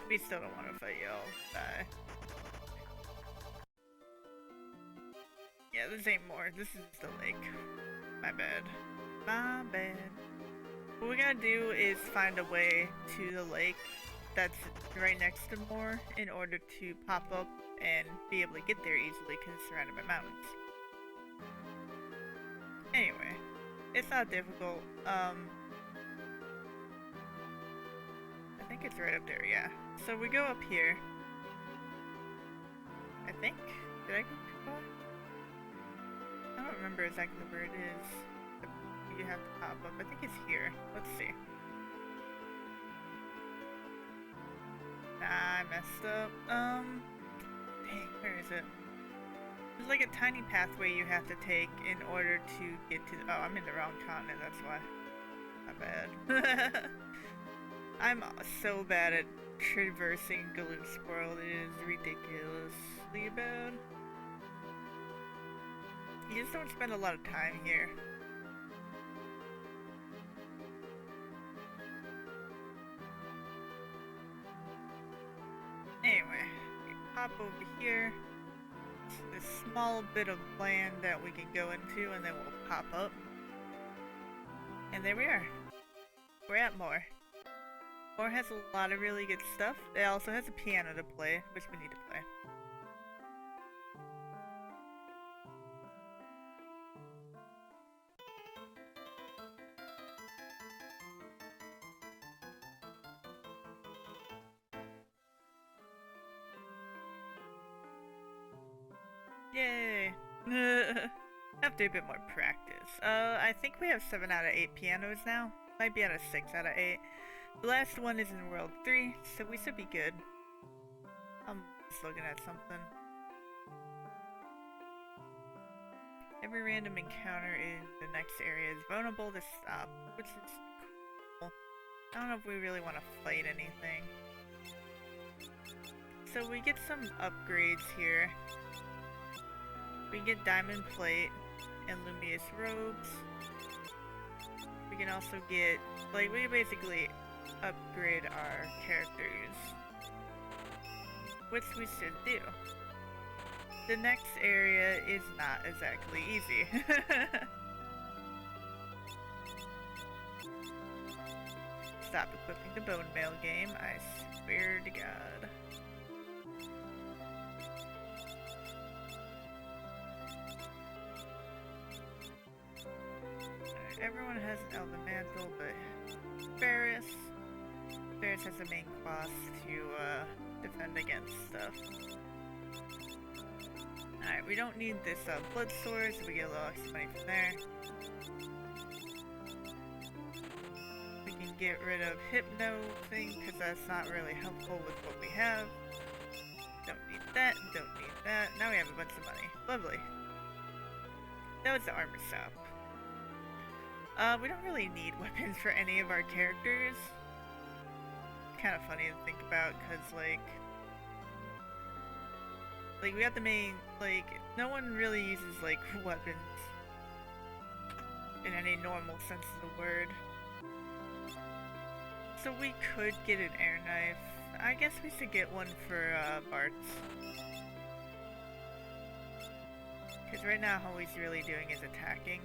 We still don't want to fight y'all. Bye. Yeah, this ain't more. This is the lake. My bad. My bad. What we gotta do is find a way to the lake that's right next to Moor in order to pop up and be able to get there easily because it's surrounded by mountains. Anyway, it's not difficult. I think it's right up there, yeah. So we go up here. I think. Did I go too far? I don't remember exactly where it is. You have to pop up. I think it's here. Let's see. Nah, I messed up. Dang, where is it? There's like a tiny pathway you have to take in order to get to. Oh, I'm in the wrong continent. That's why. My bad. I'm so bad at traversing Galoot's world. It is ridiculously bad. You just don't spend a lot of time here. Anyway, we pop over here. It's this small bit of land that we can go into and then we'll pop up. And there we are. We're at Moor. Moor has a lot of really good stuff. It also has a piano to play, which we need to play. Yay! Have to do a bit more practice. I think we have 7 out of 8 pianos now. Might be out of 6 out of 8. The last one is in World 3, so we should be good. I'm just looking at something. Every random encounter in the next area is vulnerable to stop, which is cool. I don't know if we really want to fight anything. So we get some upgrades here. We get Diamond Plate and Lumious Robes. We can also get, like, we basically upgrade our characters, which we should do. The next area is not exactly easy. stop equipping the bone mail game, I swear to God. Alright, everyone has an Elven Mantle, but Ferris has the main class to defend against stuff. Alright, we don't need this blood sword, so we get a little extra money from there. We can get rid of Hypno thing, because that's not really helpful with what we have. Don't need that, don't need that. Now we have a bunch of money. Lovely. That was the armor shop. We don't really need weapons for any of our characters. Kind of funny to think about, because like we got the main, like, no one really uses like weapons in any normal sense of the word. So we could get an air knife. I guess we should get one for Bart's, because right now all he's really doing is attacking.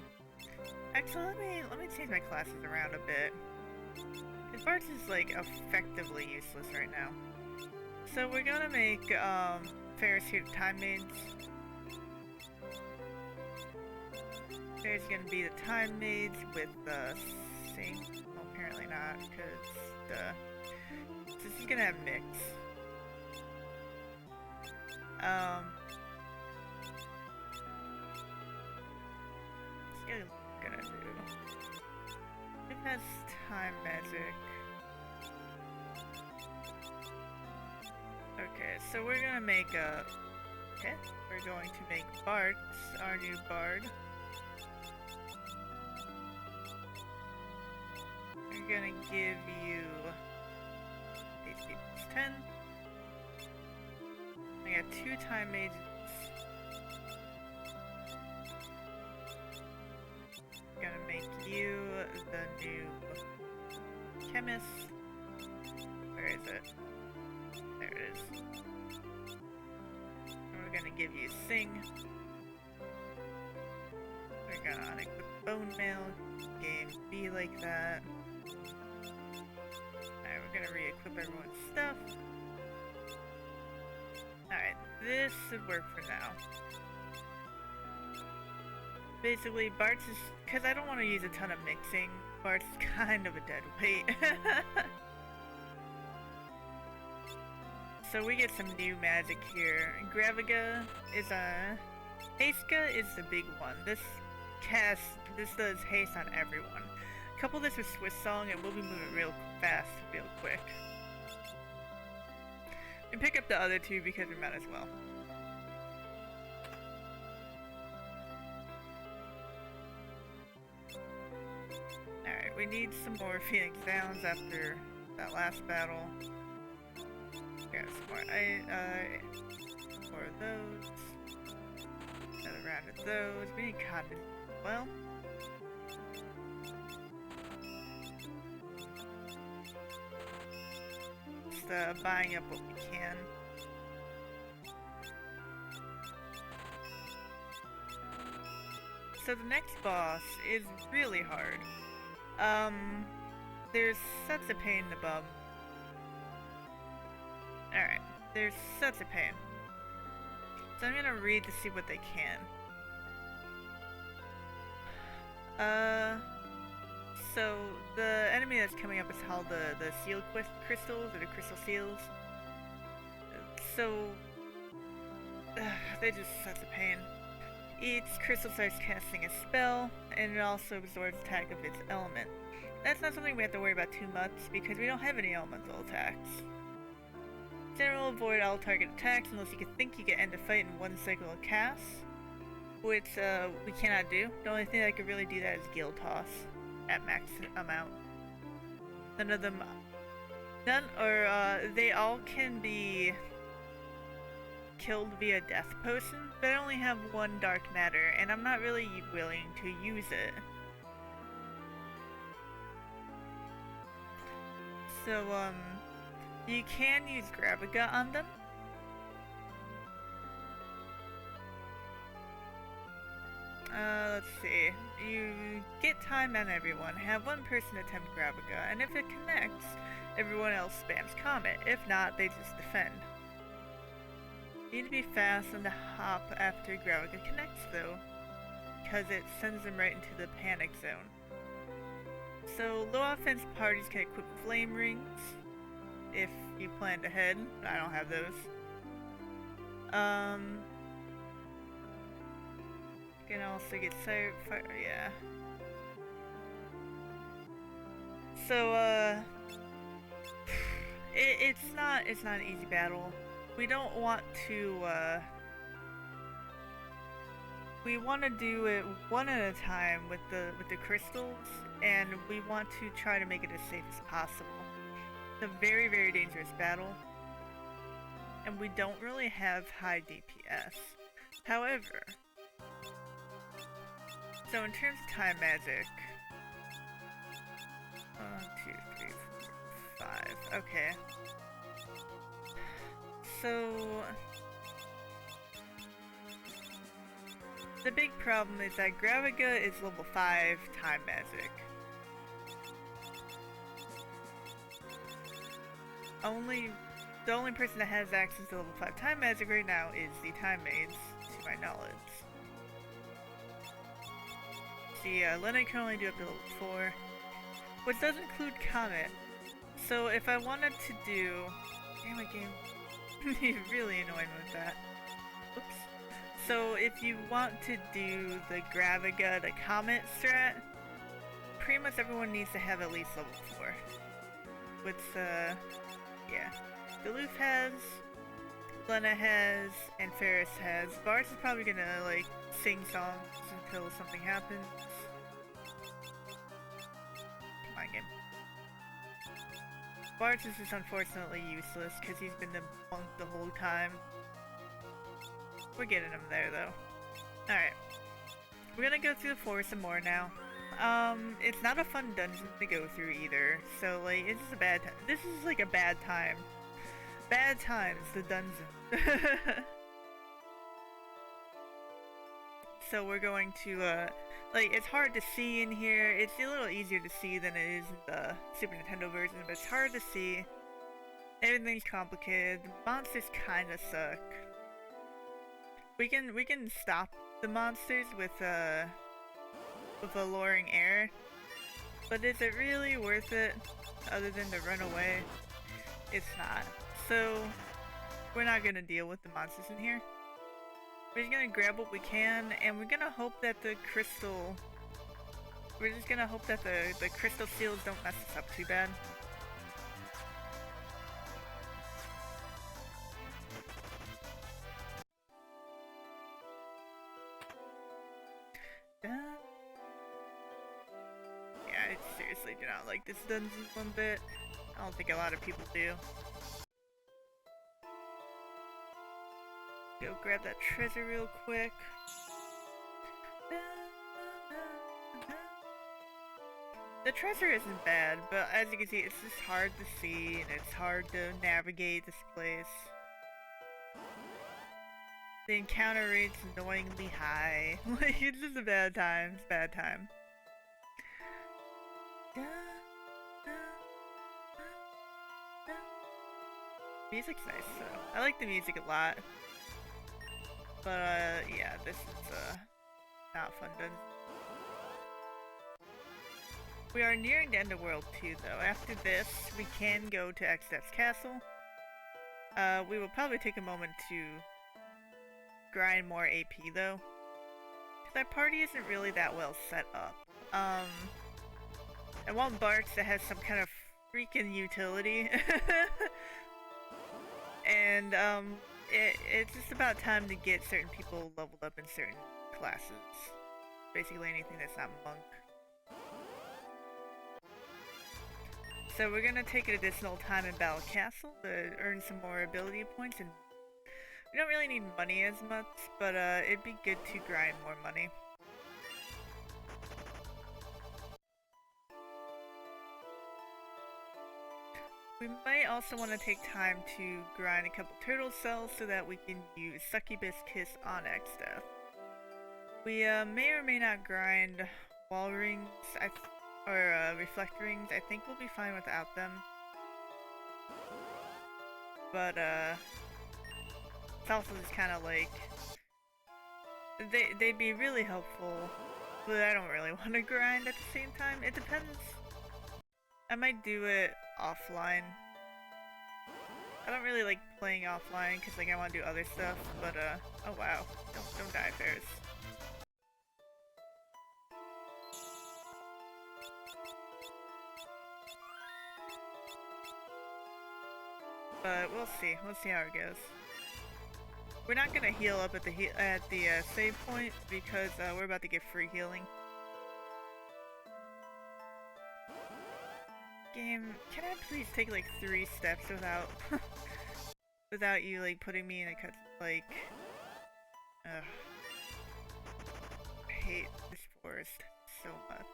Actually, let me change my classes around a bit. Because Bart's is like effectively useless right now. So we're gonna make Ferris here Time Mage. Ferris is gonna be the Time Mage with the Sing. Well, apparently not, because this is gonna have mix. Gonna do. It has time magic. Okay, so we're gonna make a. Okay, we're going to make Bart our new bard. We're gonna give you HP plus 10. I got 2 time mages. Gonna make you the new Chemist. Where is it? There it is. And we're gonna give you Sing. We're gonna unequip Bone Mail. Game be like that. Alright, we're gonna re-equip everyone's stuff. Alright, this should work for now. Basically, Bart's is, because I don't want to use a ton of mixing, Bart's kind of a dead weight. So we get some new magic here. Graviga is Haska is the big one. This does haste on everyone. Couple this with Swiss Song and we'll be moving real fast, real quick. And pick up the other two because we might as well. Alright, we need some more Phoenix Downs after that last battle. Got some more of those. Another round of those. We need cotton as well. Just buying up what we can. So the next boss is really hard. There's such a pain in the bum. Alright, there's such a pain. So I'm gonna read to see what they can. So the enemy that's coming up is called the seal crystals, or the crystal seals. So, they're just such a pain. Each crystal starts casting a spell, and it also absorbs attack of its element. That's not something we have to worry about too much, because we don't have any elemental attacks. General, avoid all target attacks unless you can think you can end a fight in one cycle of cast, which we cannot do. The only thing that could really do that is Guild Toss at max amount. They all can be killed via death potion, but I only have one dark matter, and I'm not really willing to use it. So, you can use Graviga on them. let's see. You get time on everyone. Have one person attempt Graviga, and if it connects, everyone else spams Comet. If not, they just defend. You need to be fast on the hop after Graviga connects, though, because it sends them right into the panic zone. So, low offense parties can equip flame rings if you planned ahead. I don't have those. You can also get fire, yeah. So, it's not an easy battle. We don't want to, we want to do it one at a time with the crystals, and we want to try to make it as safe as possible. It's a very, very dangerous battle, and we don't really have high DPS. However, so in terms of time magic, 1, 2, 3, 4, 5. Okay. So the big problem is that Graviga is level 5 time magic. The only person that has access to level 5 time magic right now is the Time Mage, to my knowledge. See, Lena can only do up to level 4, which does include Comet. So if I wanted to do... Damn it, game. You really annoy me with that. Oops. So if you want to do the Graviga, the Comet strat, pretty much everyone needs to have at least level 4. Which, yeah. Duluth has, Lena has, and Ferris has. Bars is probably gonna, like, sing songs until something happens. Come on, game. Bars is just unfortunately useless because he's been the monk the whole time. We're getting him there, though. Alright. We're gonna go through the forest some more now. It's not a fun dungeon to go through either, so, like, it's just a bad time. This is, like, a bad time. Bad times, the dungeon. So we're going to, like, it's hard to see in here. It's a little easier to see than it is in the Super Nintendo version, but it's hard to see. Everything's complicated. The monsters kinda suck. We can stop the monsters with alluring air, but is it really worth it other than to run away? It's not. So we're not gonna deal with the monsters in here. We're just gonna grab what we can, and we're gonna hope that the crystal... We're just gonna hope that the crystal seals don't mess us up too bad. Yeah, I seriously do not like this dungeon one bit. I don't think a lot of people do. Go grab that treasure real quick. The treasure isn't bad, but as you can see, it's just hard to see and it's hard to navigate this place. The encounter rate's annoyingly high. Like, it's just a bad time. It's a bad time. Music's nice, though. I like the music a lot. But, yeah, this is, not fun dungeon. We are nearing the end of World 2, though. After this, we can go to X-Death's Castle. We will probably take a moment to grind more AP, though. Because our party isn't really that well set up. I want Barks that has some kind of freaking utility. And, it's just about time to get certain people leveled up in certain classes. Basically anything that's not monk. So we're gonna take an additional time in Battle Castle to earn some more ability points, and we don't really need money as much, but it'd be good to grind more money. We might also want to take time to grind a couple turtle cells so that we can use Succubus Kiss on X-Death. We may or may not grind wall rings, or reflect rings. I think we'll be fine without them. But it's also just kind of like they'd be really helpful, but I don't really want to grind at the same time. It depends. I might do it offline. I don't really like playing offline because like I want to do other stuff. But oh wow, don't die, Ferris. But we'll see. We'll see how it goes. We're not gonna heal up at the save point because we're about to get free healing. Game, can I please take like 3 steps without without you like putting me in a cut? Like, ugh. I hate this forest so much.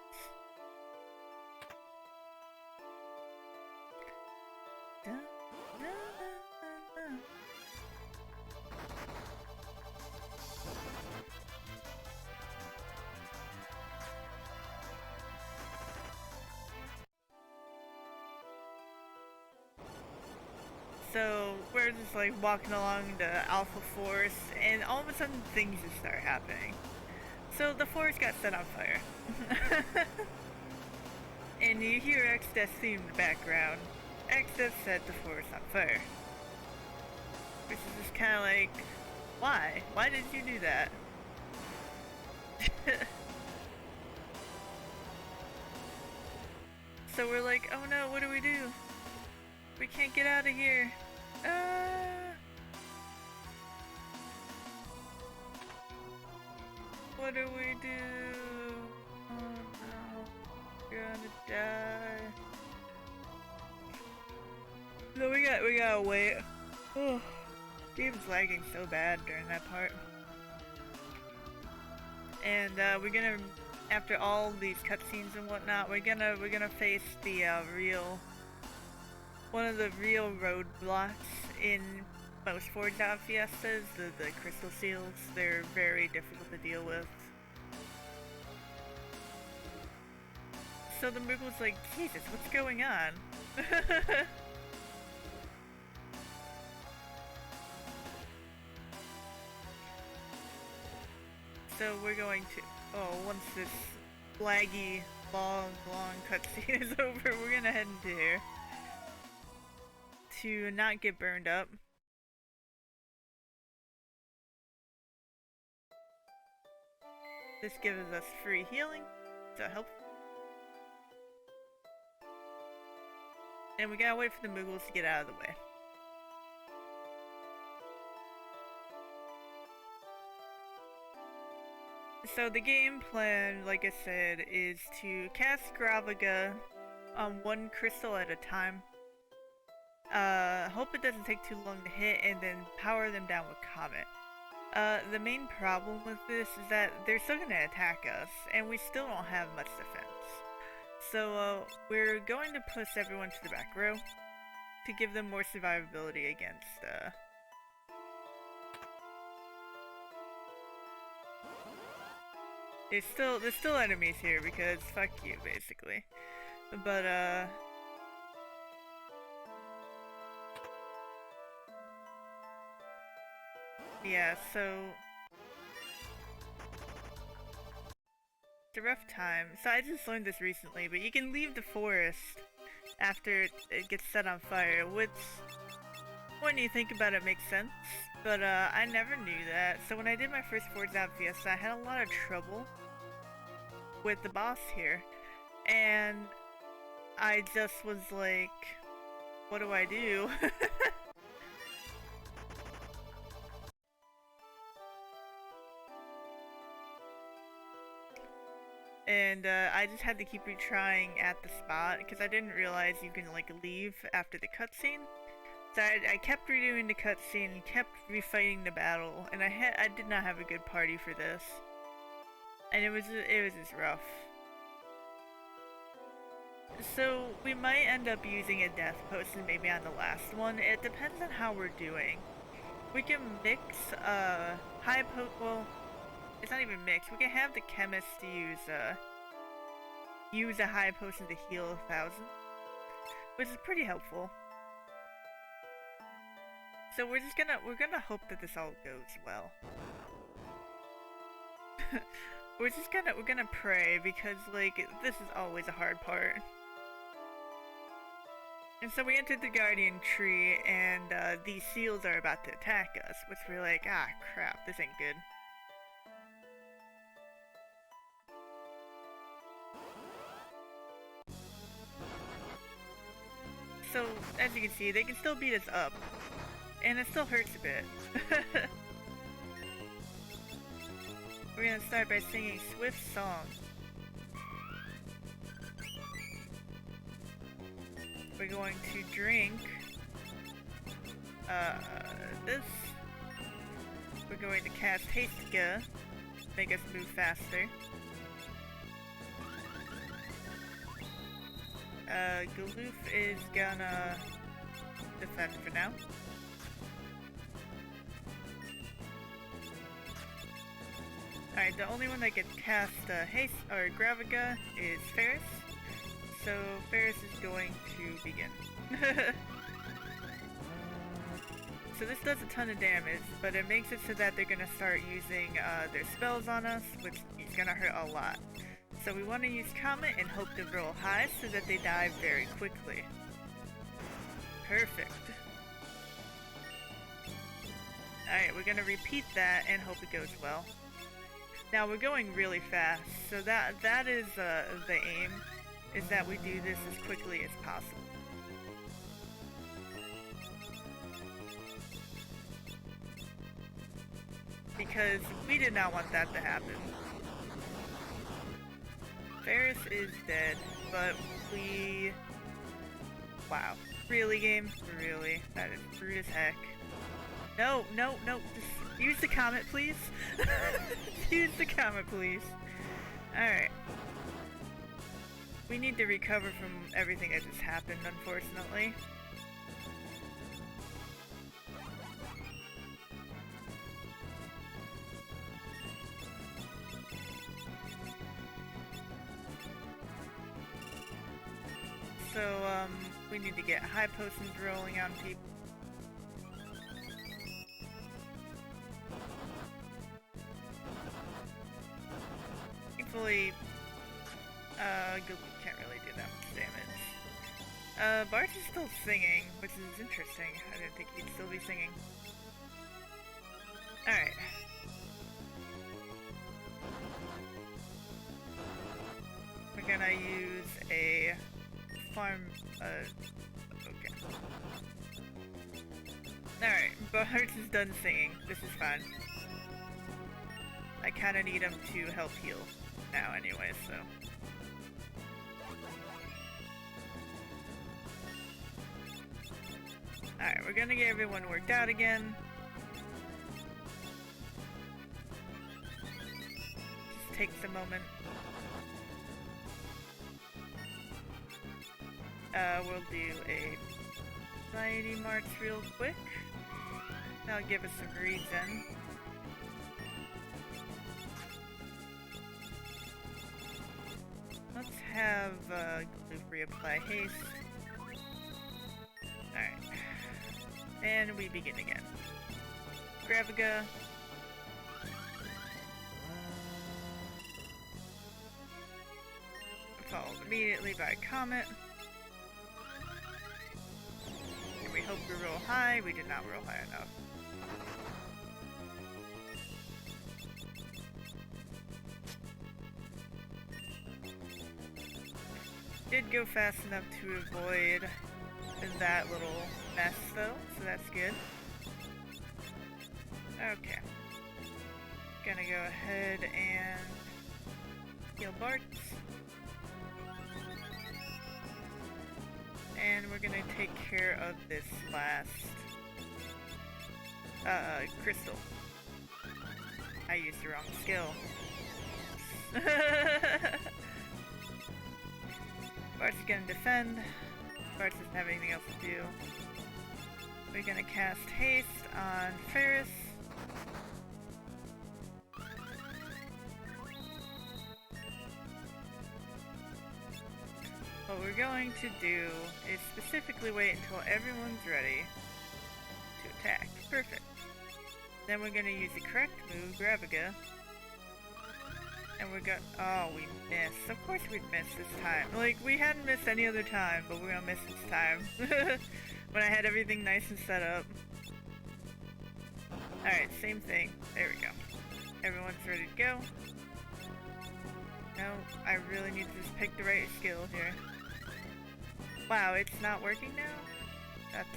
Dun, dun, dun, dun. So we're just like walking along the Alpha Forest, and all of a sudden things just start happening. So the forest got set on fire. And you hear X-Death's theme in the background. X-Death set the forest on fire. Which is just kind of like, why? Why did you do that? So we're like, oh no, what do we do? We can't get out of here. What do we do? Oh no, we're gonna die. No, we gotta wait. Oh, game's lagging so bad during that part. And we're gonna, after all these cutscenes and whatnot, we're gonna face the one of the real roadblocks in most Forged Out Fiestas, the crystal seals. They're very difficult to deal with. So the Moogle's like, Jesus, what's going on? So we're going to, once this laggy, long cutscene is over, we're gonna head into here to not get burned up. This gives us free healing, so helpful. And we gotta wait for the Moogles to get out of the way. So the game plan, like I said, is to cast Gravaga on 1 crystal at a time. Hope it doesn't take too long to hit, and then power them down with Comet. The main problem with this is that they're still gonna attack us, and we still don't have much defense. So, we're going to push everyone to the back row to give them more survivability against, There's still enemies here because fuck you, basically. But, yeah, so it's a rough time. So I just learned this recently, but you can leave the forest after it gets set on fire, which, when you think about it, makes sense. But I never knew that. So when I did my first Forged Out Fiesta, I had a lot of trouble with the boss here, and I just was like, what do I do? And I just had to keep retrying at the spot because I didn't realize you can like leave after the cutscene. So I kept redoing the cutscene, kept refighting the battle, and I did not have a good party for this, and it was just rough. So we might end up using a death potion maybe on the last one. It depends on how we're doing. We can mix It's not even mixed. We can have the Chemist use a high potion to heal 1,000, which is pretty helpful. So we're gonna hope that this all goes well. we're gonna pray, because like this is always a hard part. And so we entered the Guardian Tree, and these seals are about to attack us, which we're like, ah, crap, this ain't good. So, as you can see, they can still beat us up, and it still hurts a bit. We're gonna start by singing Swift's song. We're going to drink this. We're going to cast Fiesta, make us move faster. Galoof is gonna defend for now. Alright, the only one that can cast Haste or Graviga is Ferris. So Ferris is going to begin. So this does a ton of damage, but it makes it so that they're gonna start using their spells on us, which is gonna hurt a lot. So we want to use Comet and hope to roll high so that they die very quickly. Perfect. Alright, we're gonna repeat that and hope it goes well. Now we're going really fast, so that is the aim, is that we do this as quickly as possible. Because we did not want that to happen. Ferris is dead, but we... Wow. Really, game? Really? That is rude as heck. No, no, no. Just use the Comet, please. Use the Comet, please. Alright. We need to recover from everything that just happened, unfortunately. So, we need to get high potions rolling on people. Thankfully, Galoof can't really do that much damage. Bart is still singing, which is interesting. I didn't think he'd still be singing. Alright. We're gonna use a farm, okay. Alright, Bart is done singing. This is fine. I kinda need him to help heal now anyway, so. Alright, we're gonna get everyone worked out again. Just takes a moment. We'll do a society march real quick. That'll give us some regen. Let's have Galoof reapply haste. Alright. And we begin again. Graviga. Followed immediately by Comet. And we hope we roll high. We did not roll high enough. Did go fast enough to avoid that little mess though, so that's good. Okay. Gonna go ahead and heal Bart. And we're gonna take care of this last crystal. I used the wrong skill. Bart's gonna defend. Bart doesn't have anything else to do. We're gonna cast haste on Ferris. what we're going to do is specifically wait until everyone's ready to attack. Perfect. Then we're gonna use the correct move, Graviga. And we're gonna— oh, we missed. Of course we'd miss this time. Like, we hadn't missed any other time, but we're gonna miss this time. When I had everything nice and set up. Alright, same thing. There we go. Everyone's ready to go. No, I really need to just pick the right skill here. Wow, it's not working now? That's,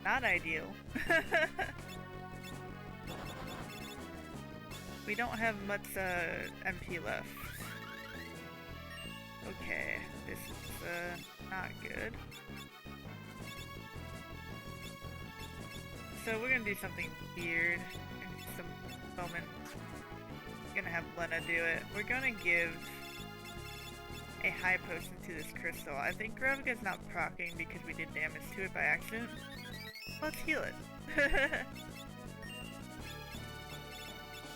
not ideal. We don't have much, MP left. Okay, this is, not good. So we're gonna do something weird in just a moment. Gonna have Lena do it. We're gonna give a high potion to this crystal. I think Graviga's not proccing because we did damage to it by accident. Let's heal it.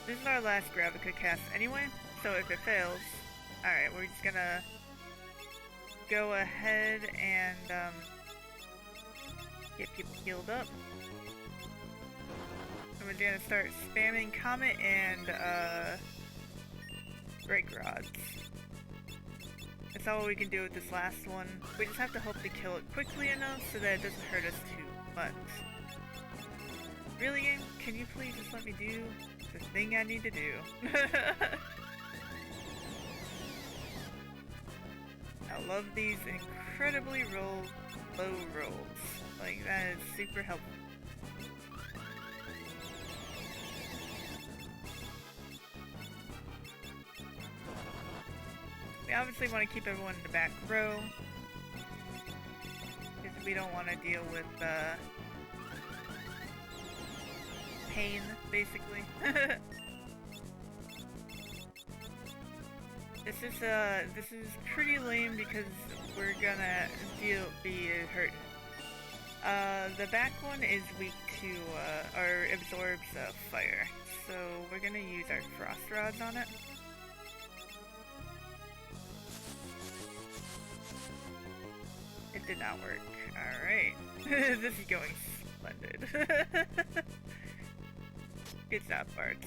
This is our last Graviga cast anyway, so if it fails, alright, we're just gonna go ahead and get people healed up. And we're gonna start spamming Comet and Break Rods. That's all we can do with this last one. We just have to hope to kill it quickly enough so that it doesn't hurt us too much. Really, game? Can you please just let me do the thing I need to do? I love these incredibly low rolls. Like, that is super helpful. We obviously want to keep everyone in the back row, because we don't want to deal with pain, basically. This is pretty lame because we're gonna be hurt. The back one is weak to or absorbs fire, so we're gonna use our frost rods on it. It did not work. Alright. This is going splendid. Good job, Bards.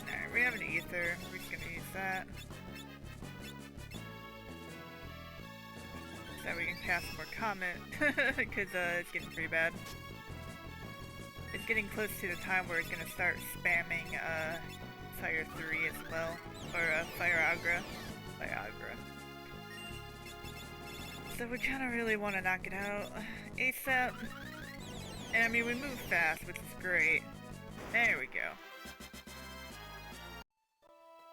Alright, we have an ether. We're just gonna use that. So we can cast more Comet, because it's getting pretty bad. It's getting close to the time where it's gonna start spamming Fire 3 as well, or Fire Agra. So we kind of really want to knock it out ASAP. And I mean, we move fast, which is great. There we go.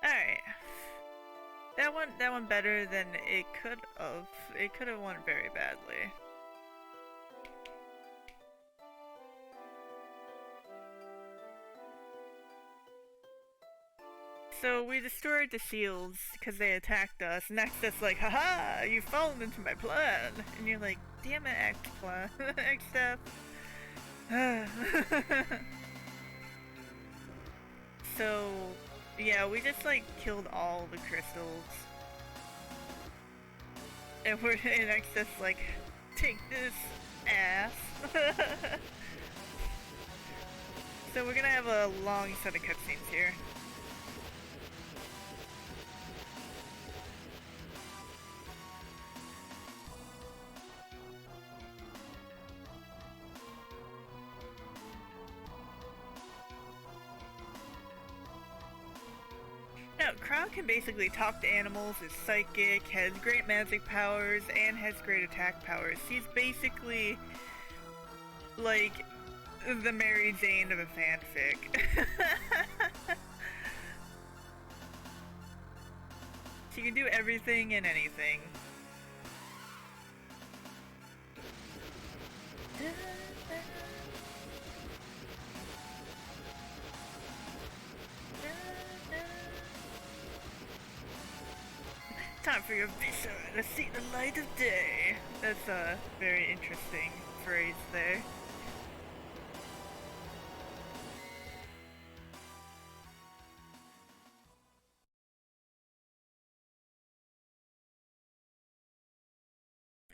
Alright. That one better than it could have. It could have won very badly. So we destroyed the shields because they attacked us, and X's like, haha, you've fallen into my plan. And you're like, damn it, X plan. X step. So, yeah, we just like killed all the crystals. And we're in X like, take this, ass. So we're gonna have a long set of cutscenes here. Now, Crown can basically talk to animals, is psychic, has great magic powers, and has great attack powers. She's basically like the Mary Jane of a fanfic. She can do everything and anything. time for your visa to see the light of day. That's a very interesting phrase there.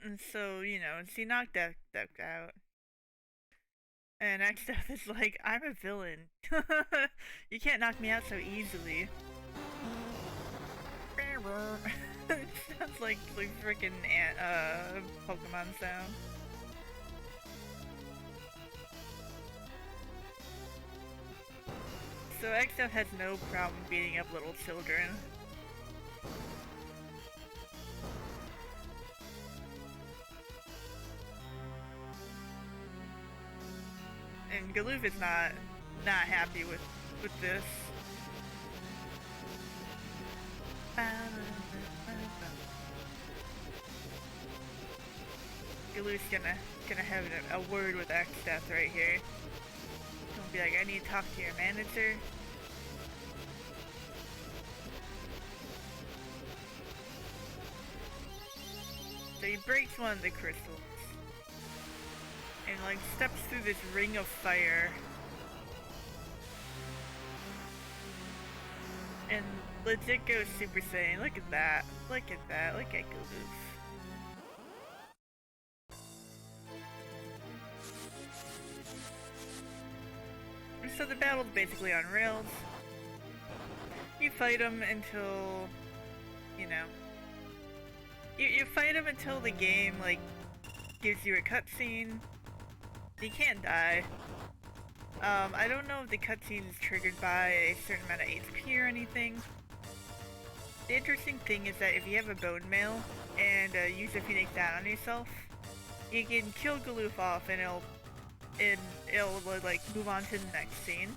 And so, you know, she knocked that out. And next up is like, I'm a villain. You can't knock me out so easily. Sounds like freaking Pokemon sound. So XF has no problem beating up little children. And Galoof is not happy with this. Galoof's gonna have a word with XF right here. Gonna be like, I need to talk to your manager. So he breaks one of the crystals. And like steps through this ring of fire. And legit goes Super Saiyan. Look at that. Look at that. Look at Galoof. So the battle's basically on rails. You fight him until, you know, you fight him until the game like gives you a cutscene. You can't die. I don't know if the cutscene is triggered by a certain amount of HP or anything. The interesting thing is that if you have a bone mail and use a Phoenix down on yourself, you can kill Galoof off and it'll like move on to the next scene,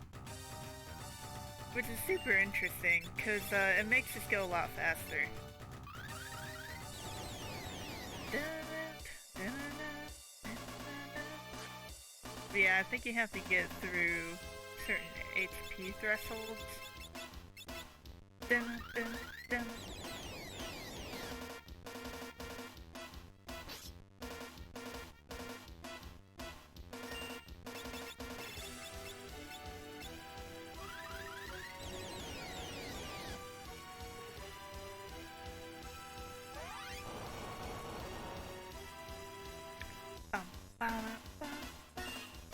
which is super interesting because it makes this go a lot faster. But yeah, I think you have to get through certain HP thresholds.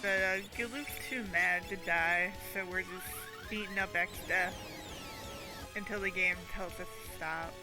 But Galoof's too mad to die, so we're just beating up X Death until the game tells us to stop.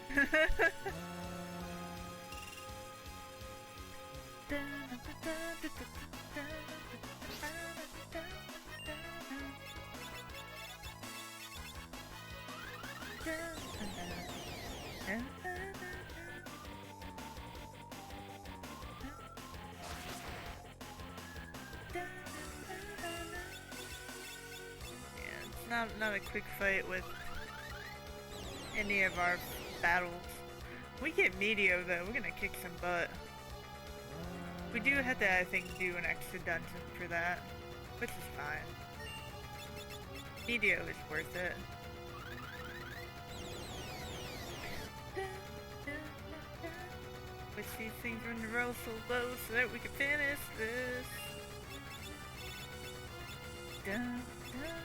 Not a quick fight with any of our battles. We get Meteor though, we're gonna kick some butt. We do have to, I think, do an extra dungeon for that, which is fine. Meteor is worth it. Wish these things were in the row so low so that we could finish this. Dun, dun.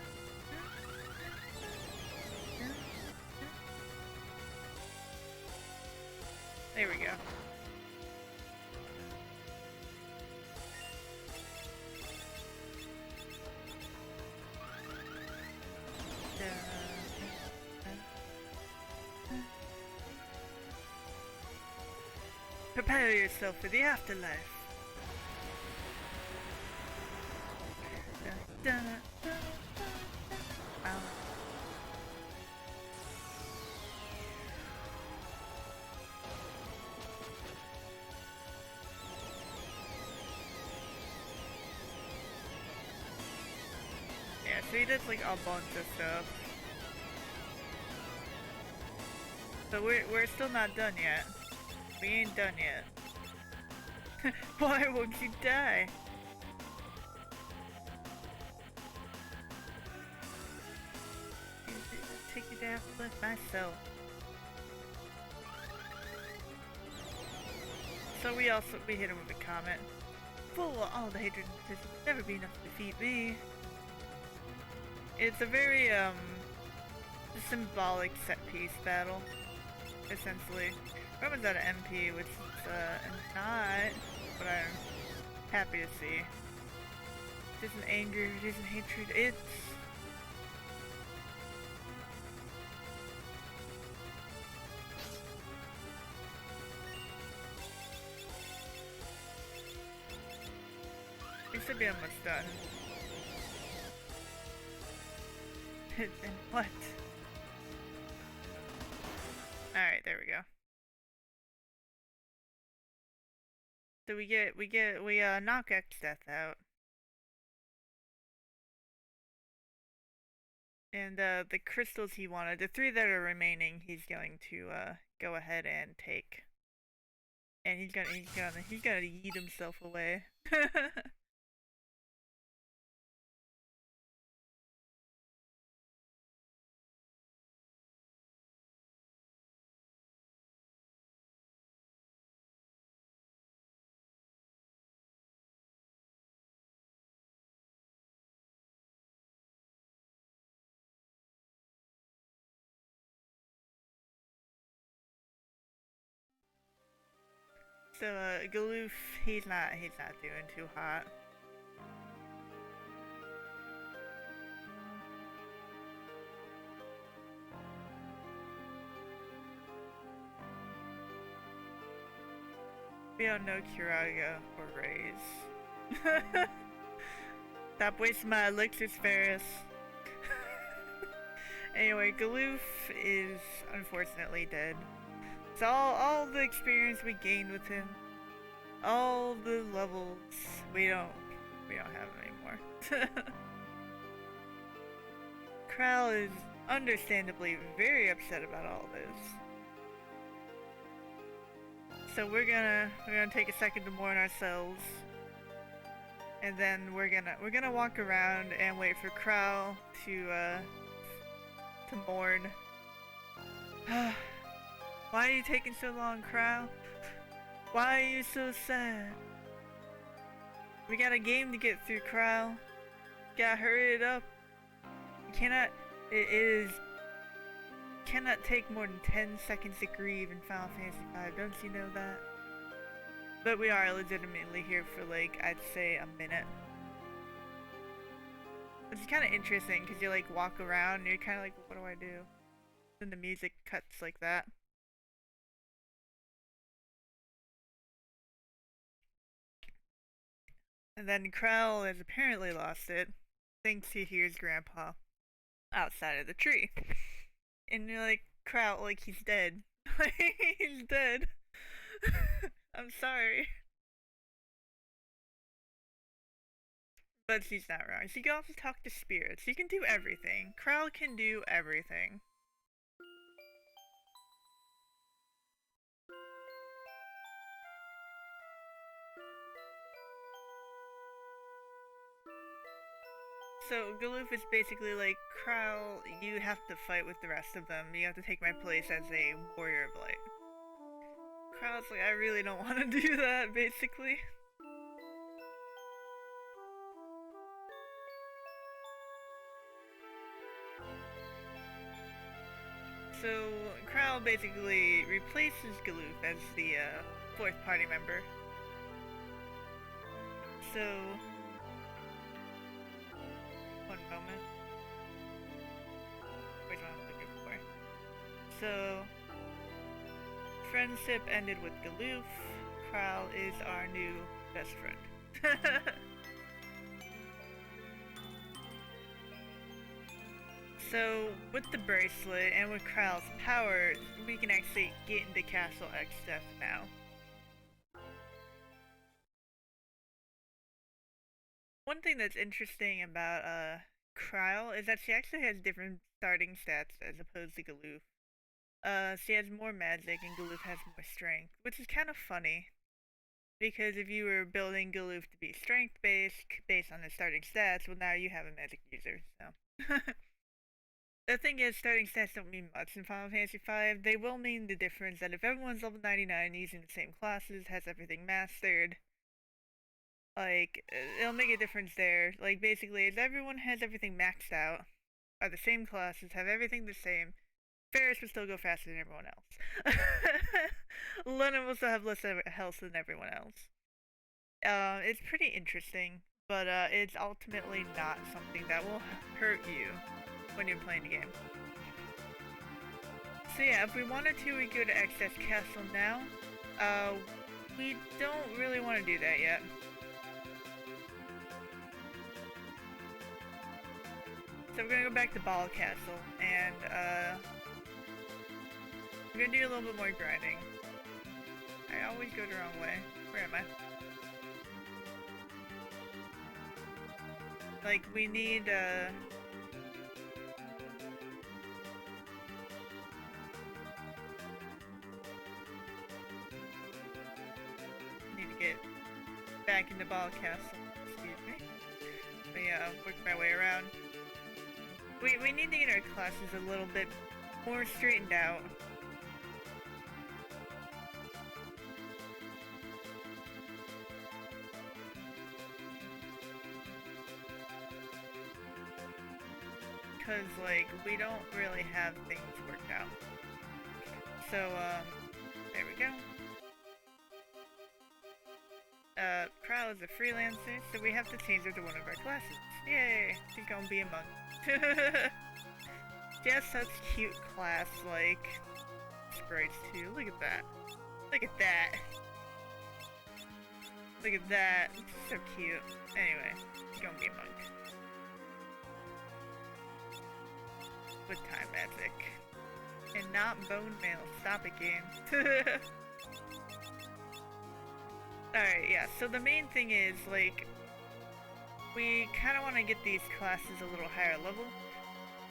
There we go. Prepare yourself for the afterlife. Dun, dun, dun, dun. Yeah, so he does like a bunch of stuff. But we're still not done yet. We ain't done yet. Why won't you die? Take you to afterlife myself. So we hit him with a comment. Full of all the hatred and will never be enough to defeat me. It's a very symbolic set piece battle, essentially. Roman's out of MP, which is not what I'm happy to see. It isn't anger, it isn't hatred, it's we should be almost done. And what? Alright, there we go. So we knock X Death out. And the crystals he wanted, the 3 that are remaining, he's going to go ahead and take. And he's gonna yeet himself away. So Galoof, he's not doing too hot. We don't know Curaga or Raze. Stop wasting my elixirs, Ferris. Anyway, Galoof is unfortunately dead. So all the experience we gained with him, all the levels, we don't have anymore. Kral is understandably very upset about all this. So we're gonna take a second to mourn ourselves, and then we're gonna walk around and wait for Kral to mourn. Why are you taking so long, Kral? Why are you so sad? We got a game to get through, Kral. Gotta hurry it up. Cannot take more than 10 seconds to grieve in Final Fantasy V, don't you know that? But we are legitimately here for like, I'd say a minute. It's kind of interesting because you like walk around and you're kind of like, what do I do? Then the music cuts like that. And then Kral has apparently lost it, thinks he hears Grandpa outside of the tree. And you're like, Kral, like he's dead. He's dead. I'm sorry. But she's not wrong. She can also talk to spirits. She can do everything. Kral can do everything. So Galoof is basically like, Kral, you have to fight with the rest of them. You have to take my place as a warrior of light. Kral's like, I really don't want to do that, basically. So Kral basically replaces Galoof as the 4th party member. So one moment. Where's what I'm looking for? So friendship ended with Galoof. Kral is our new best friend. So with the bracelet and with Kral's power, we can actually get into Castle X Death now. One thing that's interesting about Kral is that she actually has different starting stats as opposed to Galoof. She has more magic and Galoof has more strength, which is kind of funny. Because if you were building Galoof to be strength based on his starting stats, well now you have a magic user, so. The thing is, starting stats don't mean much in Final Fantasy V. They will mean the difference that if everyone's level 99 using the same classes, has everything mastered, like, it'll make a difference there. Like, basically, if everyone has everything maxed out, are the same classes, have everything the same, Ferris will still go faster than everyone else. Lennon will still have less health than everyone else. It's pretty interesting, but it's ultimately not something that will hurt you when you're playing the game. So yeah, if we wanted to, we could access Castle now. We don't really want to do that yet. So we're gonna go back to Ball Castle, and we're gonna do a little bit more grinding. I always go the wrong way. Where am I? Like, we need, need to get back into Ball Castle. Excuse me. But yeah, work my way around. We need to get our classes a little bit more straightened out. Because, like, we don't really have things worked out. So, there we go. Prowl is a freelancer, so we have to change her to one of our classes. Yay! She's gonna be a monk. She has such cute class, like, sprites too. Look at that. Look at that. Look at that. It's so cute. Anyway, she's gonna be a monk. With time magic. And not bone mail. Stop it, game. Alright, yeah, so the main thing is, like, we kind of want to get these classes a little higher level,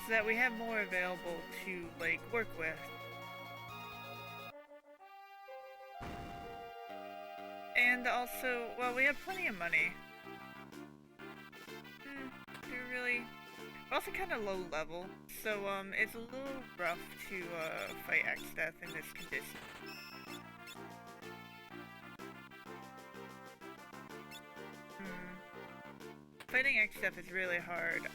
so that we have more available to, like, work with. And also, well, we have plenty of money. We're also kind of low level, so, it's a little rough to, fight X-Death in this condition. Fighting X-Death is really hard.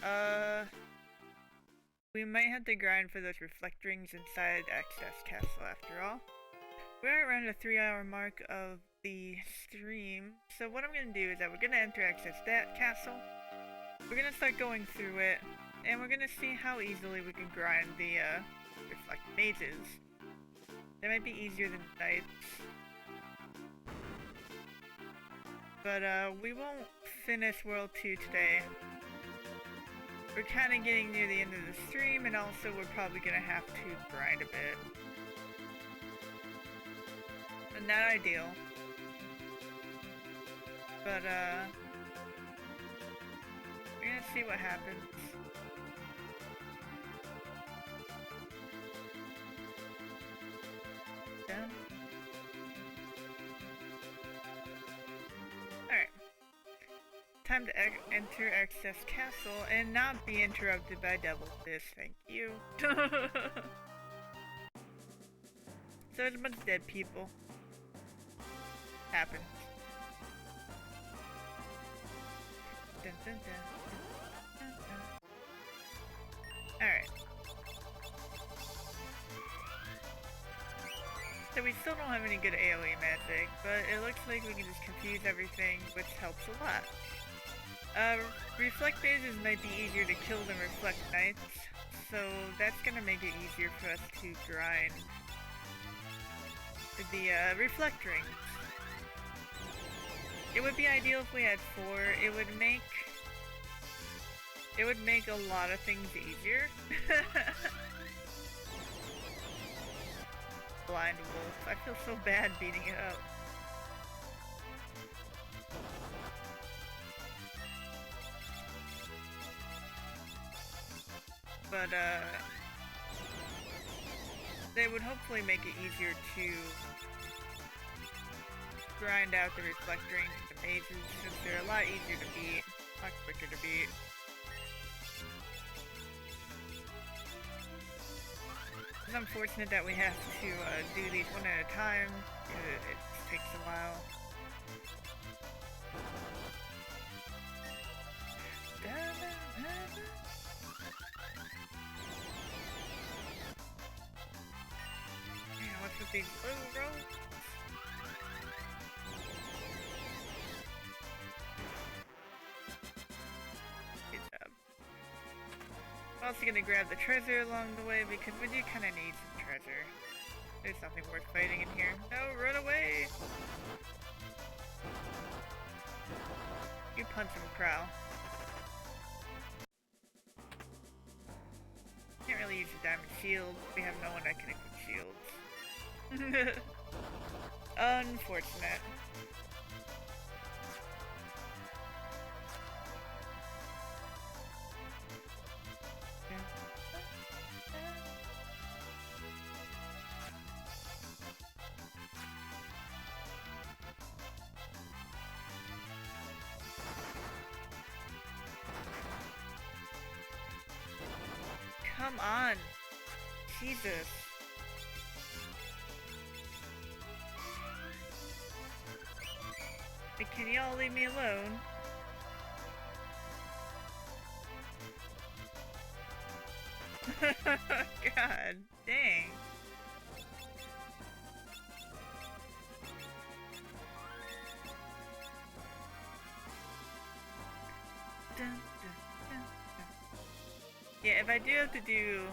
We might have to grind for those reflect rings inside X-Death's castle after all. We're around the 3-hour mark of the stream, so what I'm gonna do is that we're gonna enter X-Death's castle. We're gonna start going through it, and we're gonna see how easily we can grind the, reflect mages. They might be easier than knights. But, we won't finish World 2 today. We're kind of getting near the end of the stream, and also we're probably gonna have to grind a bit. But not ideal. But, we're gonna see what happens. Done. Alright. Time to enter Excess Castle and not be interrupted by Devil Fist, thank you. So there's a bunch of dead people. Happens. Dun, dun, dun. Dun, dun. Alright. So we still don't have any good AoE magic, but it looks like we can just confuse everything, which helps a lot. Reflect mages might be easier to kill than reflect knights, so that's gonna make it easier for us to grind the reflect rings. It would be ideal if we had 4. It would make a lot of things easier. Blind wolf. I feel so bad beating it up. But, they would hopefully make it easier to grind out the reflect rings and the mages, since they're a lot easier to beat, a lot quicker to beat. It's unfortunate that we have to do these one at a time, because it just takes a while. Man, what's with these little rolls? Good job. I'm also gonna grab the treasure along the way because we do kind of need some treasure. There's nothing worth fighting in here. No, run away! You punch him, Crow. Can't really use a diamond shield. We have no one that can equip shields. Unfortunate. Come on! Jesus. But can y'all leave me alone? God dang. Dun, dun, dun, dun. Yeah, if I do have to do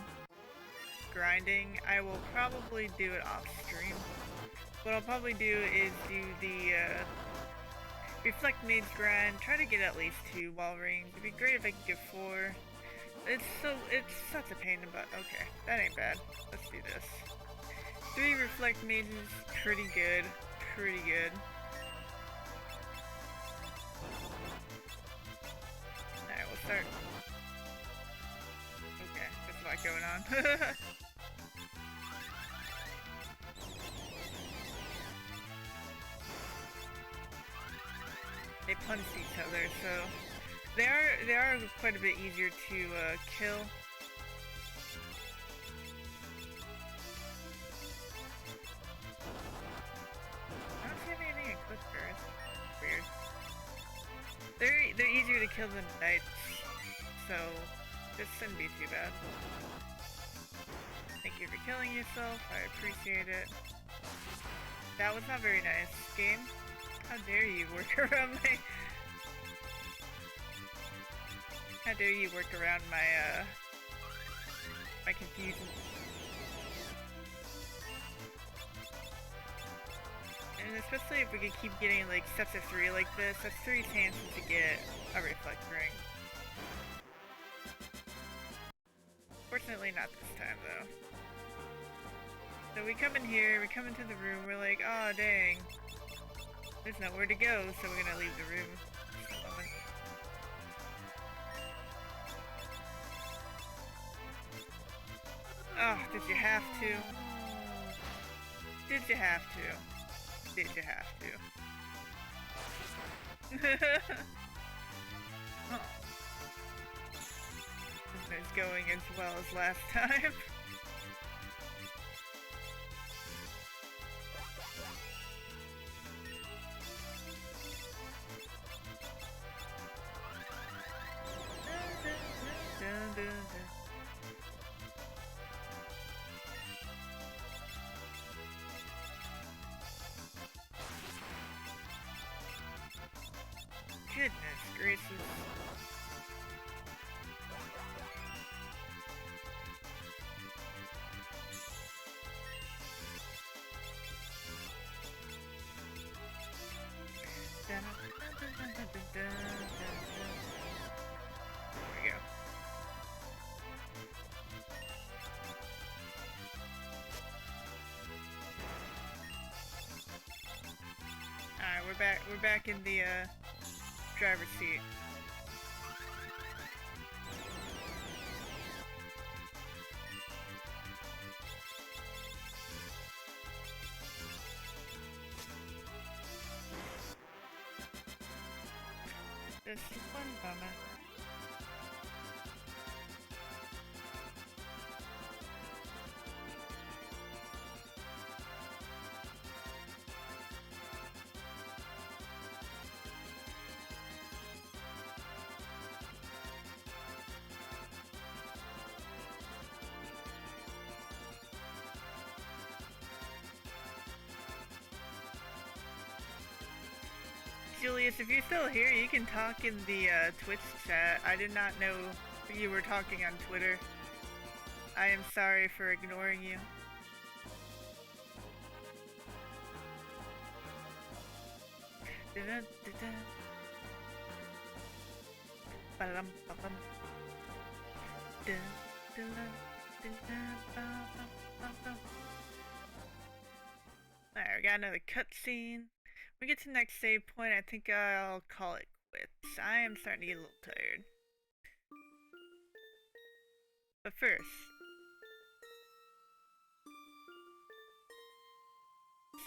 grinding, I will probably do it off stream. What I'll probably do is do the Reflect Mage grind, try to get at least 2 wall rings. It'd be great if I could get 4. It's such a pain in the butt. Okay, that ain't bad. Let's do this. 3 Reflect Mages, pretty good. Pretty good. Alright, we'll start. Okay, there's a lot going on. They punch each other, so they are quite a bit easier to kill. I don't see anything equipped first. Weird. They're easier to kill than knights, so this shouldn't be too bad. Thank you for killing yourself. I appreciate it. That was not very nice, game. How dare you work around my... How dare you work around my, my confusion. And especially if we could keep getting, like, sets of 3 like this, that's 3 chances to get a Reflect Ring. Fortunately not this time, though. So we come in here, we come into the room, we're like, aw, dang. There's nowhere to go, so we're gonna leave the room. Oh, did you have to? Did you have to? Did you have to? Oh. This is going as well as last time. Goodness gracious. There we go. Alright, we're back in the driver's seat. Just one moment. Julius, if you're still here, you can talk in the Twitch chat. I did not know you were talking on Twitter. I am sorry for ignoring you. Alright, we got another cutscene. When we get to the next save point, I think I'll call it quits. I am starting to get a little tired. But first,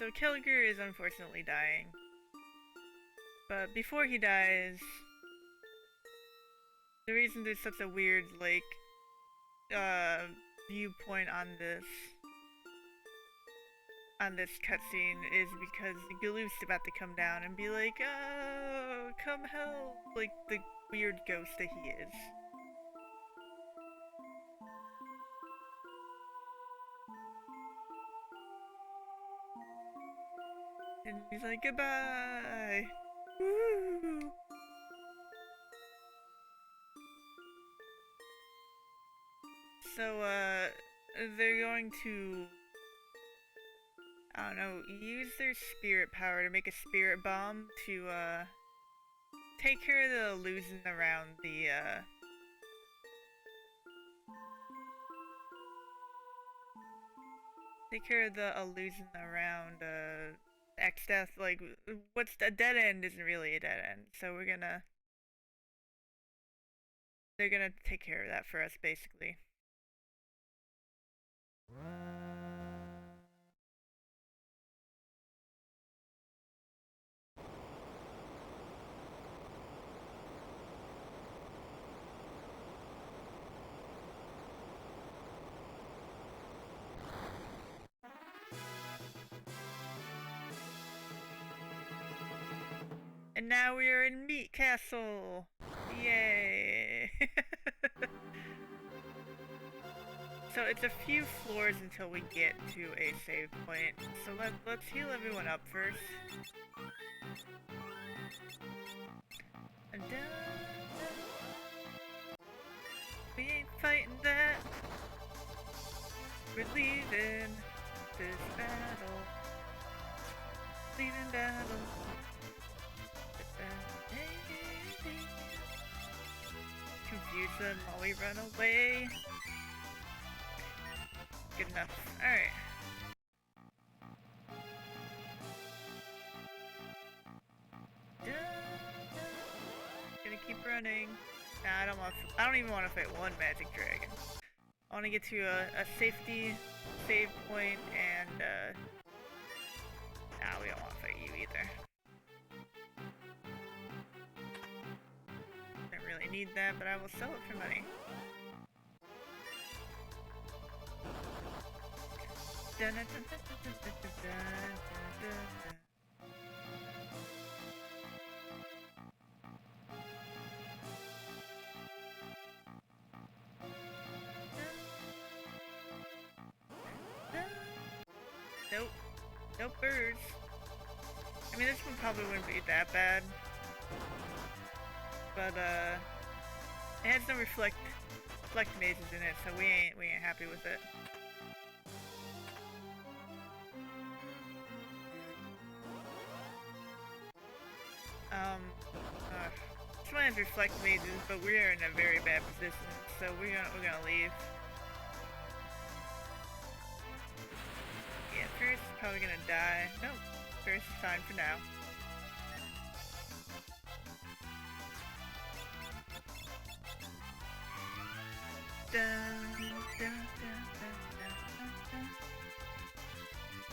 so Kelliger is unfortunately dying. But before he dies, the reason there's such a weird, like, viewpoint on this cutscene is because Galoof's about to come down and be like, oh, come help, like the weird ghost that he is. And he's like, goodbye! Woo! So, they're going to, I don't know, use their spirit power to make a spirit bomb to, take care of the illusion around the, take care of the illusion around, X-Death. Like, what's a dead end isn't really a dead end, so they're gonna take care of that for us, basically. And now we are in Meat Castle! Yay! So it's a few floors until we get to a save point. So let's heal everyone up first. And we ain't fighting that. We're leaving this battle. Leaving battle. Confuse them while we run away. Good enough. Alright. Gonna keep running. Nah, I don't even want to fight one magic dragon. I want to get to a safety save point and nah, we don't want to fight you either. Don't really need that, but I will sell it for money. Dun, dun, dun, dun, dun, dun, dun, dun, dun. Nope. Nope, birds. I mean, this one probably wouldn't be that bad. But, it has no reflect mages in it, so we ain't happy with it. This one has reflect mages, but we are in a very bad position, so we're gonna leave. Yeah, first is probably gonna die. Nope, first is fine for now. Dun, dun, dun, dun, dun, dun.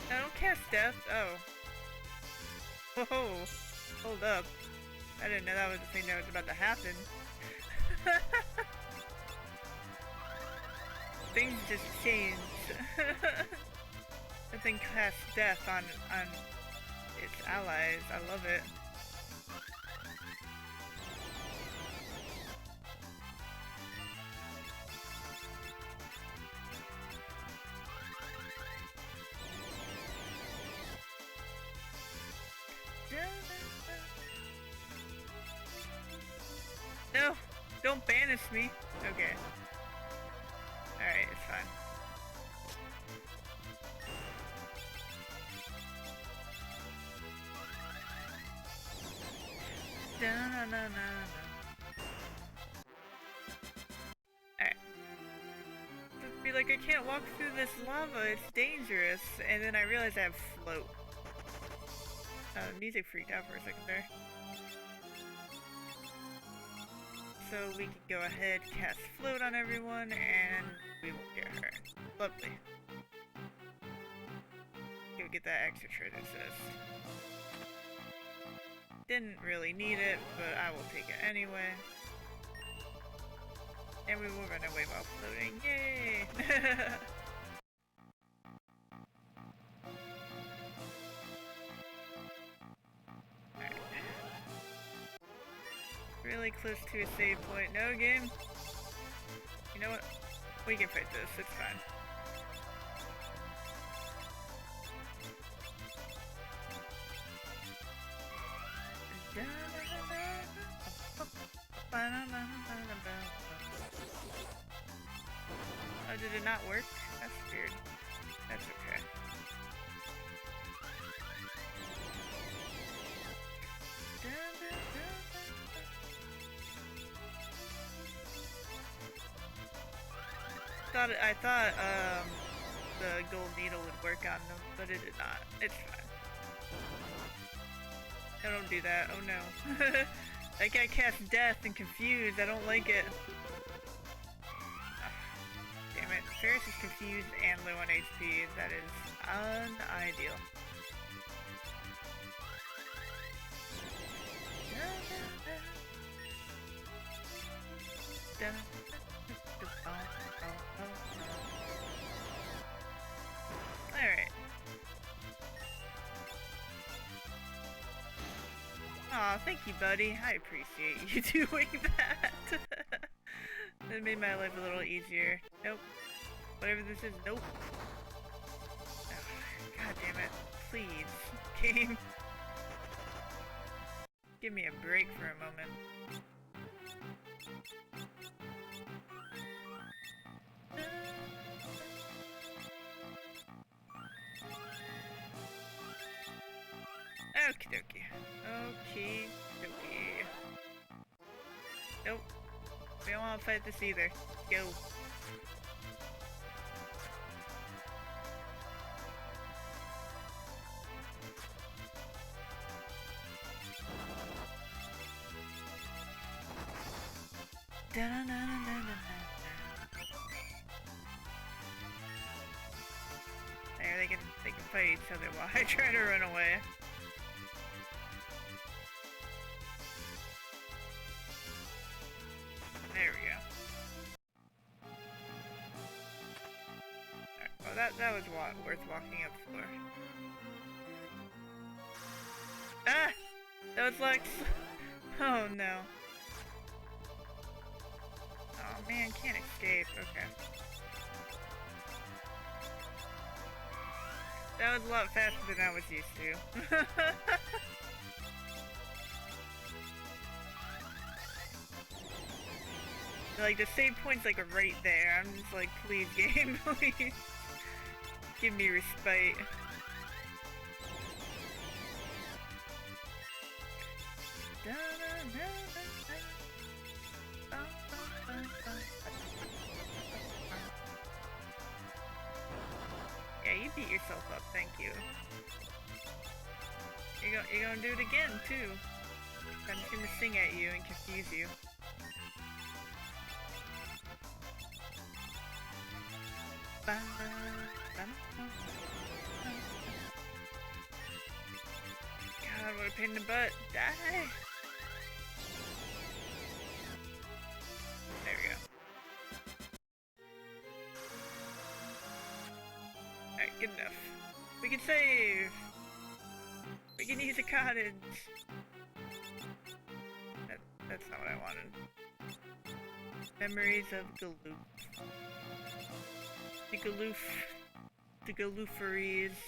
I don't cast death. Oh. Whoa. Hold up. I didn't know that was the thing that was about to happen. Things just changed. The thing casts death on its allies. I love it. Don't banish me. Okay. Alright, it's fine. Alright. Just be like, I can't walk through this lava, it's dangerous. And then I realized I have float. Music freaked out for a second there. So we can go ahead, cast float on everyone, and we will get her. Lovely. Go get that extra treasure assist. Didn't really need it, but I will take it anyway. And we will run away while floating. Yay! Really close to a save point. No game. You know what? We can fight this. It's fine. Oh, did it not work? That's weird. That's okay. I thought the gold needle would work on them, but it did not. It's fine. I don't do that. Oh no. That guy casts death and confused. I don't like it. Damn it. Ferris is confused and low on HP. That is unideal. Alright. Aw, thank you, buddy. I appreciate you doing that. That made my life a little easier. Nope. Whatever this is, nope. Oh, God damn it. Please. Game. Give me a break for a moment. Okie dokie. Okie dokie. Nope. We don't want to fight this either. Go. There, they can fight each other while I try to run away. There we go. Alright, well that was worth walking up for. Ah! That was Lex! Oh no. Oh man, can't escape. Okay. That was a lot faster than I was used to. Like, the save point's like right there. I'm just like, please game, please. Give me respite. Yeah, you beat yourself up, thank you. You're gonna do it again, too. I'm just gonna sing at you and confuse you. God, what a pain in the butt. Die! There we go. Alright, good enough. We can save! We can use a cottage! That's not what I wanted. Memories of Galoof. The Galooferes.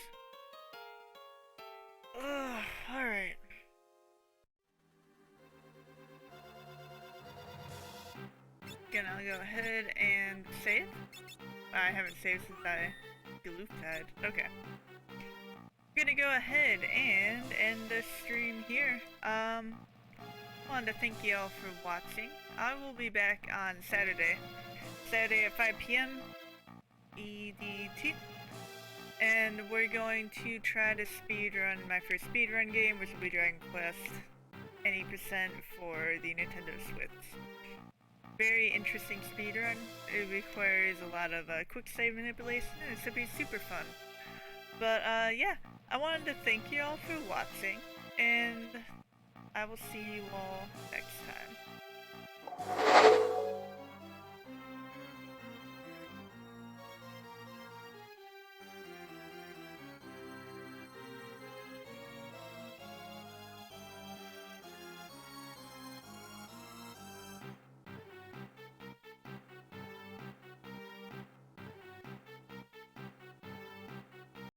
Ugh, alright. gonna go ahead and save. I haven't saved since I died. Okay. I'm gonna go ahead and end the stream here. Wanted to thank you all for watching. I will be back on Saturday at 5 p.m. EDT. And we're going to try to speedrun my first speedrun game, which will be Dragon Quest any percent for the Nintendo Switch. Very interesting speedrun. It requires a lot of quick save manipulation, and it should be super fun. But yeah, I wanted to thank you all for watching, and I will see you all next time.